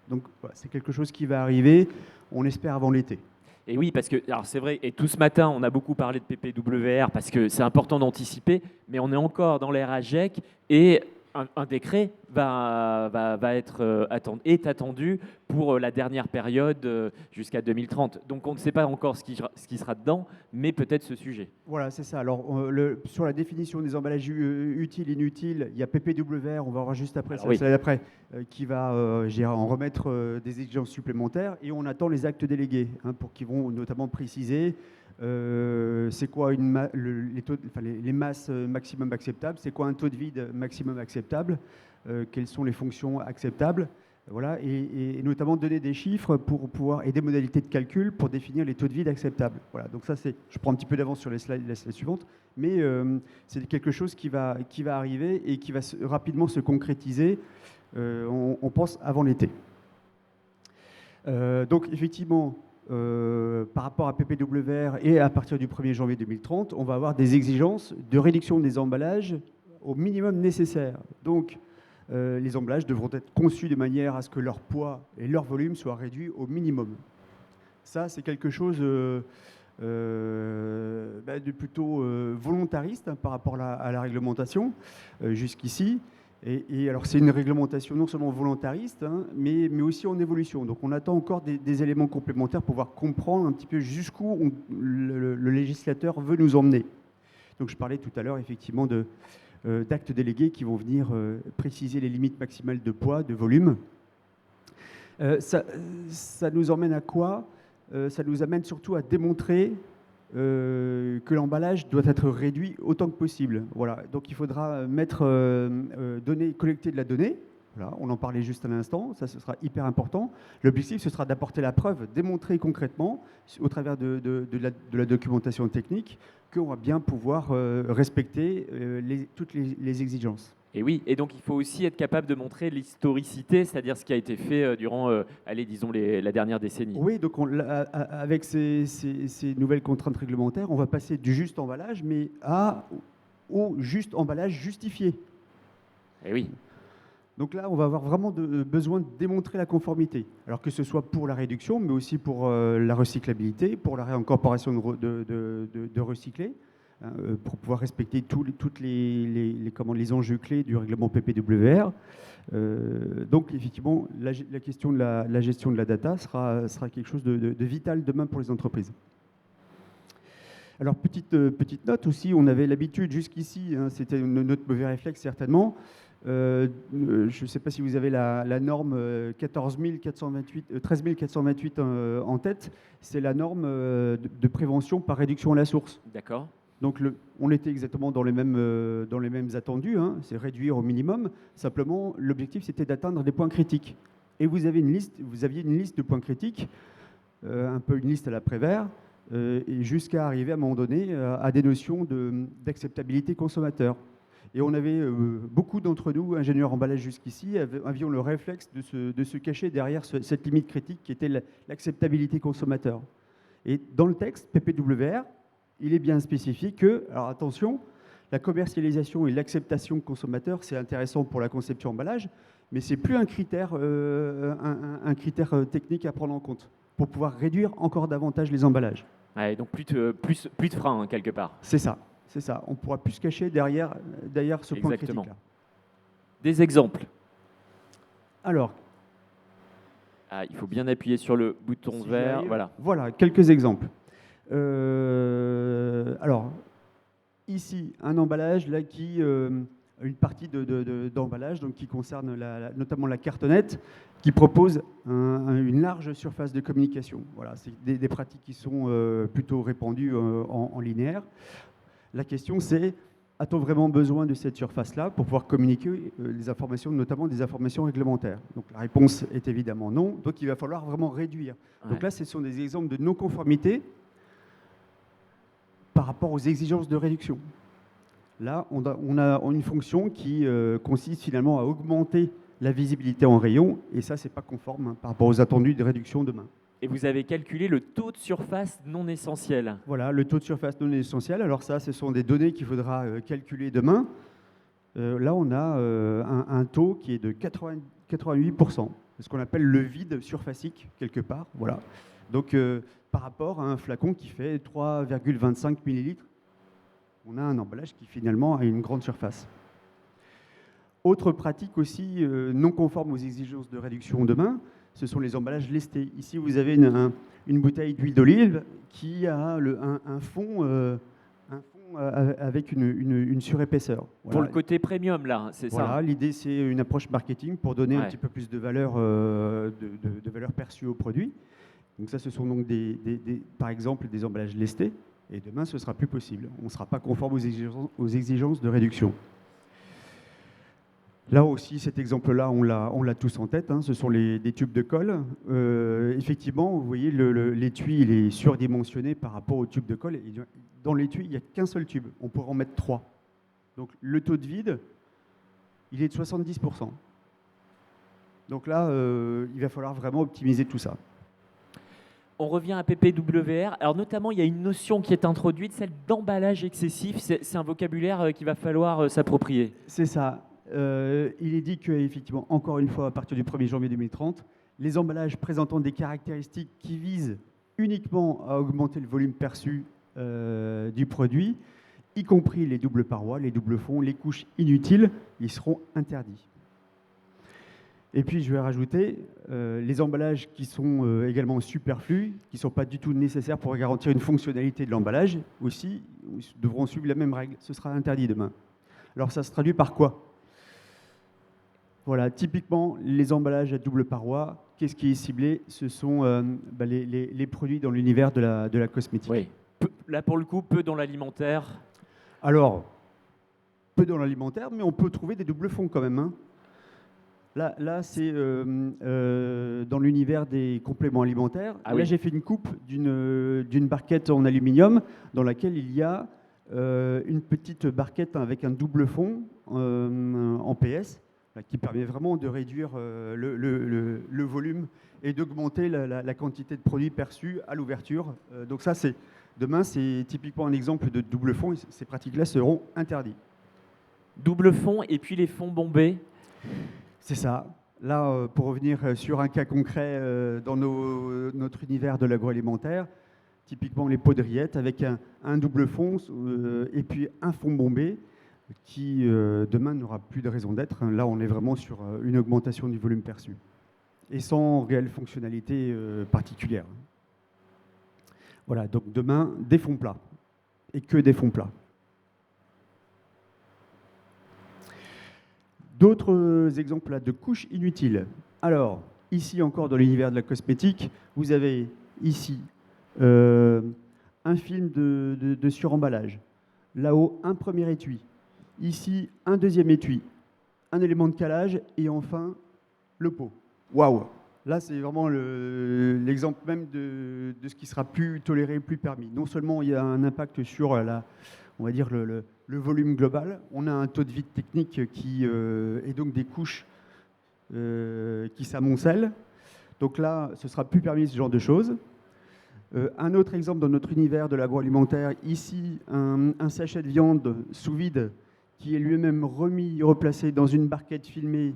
Donc voilà, c'est quelque chose qui va arriver, on espère, avant l'été.
Et oui, parce que, alors c'est vrai, et tout ce matin, on a beaucoup parlé de PPWR parce que c'est important d'anticiper, mais on est encore dans l'ère AGEC et un décret est attendu pour la dernière période jusqu'à 2030. Donc on ne sait pas encore ce qui sera dedans, mais peut-être ce sujet.
Voilà, c'est ça. Alors sur la définition des emballages utiles, inutiles, il y a PPWR, on va voir juste après,
oui.
slide après, qui va en remettre des exigences supplémentaires. Et on attend les actes délégués hein, pour qu'ils vont notamment préciser c'est quoi les masses maximum acceptables, c'est quoi un taux de vide maximum acceptable, quelles sont les fonctions acceptables, voilà, et notamment donner des chiffres pour pouvoir, et des modalités de calcul pour définir les taux de vide acceptables. Voilà, donc ça je prends un petit peu d'avance sur la slide suivante, mais c'est quelque chose qui va arriver et qui va rapidement se concrétiser, on pense, avant l'été. Donc effectivement, par rapport à PPWR et à partir du 1er janvier 2030, on va avoir des exigences de réduction des emballages au minimum nécessaire. Donc, les emballages devront être conçus de manière à ce que leur poids et leur volume soient réduits au minimum. Ça, c'est quelque chose de plutôt volontariste hein, par rapport à la réglementation jusqu'ici. Et alors c'est une réglementation non seulement volontariste, hein, mais aussi en évolution. Donc on attend encore des éléments complémentaires pour pouvoir comprendre un petit peu jusqu'où le législateur veut nous emmener. Donc je parlais tout à l'heure effectivement d'actes délégués qui vont venir préciser les limites maximales de poids, de volume. Ça nous emmène à quoi ? Ça nous amène surtout à démontrer que l'emballage doit être réduit autant que possible. Voilà. Donc il faudra collecter de la donnée. Voilà. On en parlait juste à l'instant, ça ce sera hyper important. L'objectif ce sera d'apporter la preuve, démontrer concrètement au travers de la documentation technique qu'on va bien pouvoir respecter toutes les exigences.
Et oui, et donc il faut aussi être capable de montrer l'historicité, c'est-à-dire ce qui a été fait durant, la dernière décennie.
Oui, donc avec ces nouvelles contraintes réglementaires, on va passer du juste emballage, mais au juste emballage justifié.
Et oui.
Donc là, on va avoir vraiment besoin de démontrer la conformité, alors que ce soit pour la réduction, mais aussi pour la recyclabilité, pour la réincorporation de recyclés, hein, pour pouvoir respecter tous les enjeux clés du règlement PPWR. Donc effectivement, la question de la gestion de la data sera quelque chose de vital demain pour les entreprises. Alors petite note aussi, on avait l'habitude jusqu'ici, hein, c'était notre mauvais réflexe certainement. Je ne sais pas si vous avez la norme 13428 en tête, c'est la norme de prévention par réduction à la source.
D'accord.
Donc on était exactement dans les mêmes attendus, hein, c'est réduire au minimum. Simplement, l'objectif c'était d'atteindre des points critiques. Et vous aviez une liste de points critiques, un peu une liste à la Prévert, et jusqu'à arriver à un moment donné à des notions d'acceptabilité consommateur. Et on avait beaucoup d'entre nous, ingénieurs emballage jusqu'ici, avions le réflexe de se cacher derrière cette limite critique qui était l'acceptabilité consommateur. Et dans le texte PPWR, il est bien spécifié que, alors attention, la commercialisation et l'acceptation consommateur, c'est intéressant pour la conception emballage, mais c'est plus un critère technique à prendre en compte pour pouvoir réduire encore davantage les emballages.
Ouais, donc plus de frein, hein, quelque part.
C'est ça. C'est ça, on ne pourra plus se cacher derrière ce point critique-là.
Des exemples.
Alors.
Il faut bien appuyer sur le bouton vert.
Voilà, quelques exemples. Alors, ici, un emballage là, qui une partie d'emballage donc qui concerne notamment la cartonnette, qui propose une large surface de communication. Voilà, c'est des pratiques qui sont plutôt répandues en linéaire. La question, c'est, a-t-on vraiment besoin de cette surface-là pour pouvoir communiquer des informations, notamment des informations réglementaires? Donc la réponse est évidemment non, donc il va falloir vraiment réduire.
Ouais.
Donc là, ce sont des exemples de non-conformité par rapport aux exigences de réduction. Là, on a une fonction qui consiste finalement à augmenter la visibilité en rayon, et ça, c'est pas conforme par rapport aux attendus de réduction demain.
Et vous avez calculé le taux de surface non essentiel.
Voilà, le taux de surface non essentiel. Alors ça, ce sont des données qu'il faudra calculer demain. Là, on a un taux qui est de 88%, ce qu'on appelle le vide surfacique, quelque part. Voilà. Donc, par rapport à un flacon qui fait 3,25 millilitres, on a un emballage qui finalement a une grande surface. Autre pratique aussi non conforme aux exigences de réduction demain, ce sont les emballages lestés. Ici, vous avez une bouteille d'huile d'olive qui a un fond avec une surépaisseur. Voilà.
Pour le côté premium, là, c'est ça.
Voilà, l'idée, c'est une approche marketing pour donner un
Ouais.
petit peu plus de valeur, de valeur perçue au produit. Donc ça, ce sont donc par exemple des emballages lestés. Et demain, ce ne sera plus possible. On ne sera pas conforme aux exigences de réduction. Là aussi, cet exemple-là, on l'a tous en tête. Hein. Ce sont des tubes de colle. Effectivement, vous voyez, l'étui, il est surdimensionné par rapport au tube de colle. Et dans l'étui, il n'y a qu'un seul tube. On pourrait en mettre 3. Donc, le taux de vide, il est de 70%. Donc là, il va falloir vraiment optimiser tout ça.
On revient à PPWR. Alors notamment, il y a une notion qui est introduite, celle d'emballage excessif. C'est un vocabulaire qu'il va falloir s'approprier.
C'est ça. Il est dit qu'effectivement, encore une fois, à partir du 1er janvier 2030, les emballages présentant des caractéristiques qui visent uniquement à augmenter le volume perçu du produit, y compris les doubles parois, les doubles fonds, les couches inutiles, ils seront interdits. Et puis, je vais rajouter les emballages qui sont également superflus, qui ne sont pas du tout nécessaires pour garantir une fonctionnalité de l'emballage, aussi devront suivre la même règle. Ce sera interdit demain. Alors, ça se traduit par quoi? Voilà, typiquement, les emballages à double paroi, qu'est-ce qui est ciblé? Ce sont les produits dans l'univers de la cosmétique.
Oui. Là, pour le coup, peu dans l'alimentaire.
Alors, peu dans l'alimentaire, mais on peut trouver des doubles fonds quand même. Hein. Là c'est dans l'univers des compléments alimentaires.
Ah
là,
oui.
j'ai fait une coupe d'une barquette en aluminium dans laquelle il y a une petite barquette avec un double fond en PS qui permet vraiment de réduire le volume et d'augmenter la quantité de produits perçus à l'ouverture. Donc ça, demain, c'est typiquement un exemple de double fond. Ces pratiques-là seront interdites.
Double fond et puis les fonds bombés.
C'est ça. Là, pour revenir sur un cas concret dans notre univers de l'agroalimentaire, typiquement les pots de rillettes avec un double fond et puis un fond bombé qui, demain, n'aura plus de raison d'être. Là, on est vraiment sur une augmentation du volume perçu et sans réelle fonctionnalité particulière. Voilà, donc demain, des fonds plats et que des fonds plats. D'autres exemples là, de couches inutiles. Alors, ici encore dans l'univers de la cosmétique, vous avez ici un film de suremballage. Là-haut, un premier étui. Ici, un deuxième étui. Un élément de calage et enfin, le pot. Waouh! Là, c'est vraiment l'exemple même de ce qui sera plus toléré, plus permis. Non seulement il y a un impact sur on va dire le volume global, on a un taux de vide technique et donc des couches qui s'amoncellent. Donc là, ce sera plus permis ce genre de choses. Un autre exemple dans notre univers de l'agroalimentaire, ici, un sachet de viande sous vide qui est lui-même replacé dans une barquette filmée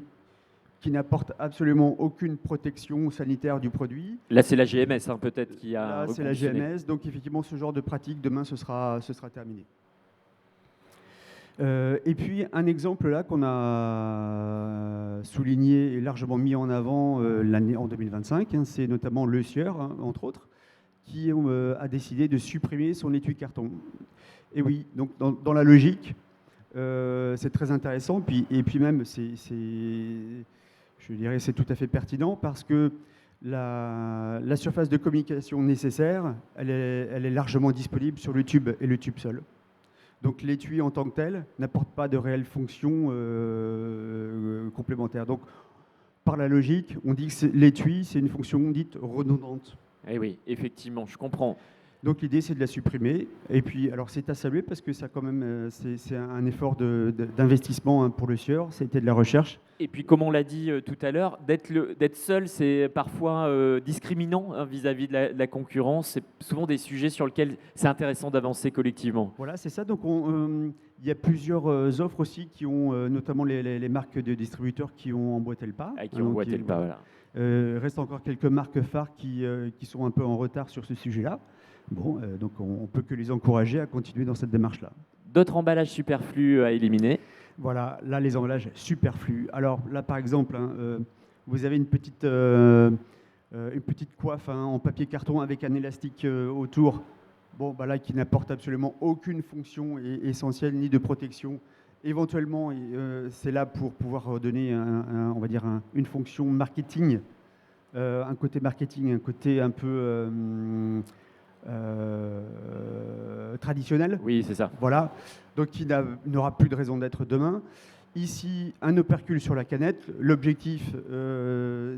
qui n'apporte absolument aucune protection sanitaire du produit.
Là, c'est la GMS, hein, peut-être, qui a
Là, c'est la
reconditionné.
GMS. Donc, effectivement, ce genre de pratique, demain, ce sera terminé. Et puis, un exemple là qu'on a souligné et largement mis en avant en 2025, hein, c'est notamment Le Sieur, hein, entre autres, qui a décidé de supprimer son étui carton. Et oui, donc dans la logique, C'est très intéressant. Et puis même, je dirais, c'est tout à fait pertinent parce que la surface de communication nécessaire, elle est largement disponible sur le tube et le tube seul. Donc l'étui en tant que tel n'apporte pas de réelle fonction complémentaire. Donc par la logique, on dit que l'étui, c'est une fonction dite redondante.
Eh oui, effectivement, je comprends.
Donc l'idée, c'est de la supprimer. Et puis, alors c'est à saluer parce que ça, quand même, c'est un effort d'investissement pour le sieur. C'était de la recherche.
Et puis, comme on l'a dit tout à l'heure, d'être seul, c'est parfois discriminant hein, vis-à-vis de la concurrence. C'est souvent des sujets sur lesquels c'est intéressant d'avancer collectivement.
Voilà, c'est ça. Donc, il y a plusieurs offres aussi qui ont, notamment les marques de distributeurs qui ont emboîté le pas.
Qui ont emboîté le pas, voilà.
Reste encore quelques marques phares qui sont un peu en retard sur ce sujet-là. Bon, donc on peut que les encourager à continuer dans cette démarche-là.
D'autres emballages superflus à éliminer?
Voilà, là les emballages superflus. Alors là par exemple, hein, vous avez une petite coiffe hein, en papier carton avec un élastique autour. Bon, bah là qui n'apporte absolument aucune fonction essentielle ni de protection. Éventuellement, c'est là pour pouvoir donner on va dire une fonction marketing, un côté marketing, un côté un peu traditionnel.
Oui, c'est ça.
Voilà, donc qui n'aura plus de raison d'être demain. Ici, un opercule sur la canette. L'objectif,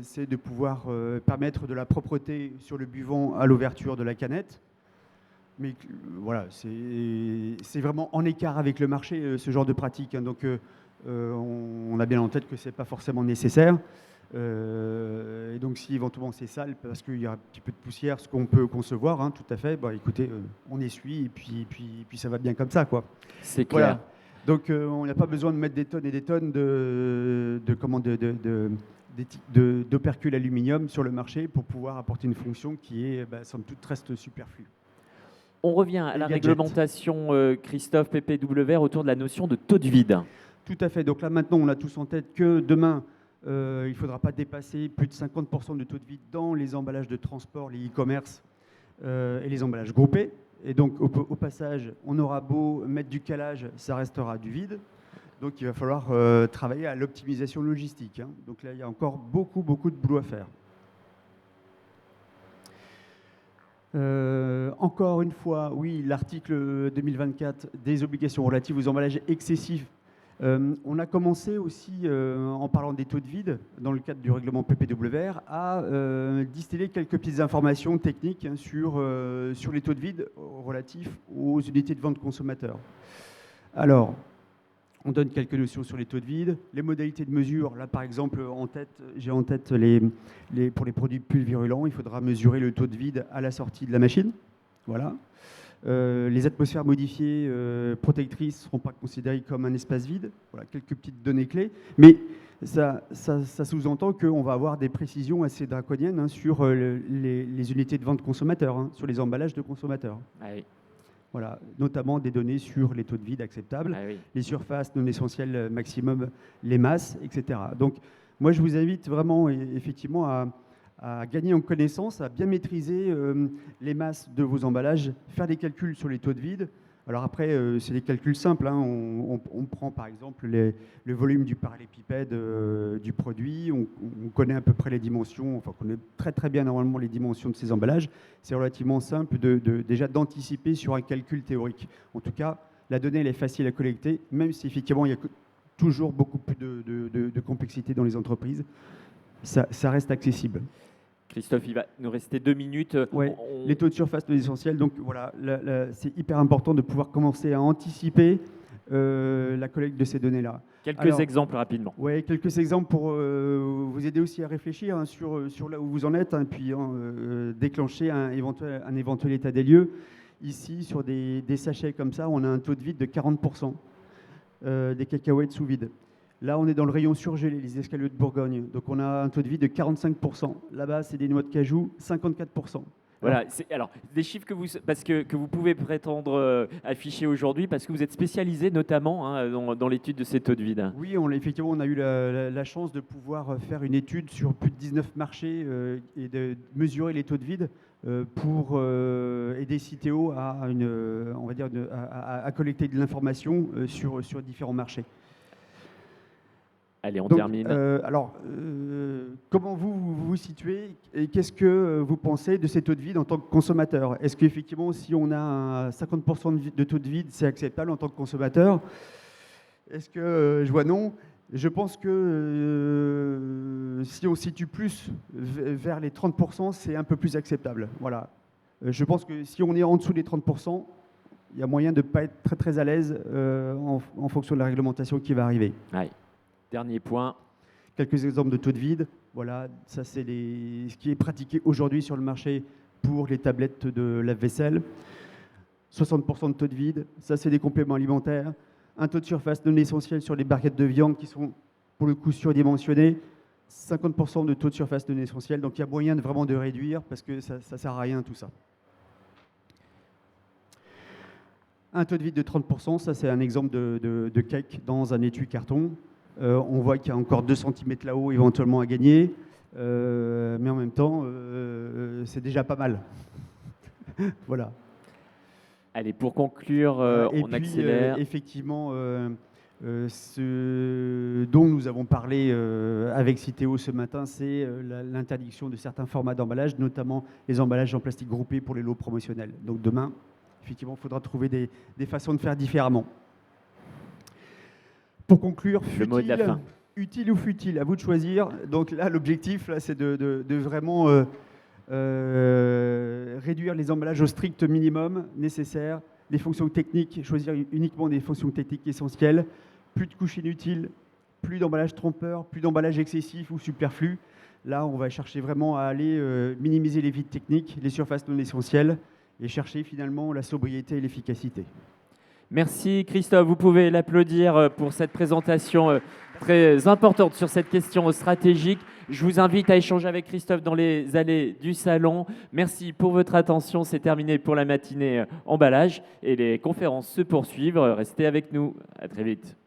c'est de pouvoir permettre de la propreté sur le buvant à l'ouverture de la canette. Mais voilà, c'est vraiment en écart avec le marché, ce genre de pratique. Hein. Donc, on a bien en tête que ce n'est pas forcément nécessaire. Et donc, si éventuellement c'est sale, parce qu'il y a un petit peu de poussière, ce qu'on peut concevoir, hein, tout à fait, bah, écoutez, on essuie et puis ça va bien comme ça, quoi.
C'est clair.
Voilà. Donc, on n'a pas besoin de mettre des tonnes et des tonnes d'opercules aluminium sur le marché pour pouvoir apporter une fonction qui est, somme toute, reste superflue.
On revient à la réglementation, Christophe PPW, autour de la notion de taux de vide.
Tout à fait. Donc là, maintenant, on a tous en tête que demain, il ne faudra pas dépasser plus de 50% de taux de vide dans les emballages de transport, les e-commerce et les emballages groupés. Et donc, au passage, on aura beau mettre du calage, ça restera du vide. Donc, il va falloir travailler à l'optimisation logistique. Hein. Donc là, il y a encore beaucoup de boulot à faire. Encore une fois, oui, l'article 2024 des obligations relatives aux emballages excessifs. On a commencé aussi, en parlant des taux de vide, dans le cadre du règlement PPWR, à distiller quelques petites informations techniques hein, sur les taux de vide relatifs aux unités de vente consommateurs. Alors, on donne quelques notions sur les taux de vide, les modalités de mesure. Là, par exemple, j'ai en tête pour les produits pulvérulents, il faudra mesurer le taux de vide à la sortie de la machine. Voilà. Les atmosphères modifiées protectrices ne seront pas considérées comme un espace vide. Voilà, quelques petites données clés. Mais ça sous-entend qu'on va avoir des précisions assez draconiennes hein, sur les unités de vente consommateurs, hein, sur les emballages de consommateurs.
Ah oui.
Voilà, notamment des données sur les taux de vide acceptables, les surfaces non essentielles maximum, les masses, etc. Donc, moi, je vous invite vraiment, effectivement, à gagner en connaissance, à bien maîtriser les masses de vos emballages, faire des calculs sur les taux de vide. Alors après, c'est des calculs simples. Hein. On prend par exemple le volume du parallélépipède du produit. On connaît à peu près les dimensions, enfin on connaît très bien normalement les dimensions de ces emballages. C'est relativement simple déjà d'anticiper sur un calcul théorique. En tout cas, la donnée elle est facile à collecter, même si effectivement il y a toujours beaucoup plus de complexité dans les entreprises. Ça reste accessible.
Christophe, il va nous rester 2 minutes.
Ouais, les taux de surface non essentiels. Donc voilà, c'est hyper important de pouvoir commencer à anticiper la collecte de ces données-là.
Quelques exemples rapidement.
Oui, quelques exemples pour vous aider aussi à réfléchir hein, sur là où vous en êtes, hein, puis déclencher un éventuel état des lieux. Ici, sur des sachets comme ça, on a un taux de vide de 40% des cacahuètes sous vide. Là, on est dans le rayon surgelé, les escaliers de Bourgogne. Donc, on a un taux de vide de 45%. Là-bas, c'est des noix de cajou, 54%.
Voilà, alors des chiffres que vous pouvez prétendre afficher aujourd'hui parce que vous êtes spécialisé notamment hein, dans l'étude de ces taux de vide.
Oui, effectivement, on a eu la chance de pouvoir faire une étude sur plus de 19 marchés et de mesurer les taux de vide. pour aider Citeo à, on va dire à collecter de l'information sur différents marchés.
Allez, on
Donc,
termine.
Alors, comment vous situez et qu'est-ce que vous pensez de ces taux de vide en tant que consommateur? Est-ce qu'effectivement, si on a un 50% de taux de vide, c'est acceptable en tant que consommateur? Est-ce que je vois non? Je pense que si on se situe plus vers les 30%, c'est un peu plus acceptable. Voilà. Je pense que si on est en dessous des 30%, il y a moyen de ne pas être très très à l'aise en fonction de la réglementation qui va arriver.
Ouais. Dernier point.
Quelques exemples de taux de vide. Voilà, ça c'est ce qui est pratiqué aujourd'hui sur le marché pour les tablettes de lave-vaisselle. 60% de taux de vide. Ça c'est des compléments alimentaires. Un taux de surface non essentiel sur les barquettes de viande qui sont pour le coup surdimensionnés. 50% de taux de surface non essentiel. Donc il y a moyen vraiment de réduire parce que ça ne sert à rien tout ça. Un taux de vide de 30%, ça c'est un exemple de cake dans un étui carton. On voit qu'il y a encore 2 cm là-haut éventuellement à gagner, mais en même temps, c'est déjà pas mal. Voilà.
Allez, pour conclure,
Et
on
puis,
accélère.
effectivement, ce dont nous avons parlé avec Citeo ce matin, c'est l'interdiction de certains formats d'emballage, notamment les emballages en plastique groupé pour les lots promotionnels. Donc demain, effectivement, il faudra trouver des façons de faire différemment. Pour conclure,
Le mot de la fin.
utile ou futile, à vous de choisir. Donc là, l'objectif, là, c'est de vraiment réduire les emballages au strict minimum nécessaire, les fonctions techniques, choisir uniquement des fonctions techniques essentielles, plus de couches inutiles, plus d'emballage trompeur, plus d'emballage excessif ou superflu. Là, on va chercher vraiment à aller minimiser les vides techniques, les surfaces non essentielles et chercher finalement la sobriété et l'efficacité.
Merci Christophe, vous pouvez l'applaudir pour cette présentation très importante sur cette question stratégique. Je vous invite à échanger avec Christophe dans les allées du salon. Merci pour votre attention, c'est terminé pour la matinée emballage et les conférences se poursuivent. Restez avec nous, à très vite.